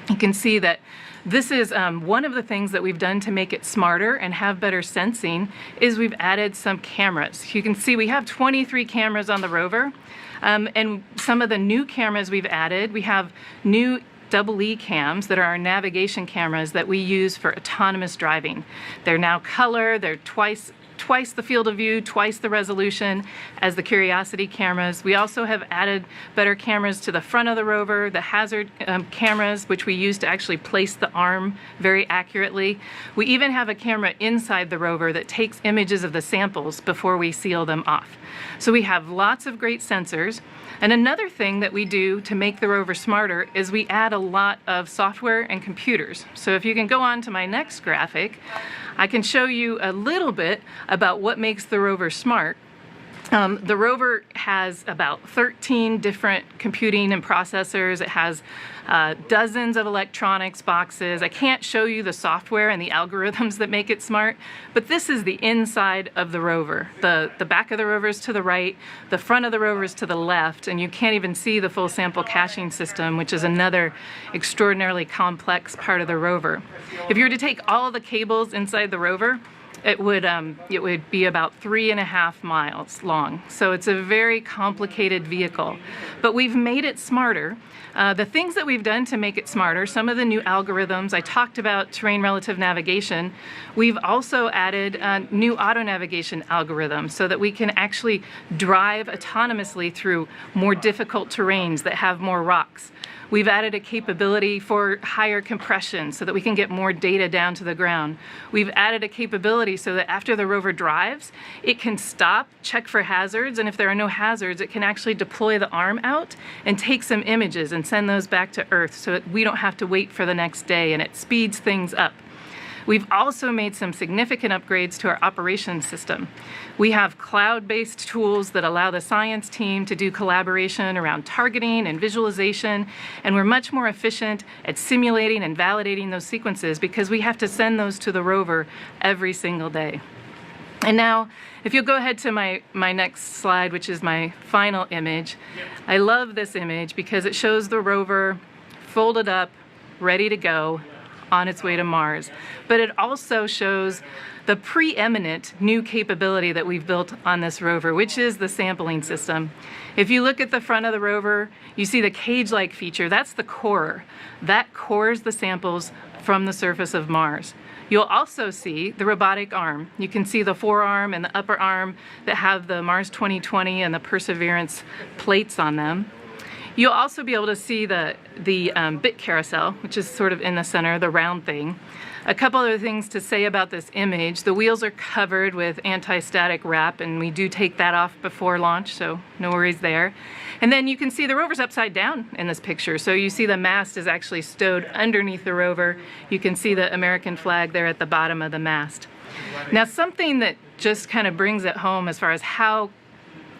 Speaker 1: You can see that this is one of the things that we've done to make it smarter and have better sensing is we've added some cameras. You can see we have 23 cameras on the rover, and some of the new cameras we've added, we have new EE cams that are our navigation cameras that we use for autonomous driving. They're now color, they're twice the field of view, twice the resolution as the Curiosity cameras. We also have added better cameras to the front of the rover, the hazard cameras, which we use to actually place the arm very accurately. We even have a camera inside the rover that takes images of the samples before we seal them off. So we have lots of great sensors. And another thing that we do to make the rover smarter is we add a lot of software and computers. So if you can go on to my next graphic, I can show you a little bit about what makes the rover smart. The rover has about 13 different computing and processors. It has dozens of electronics boxes. I can't show you the software and the algorithms that make it smart, but this is the inside of the rover. The back of the rover is to the right, the front of the rover is to the left, and you can't even see the full sample caching system, which is another extraordinarily complex part of the rover. If you were to take all of the cables inside the rover, it would be about 3.5 miles long. So it's a very complicated vehicle. But we've made it smarter. The things that we've done to make it smarter, some of the new algorithms, I talked about terrain relative navigation. We've also added new auto navigation algorithms so that we can actually drive autonomously through more difficult terrains that have more rocks. We've added a capability for higher compression so that we can get more data down to the ground. We've added a capability so that after the rover drives, it can stop, check for hazards, and if there are no hazards, it can actually deploy the arm out and take some images and send those back to Earth so that we don't have to wait for the next day, and it speeds things up. We've also made some significant upgrades to our operations system. We have cloud-based tools that allow the science team to do collaboration around targeting and visualization, and we're much more efficient at simulating and validating those sequences because we have to send those to the rover every single day. And now, if you'll go ahead to my next slide, which is my final image. I love this image because it shows the rover folded up, ready to go, on its way to Mars. But it also shows the preeminent new capability that we've built on this rover, which is the sampling system. If you look at the front of the rover, you see the cage-like feature. That's the corer. That cores the samples from the surface of Mars. You'll also see the robotic arm. You can see the forearm and the upper arm that have the Mars 2020 and the Perseverance plates on them. You'll also be able to see the bit carousel, which is sort of in the center, the round thing. A couple other things to say about this image. The wheels are covered with anti-static wrap, and we do take that off before launch, so no worries there. And then you can see the rover's upside down in this picture. So you see the mast is actually stowed underneath the rover. You can see the American flag there at the bottom of the mast. Now, something that just kind of brings it home as far as how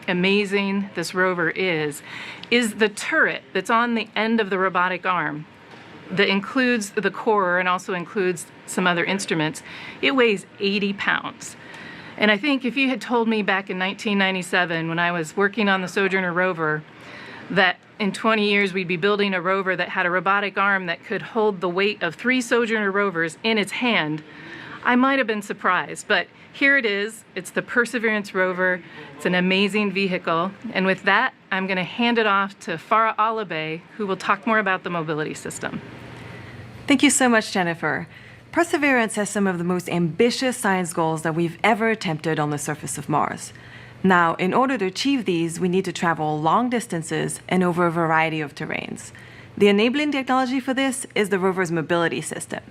Speaker 1: amazing this rover is the turret that's on the end of the robotic arm that includes the corer and also includes some other instruments. It weighs 80 pounds. And I think if you had told me back in 1997 when I was working on the Sojourner rover that in 20 years we'd be building a rover that had a robotic arm that could hold the weight of 3 Sojourner rovers in its hand, I might have been surprised, but here it is. It's the Perseverance rover. It's an amazing vehicle. And with that, I'm going to hand it off to Farah Alibay, who will talk more about the mobility system.
Speaker 2: Thank you so much, Jennifer. Perseverance has some of the most ambitious science goals that we've ever attempted on the surface of Mars. Now, in order to achieve these, we need to travel long distances and over a variety of terrains. The enabling technology for this is the rover's mobility system.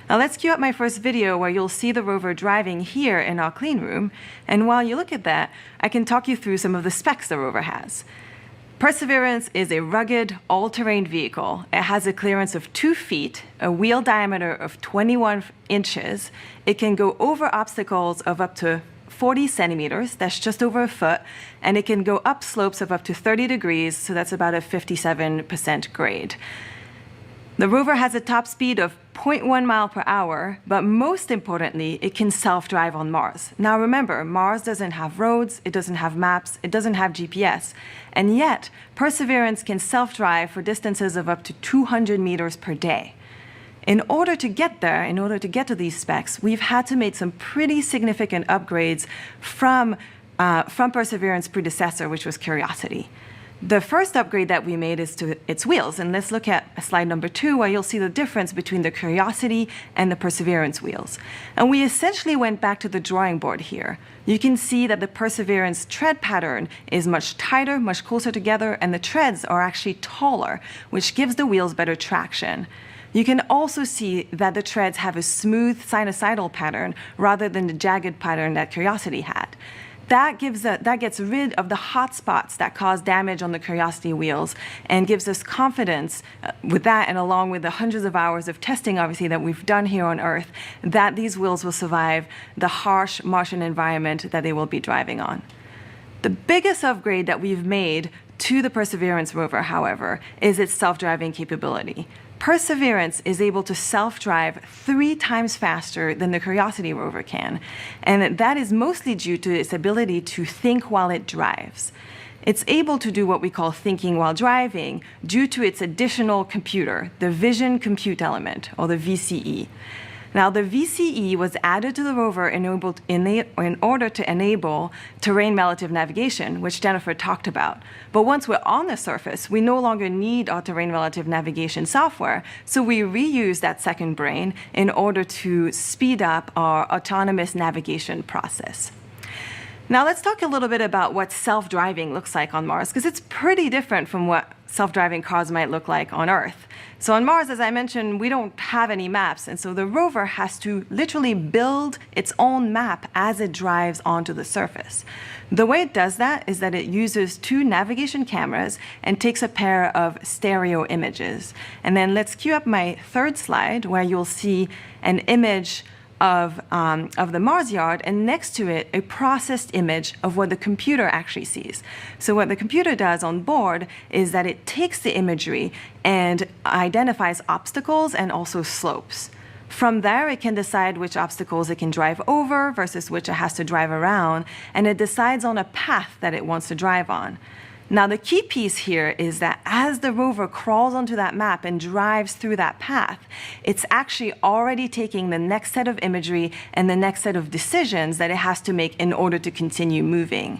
Speaker 2: Now let's cue up my first video where you'll see the rover driving here in our clean room, and while you look at that, I can talk you through some of the specs the rover has. Perseverance is a rugged, all-terrain vehicle. It has a clearance of 2 feet, a wheel diameter of 21 inches. It can go over obstacles of up to 40 centimeters, that's just over a foot, and it can go up slopes of up to 30 degrees, so that's about a 57% grade. The rover has a top speed of 0.1 mile per hour, but most importantly, it can self-drive on Mars. Now remember, Mars doesn't have roads, it doesn't have maps, it doesn't have GPS, and yet Perseverance can self-drive for distances of up to 200 meters per day. In order to get there, in order to get to these specs, we've had to make some pretty significant upgrades from Perseverance's predecessor, which was Curiosity. The first upgrade that we made is to its wheels, and let's look at slide number 2 where you'll see the difference between the Curiosity and the Perseverance wheels. And we essentially went back to the drawing board here. You can see that the Perseverance tread pattern is much tighter, much closer together, and the treads are actually taller, which gives the wheels better traction. You can also see that the treads have a smooth sinusoidal pattern rather than the jagged pattern that Curiosity had. That gets rid of the hot spots that cause damage on the Curiosity wheels and gives us confidence with that, and along with the hundreds of hours of testing, obviously, that we've done here on Earth, that these wheels will survive the harsh Martian environment that they will be driving on. The biggest upgrade that we've made to the Perseverance rover, however, is its self-driving capability. Perseverance is able to self-drive 3 times faster than the Curiosity rover can, and that is mostly due to its ability to think while it drives. It's able to do what we call thinking while driving due to its additional computer, the Vision Compute Element, or the VCE. Now, the VCE was added to the rover in order to enable terrain relative navigation, which Jennifer talked about. But once we're on the surface, we no longer need our terrain relative navigation software, so we reuse that second brain in order to speed up our autonomous navigation process. Now let's talk a little bit about what self-driving looks like on Mars, because it's pretty different from what self-driving cars might look like on Earth. So on Mars, as I mentioned, we don't have any maps, and so the rover has to literally build its own map as it drives onto the surface. The way it does that is that it uses 2 navigation cameras and takes a pair of stereo images. And then let's cue up my 3rd slide, where you'll see an image of the Mars yard, and next to it, a processed image of what the computer actually sees. So what the computer does on board is that it takes the imagery and identifies obstacles and also slopes. From there, it can decide which obstacles it can drive over versus which it has to drive around, and it decides on a path that it wants to drive on. Now, the key piece here is that as the rover crawls onto that map and drives through that path, it's actually already taking the next set of imagery and the next set of decisions that it has to make in order to continue moving.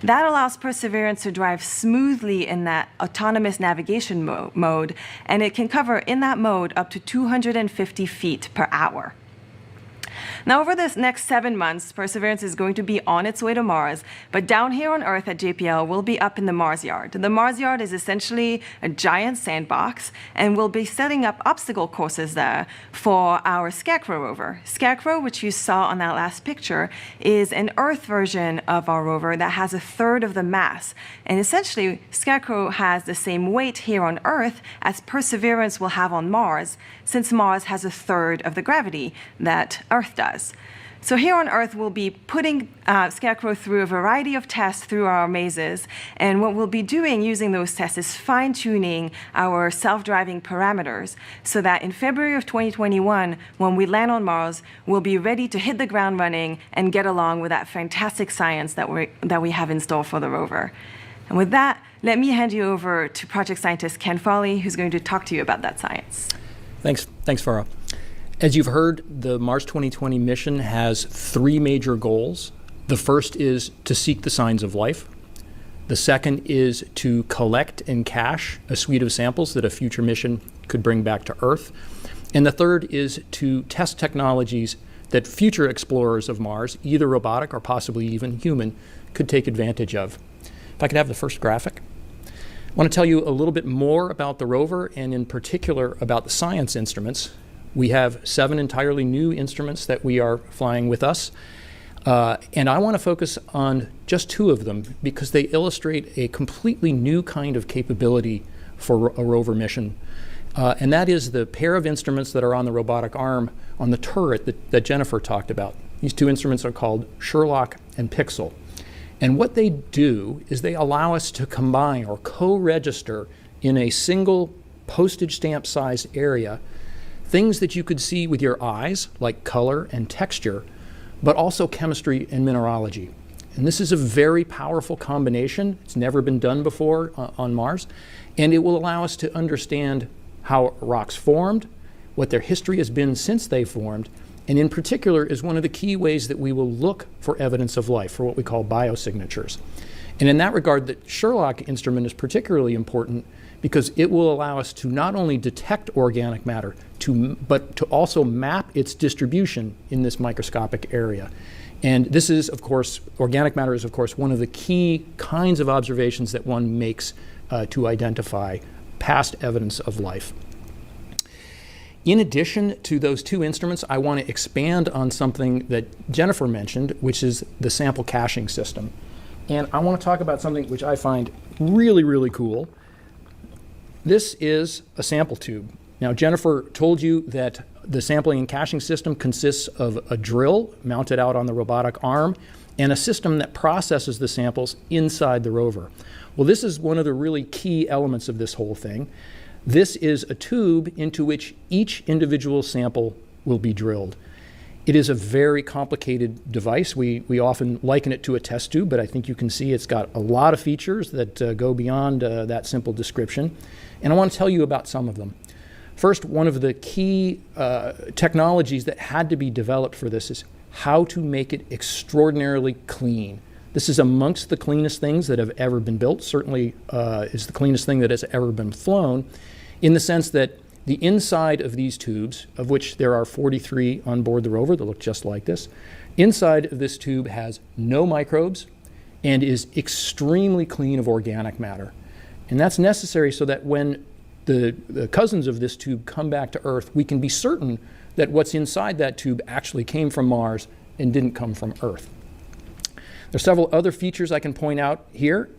Speaker 2: That allows Perseverance to drive smoothly in that autonomous navigation mode, and it can cover in that mode up to 250 feet per hour. Now, over this next 7 months, Perseverance is going to be on its way to Mars, but down here on Earth at JPL, we'll be up in the Mars yard. The Mars yard is essentially a giant sandbox, and we'll be setting up obstacle courses there for our Scarecrow rover. Scarecrow, which you saw on that last picture, is an Earth version of our rover that has 1/3 of the mass. And essentially, Scarecrow has the same weight here on Earth as Perseverance will have on Mars, since Mars has 1/3 of the gravity that Earth does. So here on Earth, we'll be putting Scarecrow through a variety of tests through our mazes, and what we'll be doing using those tests is fine-tuning our self-driving parameters so that in February of 2021, when we land on Mars, we'll be ready to hit the ground running and get along with that fantastic science that we have in store for the rover. And with that, let me hand you over to project scientist Ken Farley, who's going to talk to you about that science.
Speaker 8: Thanks, Farah. As you've heard, the Mars 2020 mission has 3 major goals. The first is to seek the signs of life. The second is to collect and cache a suite of samples that a future mission could bring back to Earth. And the third is to test technologies that future explorers of Mars, either robotic or possibly even human, could take advantage of. If I could have the first graphic. I want to tell you a little bit more about the rover, and in particular about the science instruments. We have 7 entirely new instruments that we are flying with us, and I want to focus on just 2 of them because they illustrate a completely new kind of capability for a rover mission, and that is the pair of instruments that are on the robotic arm on the turret that Jennifer talked about. These 2 instruments are called Sherlock and Pixel, and what they do is they allow us to combine or co-register in a single postage stamp sized area things that you could see with your eyes, like color and texture, but also chemistry and mineralogy. And this is a very powerful combination. It's never been done before on Mars, and it will allow us to understand how rocks formed, what their history has been since they formed, and in particular is one of the key ways that we will look for evidence of life, for what we call biosignatures. And in that regard, the Sherlock instrument is particularly important because it will allow us to not only detect organic matter, but to also map its distribution in this microscopic area. And this is, of course, organic matter is, of course, one of the key kinds of observations that one makes to identify past evidence of life. In addition to those 2 instruments, I want to expand on something that Jennifer mentioned, which is the sample caching system. And I want to talk about something which I find really, really cool. This is a sample tube. Now, Jennifer told you that the sampling and caching system consists of a drill mounted out on the robotic arm and a system that processes the samples inside the rover. Well, this is one of the really key elements of this whole thing. This is a tube into which each individual sample will be drilled. It is a very complicated device. We often liken it to a test tube, but I think you can see it's got a lot of features that go beyond that simple description. And I want to tell you about some of them. First, one of the key technologies that had to be developed for this is how to make it extraordinarily clean. This is amongst the cleanest things that have ever been built, certainly is the cleanest thing that has ever been flown, in the sense that the inside of these tubes, of which there are 43 on board the rover that look just like this, inside of this tube has no microbes and is extremely clean of organic matter. And that's necessary so that when the cousins of this tube come back to Earth, we can be certain that what's inside that tube actually came from Mars and didn't come from Earth. There's several other features I can point out here.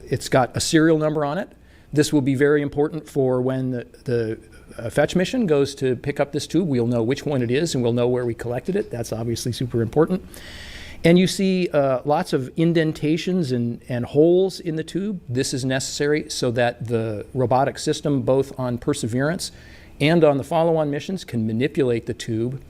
Speaker 8: It's got a serial number on it. This will be very important for when the fetch mission goes to pick up this tube. We'll know which one it is and we'll know where we collected it. That's obviously super important. And you see lots of indentations and holes in the tube. This is necessary so that the robotic system, both on Perseverance and on the follow-on missions, can manipulate the tube.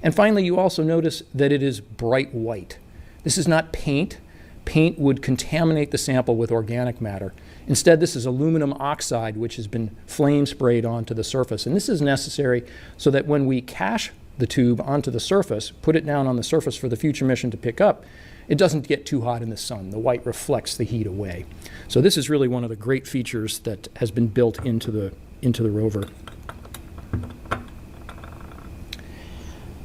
Speaker 8: And finally, you also notice that it is bright white. This is not paint. Paint would contaminate the sample with organic matter. Instead, this is aluminum oxide, which has been flame sprayed onto the surface. And this is necessary so that when we cache the tube onto the surface, put it down on the surface for the future mission to pick up, it doesn't get too hot in the sun. The white reflects the heat away. So this is really one of the great features that has been built into the rover.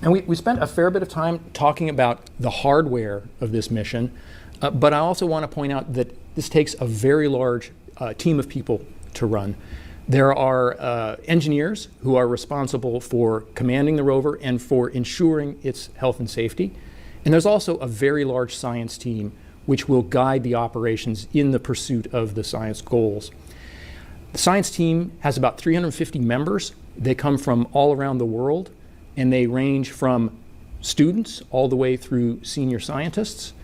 Speaker 8: And we spent a fair bit of time talking about the hardware of this mission, but I also want to point out that this takes a very large team of people to run. There are engineers who are responsible for commanding the rover and for ensuring its health and safety. And there's also a very large science team which will guide the operations in the pursuit of the science goals. The science team has about 350 members. They come from all around the world, and they range from students all the way through senior scientists,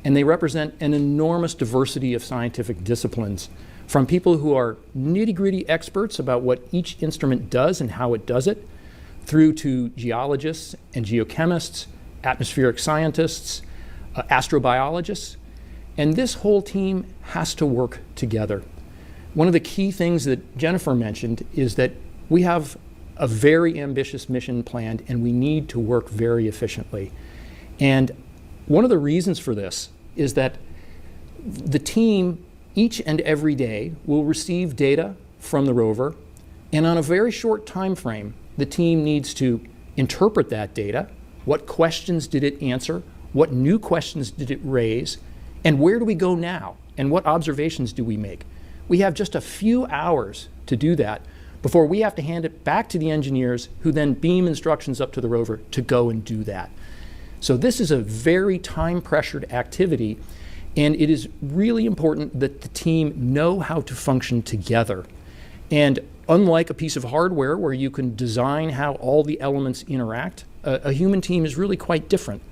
Speaker 8: and they represent an enormous diversity of scientific disciplines, from people who are nitty-gritty experts about what each instrument does and how it does it, through to geologists and geochemists, atmospheric scientists, astrobiologists, and this whole team has to work together. One of the key things that Jennifer mentioned is that we have a very ambitious mission planned, and we need to work very efficiently. And one of the reasons for this is that the team each and every day will receive data from the rover, and on a very short time frame, the team needs to interpret that data. What questions did it answer? What new questions did it raise? And where do we go now? And what observations do we make? We have just a few hours to do that before we have to hand it back to the engineers, who then beam instructions up to the rover to go and do that. So this is a very time-pressured activity, and it is really important that the team know how to function together. And unlike a piece of hardware where you can design how all the elements interact, a human team is really quite different.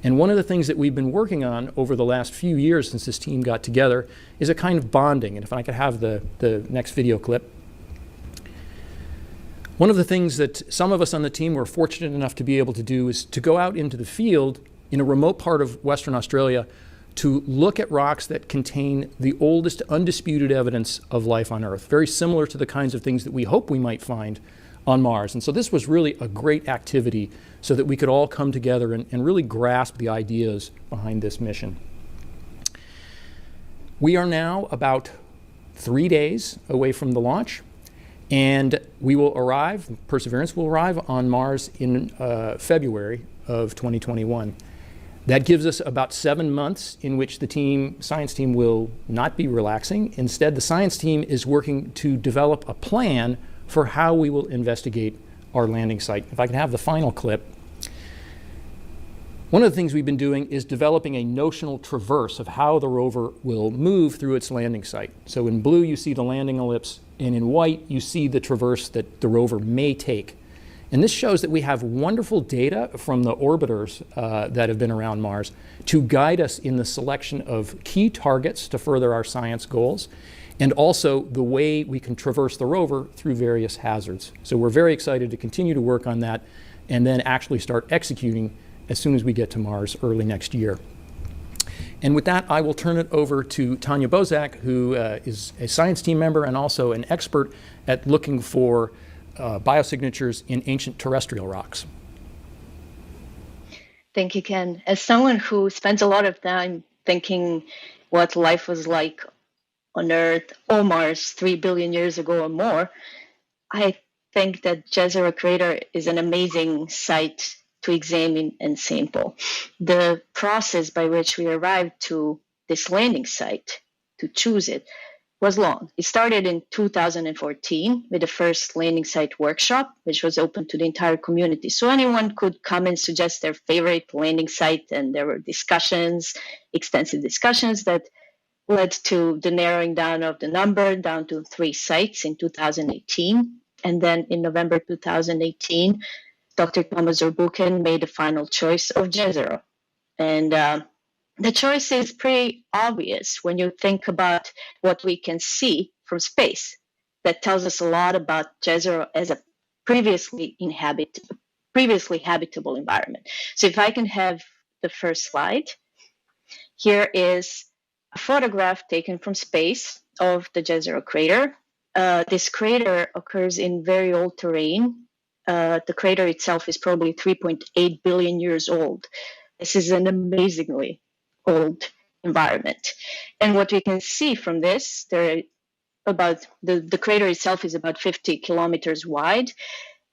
Speaker 8: And one of the things that we've been working on over the last few years since this team got together is a kind of bonding. And if I could have the next video clip. One of the things that some of us on the team were fortunate enough to be able to do is to go out into the field in a remote part of Western Australia to look at rocks that contain the oldest undisputed evidence of life on Earth, very similar to the kinds of things that we hope we might find on Mars. And so this was really a great activity so that we could all come together and really grasp the ideas behind this mission. We are now about 3 days away from the launch, and we will arrive, Perseverance will arrive on Mars in February of 2021. That gives us about 7 months in which the science team will not be relaxing. Instead, the science team is working to develop a plan for how we will investigate our landing site. If I can have the final clip. One of the things we've been doing is developing a notional traverse of how the rover will move through its landing site. So in blue, you see the landing ellipse, and in white, you see the traverse that the rover may take. And this shows that we have wonderful data from the orbiters that have been around Mars to guide us in the selection of key targets to further our science goals, and also the way we can traverse the rover through various hazards. So we're very excited to continue to work on that and then actually start executing as soon as we get to Mars early next year. And with that, I will turn it over to Tanya Bozak, who is a science team member and also an expert at looking for biosignatures in ancient terrestrial rocks.
Speaker 6: Thank you, Ken. As someone who spends a lot of time thinking what life was like on Earth or Mars 3 billion years ago or more, I think that Jezero Crater is an amazing site to examine and sample. The process by which we arrived to this landing site, to choose it, was long. It started in 2014 with the first landing site workshop, which was open to the entire community. So anyone could come and suggest their favorite landing site, and there were discussions, extensive discussions that led to the narrowing down of the number down to 3 sites in 2018. And then in November 2018, Dr. Thomas Zurbuchen made the final choice of Jezero. And the choice is pretty obvious when you think about what we can see from space. That tells us a lot about Jezero as a previously habitable environment. So if I can have the first slide, here is a photograph taken from space of the Jezero crater. This crater occurs in very old terrain. The crater itself is probably 3.8 billion years old. This is an amazingly old environment. And what we can see from this, the crater itself is about 50 kilometers wide.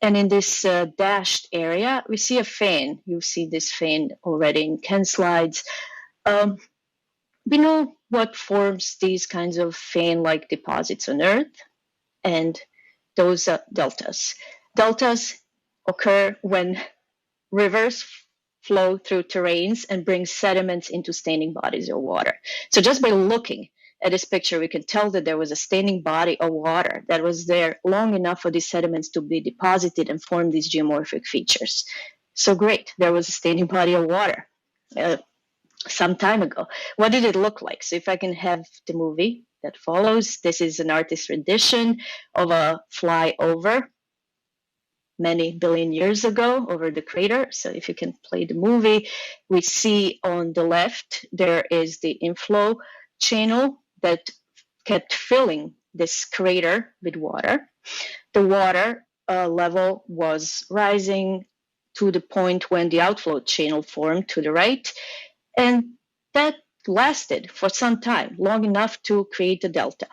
Speaker 6: And in this dashed area, we see a fan. You see this fan already in Ken's slides. We know what forms these kinds of fan-like deposits on Earth, and those are deltas. Deltas occur when rivers flow through terrains and bring sediments into standing bodies of water. So just by looking at this picture, we can tell that there was a standing body of water that was there long enough for these sediments to be deposited and form these geomorphic features. So great, there was a standing body of water some time ago. What did it look like? So if I can have the movie that follows, this is an artist's rendition of a flyover many billion years ago over the crater. So if you can play the movie, we see on the left, there is the inflow channel that kept filling this crater with water. The water level was rising to the point when the outflow channel formed to the right. And that lasted for some time, long enough to create a delta.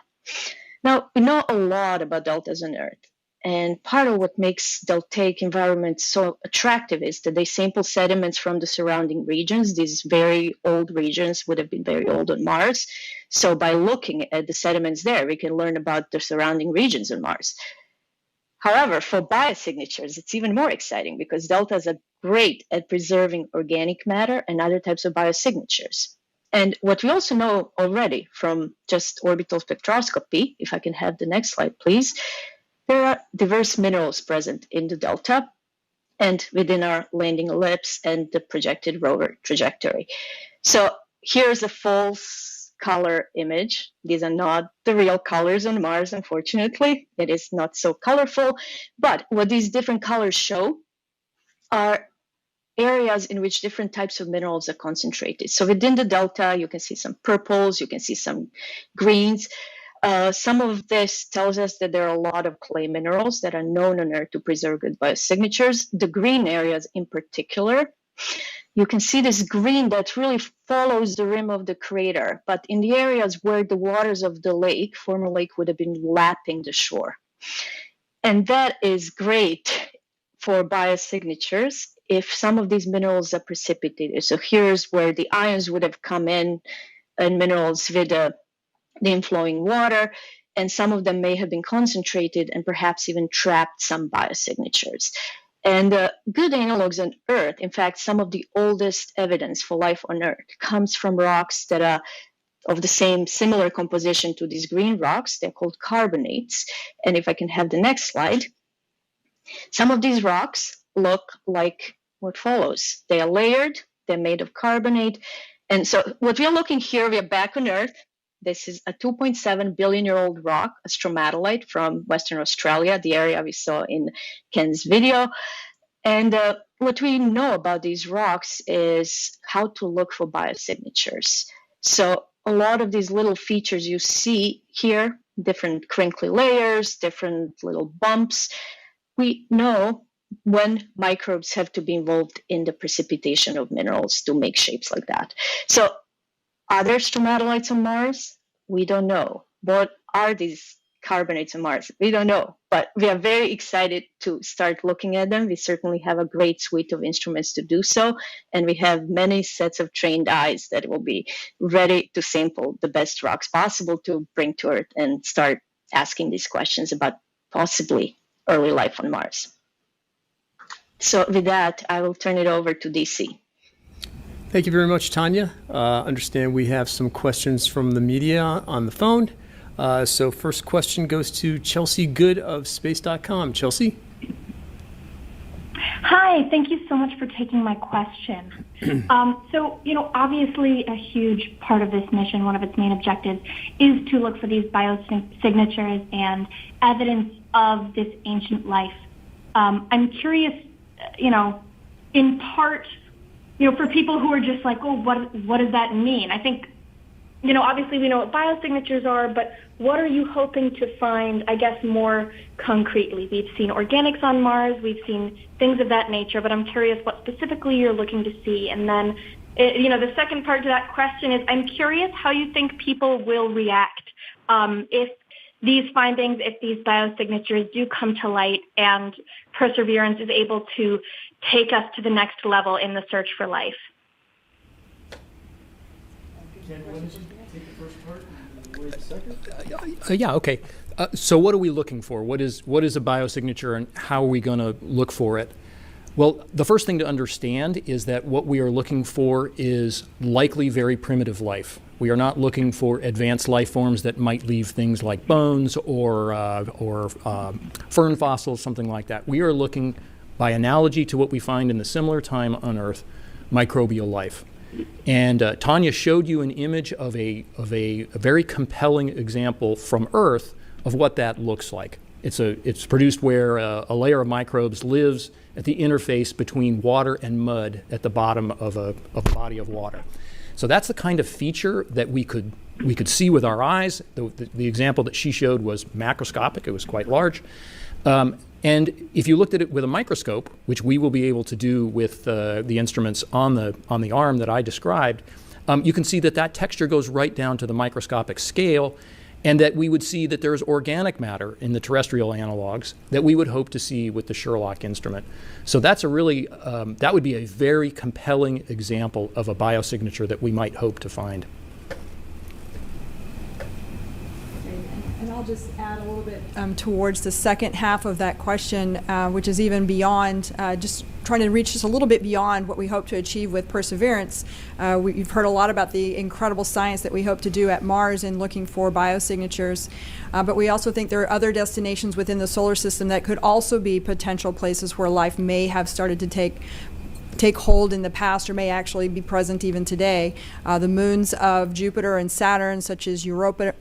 Speaker 6: Now, we know a lot about deltas on Earth. And part of what makes deltaic environments so attractive is that they sample sediments from the surrounding regions. These very old regions would have been very old on Mars. So by looking at the sediments there, we can learn about the surrounding regions on Mars. However, for biosignatures, it's even more exciting because deltas are great at preserving organic matter and other types of biosignatures. And what we also know already from just orbital spectroscopy, if I can have the next slide, please, there are diverse minerals present in the delta and within our landing ellipse and the projected rover trajectory. So here's a false color image. These are not the real colors on Mars, unfortunately. It is not so colorful. But what these different colors show are areas in which different types of minerals are concentrated. So within the delta, you can see some purples, you can see some greens. Some of this tells us that there are a lot of clay minerals that are known on Earth to preserve good biosignatures. The green areas in particular, you can see this green that really follows the rim of the crater, but in the areas where the waters of the lake, former lake, would have been lapping the shore. And that is great for biosignatures if some of these minerals are precipitated. So here's where the ions would have come in and minerals with the inflowing water, and some of them may have been concentrated and perhaps even trapped some biosignatures. And good analogs on Earth, in fact, some of the oldest evidence for life on Earth comes from rocks that are of the similar composition to these green rocks. They're called carbonates. And if I can have the next slide, some of these rocks look like what follows. They are layered, they're made of carbonate. And so what we're looking here, we are back on Earth. This is a 2.7 billion-year-old rock, a stromatolite from Western Australia, the area we saw in Ken's video. And what we know about these rocks is how to look for biosignatures. So a lot of these little features you see here, different crinkly layers, different little bumps, we know when microbes have to be involved in the precipitation of minerals to make shapes like that. So are there stromatolites on Mars? We don't know. What are these carbonates on Mars? We don't know, but we are very excited to start looking at them. We certainly have a great suite of instruments to do so, and we have many sets of trained eyes that will be ready to sample the best rocks possible to bring to Earth and start asking these questions about possibly early life on Mars. So with that, I will turn it over to DC.
Speaker 34: Thank you very much, Tanya. Understand we have some questions from the media on the phone. So first question goes to Chelsea Good of Space.com. Chelsea?
Speaker 5: Hi, thank you so much for taking my question. So, obviously a huge part of this mission, one of its main objectives, is to look for these biosignatures and evidence of this ancient life. I'm curious, in part, for people who are just like, oh, what does that mean? I think, obviously we know what biosignatures are, but what are you hoping to find, I guess, more concretely? We've seen organics on Mars, we've seen things of that nature, but I'm curious what specifically you're looking to see. And then, the second part to that question is, I'm curious how you think people will react if these findings, if these biosignatures do come to light and Perseverance is able to take us to the next level in the search for life.
Speaker 8: Yeah, okay. So what are we looking for? What is a biosignature, and how are we going to look for it? Well, the first thing to understand is that what we are looking for is likely very primitive life. We are not looking for advanced life forms that might leave things like bones or fern fossils, something like that. We are looking, by analogy to what we find in the similar time on Earth, microbial life. And Tanya showed you an image of a very compelling example from Earth of what that looks like. It's produced where a layer of microbes lives at the interface between water and mud at the bottom of a body of water. So that's the kind of feature that we could see with our eyes. The example that she showed was macroscopic; it was quite large. And if you looked at it with a microscope, which we will be able to do with the instruments on the arm that I described, you can see that texture goes right down to the microscopic scale, and that we would see that there's organic matter in the terrestrial analogs that we would hope to see with the Sherlock instrument. So that's that would be a very compelling example of a biosignature that we might hope to find.
Speaker 35: And I'll just add a little bit towards the second half of that question, which is even beyond, just trying to reach just a little bit beyond what we hope to achieve with Perseverance. You've heard a lot about the incredible science that we hope to do at Mars in looking for biosignatures, but we also think there are other destinations within the solar system that could also be potential places where life may have started to take hold in the past or may actually be present even today. The moons of Jupiter and Saturn, such as Europa,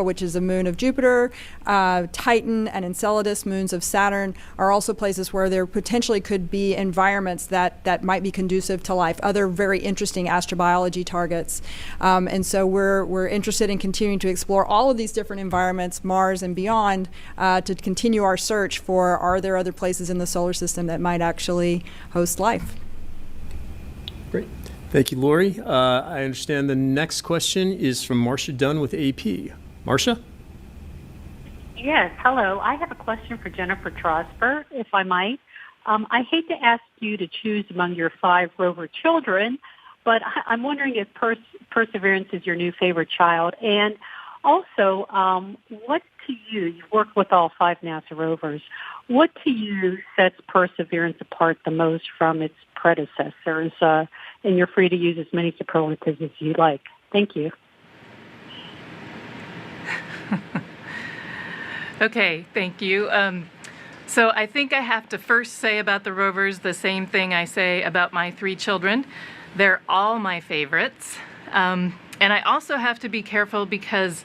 Speaker 35: which is a moon of Jupiter, Titan and Enceladus, moons of Saturn, are also places where there potentially could be environments that might be conducive to life, other very interesting astrobiology targets. And so we're interested in continuing to explore all of these different environments, Mars and beyond, to continue our search for, are there other places in the solar system that might actually host life?
Speaker 34: Great. Thank you, Lori. I understand the next question is from Marcia Dunn with AP. Marcia?
Speaker 10: Yes, hello. I have a question for Jennifer Trosper, if I might. I hate to ask you to choose among your 5 rover children, but I'm wondering if Perseverance is your new favorite child. And also, what to you, you've worked with all 5 NASA rovers, what to you sets Perseverance apart the most from its predecessors? And you're free to use as many superlatives as you like. Thank you.
Speaker 1: Okay, thank you. So I think I have to first say about the rovers the same thing I say about my 3 children. They're all my favorites. And I also have to be careful because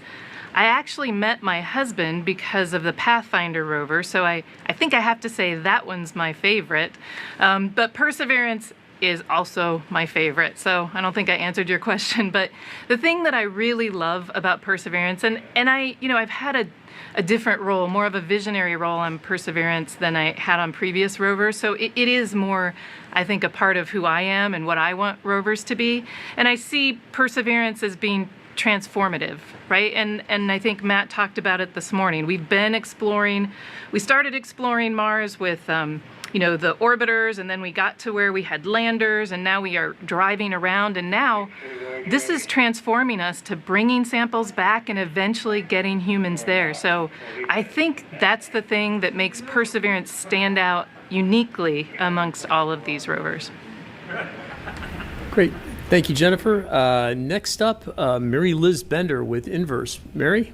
Speaker 1: I actually met my husband because of the Pathfinder rover, so I think I have to say that one's my favorite. But Perseverance is also my favorite, so I don't think I answered your question. But the thing that I really love about Perseverance, and I've had a different role, more of a visionary role on Perseverance than I had on previous rovers, so it is more, I think, a part of who I am and what I want rovers to be. And I see Perseverance as being transformative, right? And I think Matt talked about it this morning. We started exploring Mars with, the orbiters, and then we got to where we had landers, and now we are driving around, and now this is transforming us to bringing samples back and eventually getting humans there. So I think that's the thing that makes Perseverance stand out uniquely amongst all of these rovers.
Speaker 34: Great. Thank you, Jennifer. Next up, Mary Liz Bender with Inverse. Mary?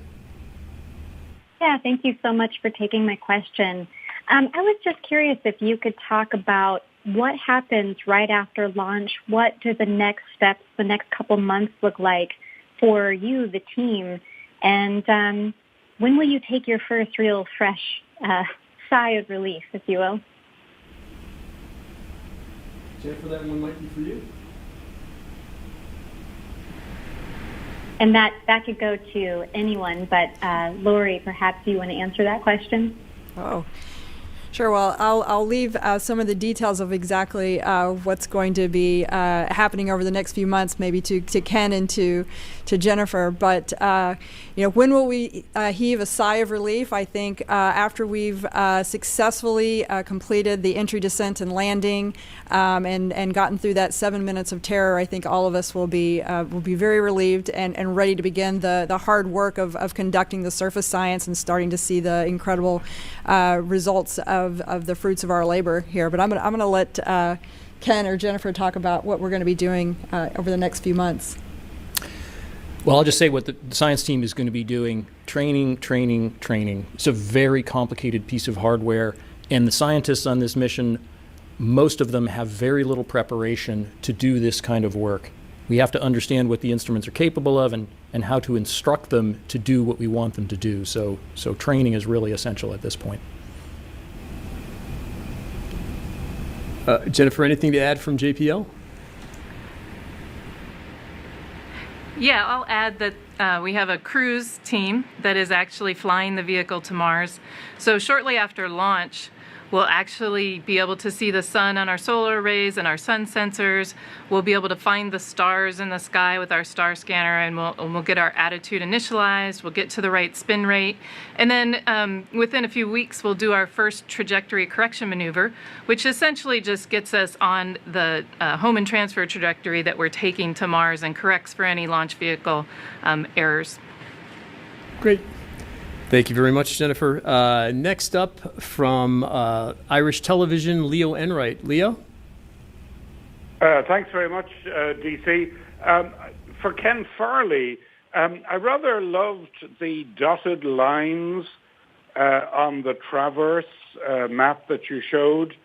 Speaker 3: Yeah, thank you so much for taking my question. I was just curious if you could talk about what happens right after launch. What do the next steps, the next couple months look like for you, the team? And when will you take your first real fresh sigh of relief, if you will?
Speaker 34: Jennifer, that one might be for you.
Speaker 3: And that could go to anyone, but Lori, perhaps you want to answer that question?
Speaker 35: Oh, sure. Well, I'll leave some of the details of exactly what's going to be happening over the next few months, maybe to Ken and to Jennifer. But when will we heave a sigh of relief? I think after we've successfully completed the entry, descent, and landing, and gotten through that 7 minutes of terror, I think all of us will be very relieved and ready to begin the hard work of conducting the surface science and starting to see the incredible results of the fruits of our labor here. But I'm gonna let Ken or Jennifer talk about what we're going to be doing over the next few months.
Speaker 8: Well, I'll just say what the science team is going to be doing: training. It's a very complicated piece of hardware, and the scientists on this mission, most of them have very little preparation to do this kind of work. We have to understand what the instruments are capable of and how to instruct them to do what we want them to do. So training is really essential at this point.
Speaker 34: Jennifer, anything to add from JPL?
Speaker 1: Yeah, I'll add that we have a cruise team that is actually flying the vehicle to Mars. So shortly after launch, we'll actually be able to see the sun on our solar arrays and our sun sensors. We'll be able to find the stars in the sky with our star scanner, and we'll get our attitude initialized. We'll get to the right spin rate. And then within a few weeks, we'll do our first trajectory correction maneuver, which essentially just gets us on the home and transfer trajectory that we're taking to Mars and corrects for any launch vehicle errors.
Speaker 34: Great. Thank you very much, Jennifer. Next up from Irish Television, Leo Enright. Leo?
Speaker 9: Thanks very much, DC. For Ken Farley, I rather loved the dotted lines on the traverse map that you showed.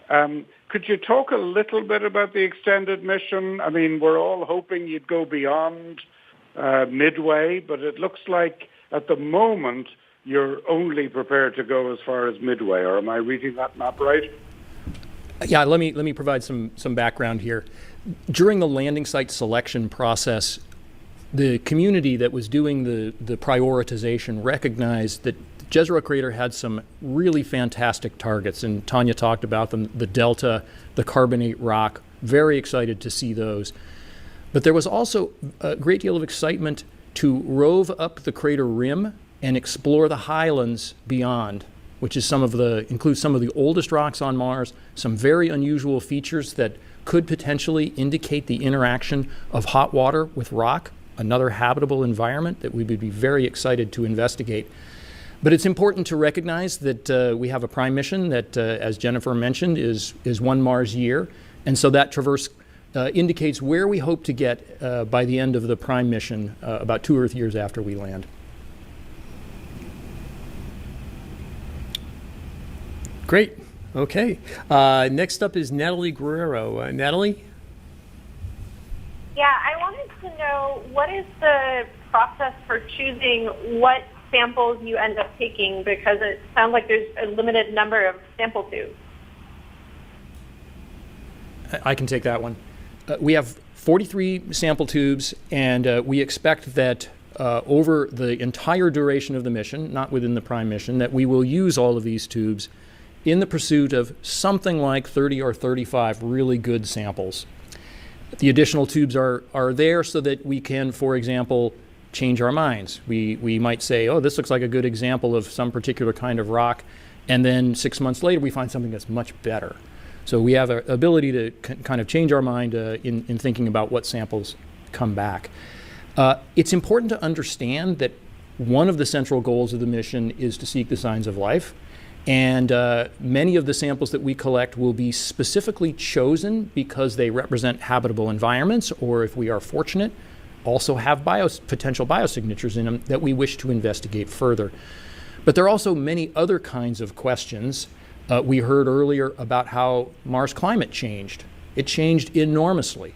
Speaker 9: Could you talk a little bit about the extended mission? I mean, we're all hoping you'd go beyond Midway, but it looks like at the moment you're only prepared to go as far as Midway, or am I reading that map right?
Speaker 8: Yeah, let me provide some background here. During the landing site selection process, the community that was doing the prioritization recognized that Jezero Crater had some really fantastic targets, and Tanya talked about them, the delta, the carbonate rock. Very excited to see those. But there was also a great deal of excitement to rove up the crater rim and explore the highlands beyond, which is includes some of the oldest rocks on Mars, some very unusual features that could potentially indicate the interaction of hot water with rock, another habitable environment that we would be very excited to investigate. But it's important to recognize that we have a prime mission that, as Jennifer mentioned, is 1 Mars year, and so that traverse indicates where we hope to get by the end of the prime mission, about 2 Earth years after we land.
Speaker 34: Great. Okay. Next up is Natalie Guerrero. Natalie?
Speaker 11: Yeah, I wanted to know, what is the process for choosing what samples you end up taking, because it sounds like there's a limited number of sample tubes.
Speaker 8: I can take that one. We have 43 sample tubes, and we expect that over the entire duration of the mission, not within the prime mission, that we will use all of these tubes in the pursuit of something like 30 or 35 really good samples. The additional tubes are there so that we can, for example, change our minds. We might say, oh, this looks like a good example of some particular kind of rock, and then 6 months later we find something that's much better. So we have an ability to kind of change our mind in thinking about what samples come back. It's important to understand that one of the central goals of the mission is to seek the signs of life. And many of the samples that we collect will be specifically chosen because they represent habitable environments, or if we are fortunate, also have potential biosignatures in them that we wish to investigate further. But there are also many other kinds of questions. We heard earlier about how Mars climate changed. It changed enormously.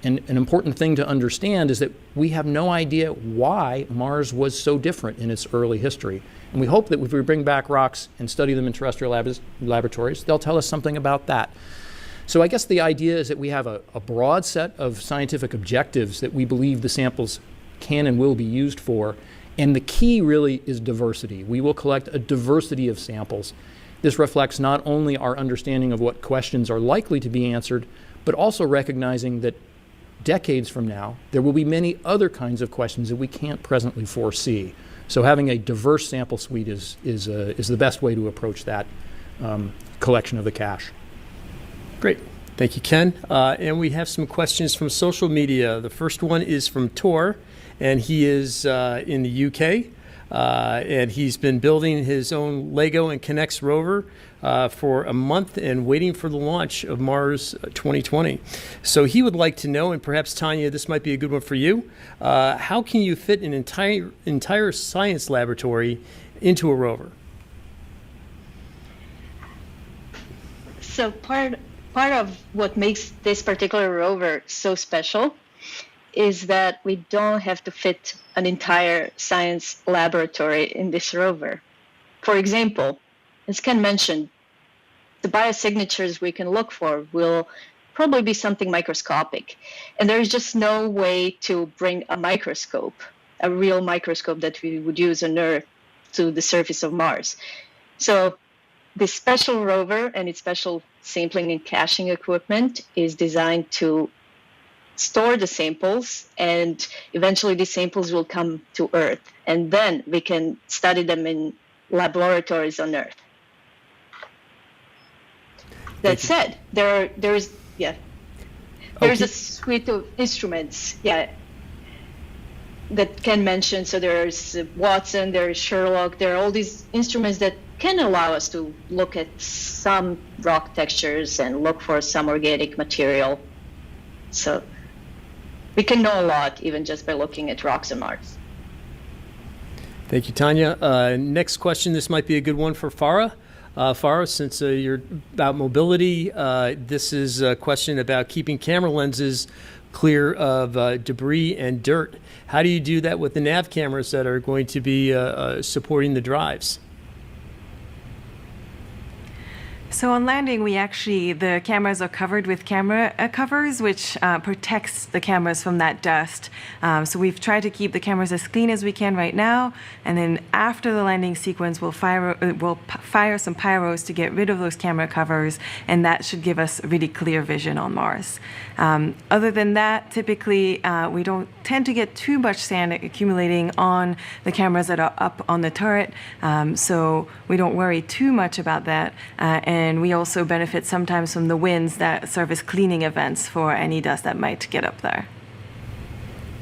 Speaker 8: And an important thing to understand is that we have no idea why Mars was so different in its early history. And we hope that if we bring back rocks and study them in terrestrial laboratories, they'll tell us something about that. So I guess the idea is that we have a broad set of scientific objectives that we believe the samples can and will be used for. And the key really is diversity. We will collect a diversity of samples. This reflects not only our understanding of what questions are likely to be answered, but also recognizing that decades from now, there will be many other kinds of questions that we can't presently foresee. So having a diverse sample suite is the best way to approach that collection of the cache.
Speaker 34: Great. Thank you, Ken. And we have some questions from social media. The first one is from Tor, and he is in the UK. And he's been building his own LEGO and Kinects rover for a month and waiting for the launch of Mars 2020. So he would like to know, and perhaps Tanya, this might be a good one for you, how can you fit an entire science laboratory into a rover?
Speaker 6: So part of what makes this particular rover so special is that we don't have to fit an entire science laboratory in this rover. For example, as Ken mentioned, the biosignatures we can look for will probably be something microscopic. And there's just no way to bring a microscope, a real microscope that we would use on Earth, to the surface of Mars. So this special rover and its special sampling and caching equipment is designed to store the samples, and eventually these samples will come to Earth, and then we can study them in laboratories on Earth. That said, there's a suite of instruments, that Ken mentioned. So there's Watson, there's Sherlock, there are all these instruments that can allow us to look at some rock textures and look for some organic material. So we can know a lot even just by looking at rocks on Mars.
Speaker 34: Thank you, Tanya. Next question, this might be a good one for Farah. Farah, since you're about mobility, this is a question about keeping camera lenses clear of debris and dirt. How do you do that with the nav cameras that are going to be supporting the drives?
Speaker 2: So on landing, the cameras are covered with camera covers, which protects the cameras from that dust. So we've tried to keep the cameras as clean as we can right now, and then after the landing sequence, we'll fire some pyros to get rid of those camera covers, and that should give us really clear vision on Mars. Other than that, typically we don't tend to get too much sand accumulating on the cameras that are up on the turret, so we don't worry too much about that. And we also benefit sometimes from the winds that serve as cleaning events for any dust that might get up there.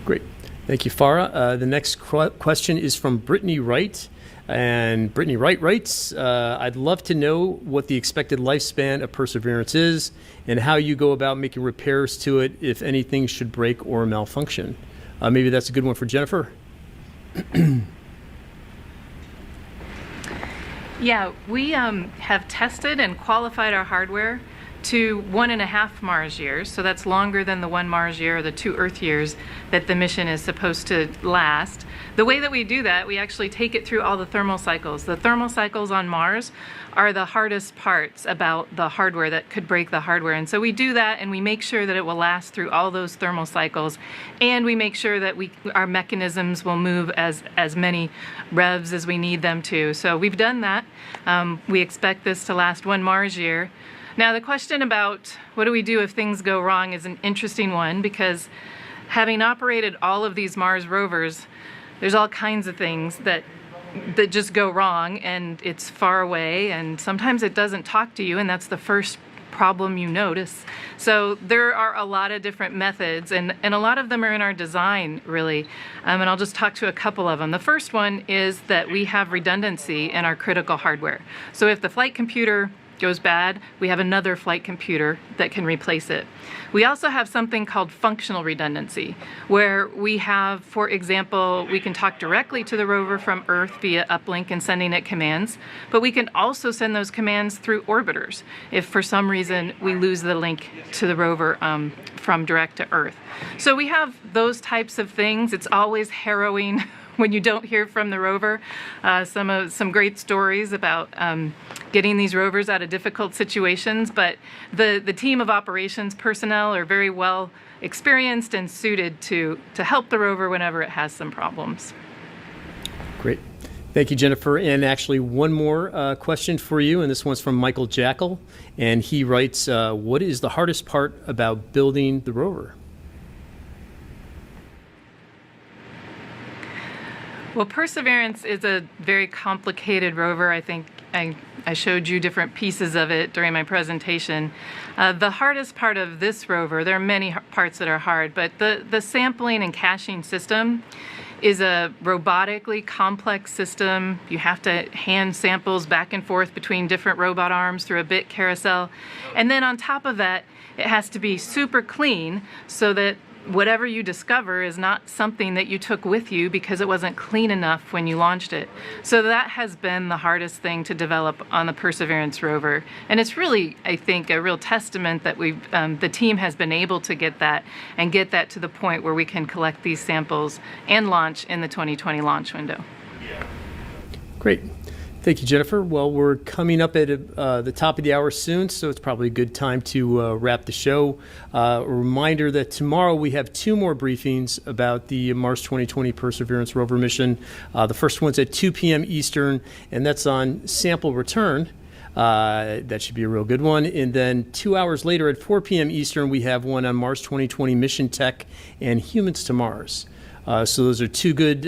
Speaker 34: Great. Thank you, Farah. The next question is from Brittany Wright. And Brittany Wright writes, I'd love to know what the expected lifespan of Perseverance is and how you go about making repairs to it if anything should break or malfunction. Maybe that's a good one for Jennifer.
Speaker 1: Yeah, we have tested and qualified our hardware to 1.5 Mars years. So that's longer than the 1 Mars year or the 2 Earth years that the mission is supposed to last. The way that we do that, we actually take it through all the thermal cycles. The thermal cycles on Mars are the hardest parts about the hardware that could break the hardware. And so we do that, and we make sure that it will last through all those thermal cycles. And we make sure that our mechanisms will move as many revs as we need them to. So we've done that. We expect this to last 1 Mars year. Now, the question about what do we do if things go wrong is an interesting one, because having operated all of these Mars rovers, there's all kinds of things that just go wrong, and it's far away, and sometimes it doesn't talk to you, and that's the first problem you notice. So there are a lot of different methods, and a lot of them are in our design, really. And I'll just talk to a couple of them. The first one is that we have redundancy in our critical hardware. So if the flight computer goes bad, we have another flight computer that can replace it. We also have something called functional redundancy, where we have, for example, we can talk directly to the rover from Earth via uplink and sending it commands, but we can also send those commands through orbiters if for some reason we lose the link to the rover from direct to Earth. So we have those types of things. It's always harrowing when you don't hear from the rover. Some great stories about getting these rovers out of difficult situations, but the team of operations personnel are very well experienced and suited to help the rover whenever it has some problems.
Speaker 34: Great. Thank you, Jennifer. And actually, one more question for you, and this one's from Michael Jackal, and he writes, what is the hardest part about building the rover?
Speaker 1: Well, Perseverance is a very complicated rover. I think I showed you different pieces of it during my presentation. The hardest part of this rover, there are many parts that are hard, but the sampling and caching system is a robotically complex system. You have to hand samples back and forth between different robot arms through a bit carousel. And then on top of that, it has to be super clean so that whatever you discover is not something that you took with you because it wasn't clean enough when you launched it. So that has been the hardest thing to develop on the Perseverance rover. And it's really, I think, a real testament that the team has been able to get that to the point where we can collect these samples and launch in the 2020 launch window.
Speaker 34: Great. Thank you, Jennifer. Well, we're coming up at the top of the hour soon, so it's probably a good time to wrap the show. A reminder that tomorrow we have 2 more briefings about the Mars 2020 Perseverance rover mission. The first one's at 2 p.m. Eastern, and that's on sample return. That should be a real good one. And then 2 hours later at 4 p.m. Eastern, we have one on Mars 2020 mission tech and humans to Mars. So those are 2 good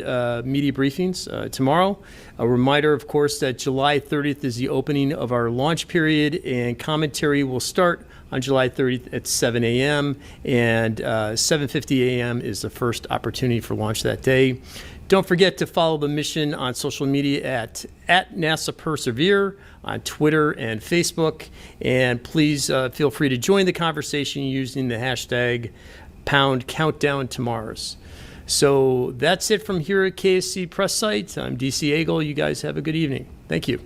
Speaker 34: media briefings tomorrow. A reminder, of course, that July 30th is the opening of our launch period, and commentary will start on July 30th at 7 a.m. and 7:50 a.m. is the first opportunity for launch that day. Don't forget to follow the mission on social media at NASA Persevere on Twitter and Facebook, and please feel free to join the conversation using the hashtag #CountdownToMars. So that's it from here at KSC Press Site. I'm DC Agel. You guys have a good evening. Thank you.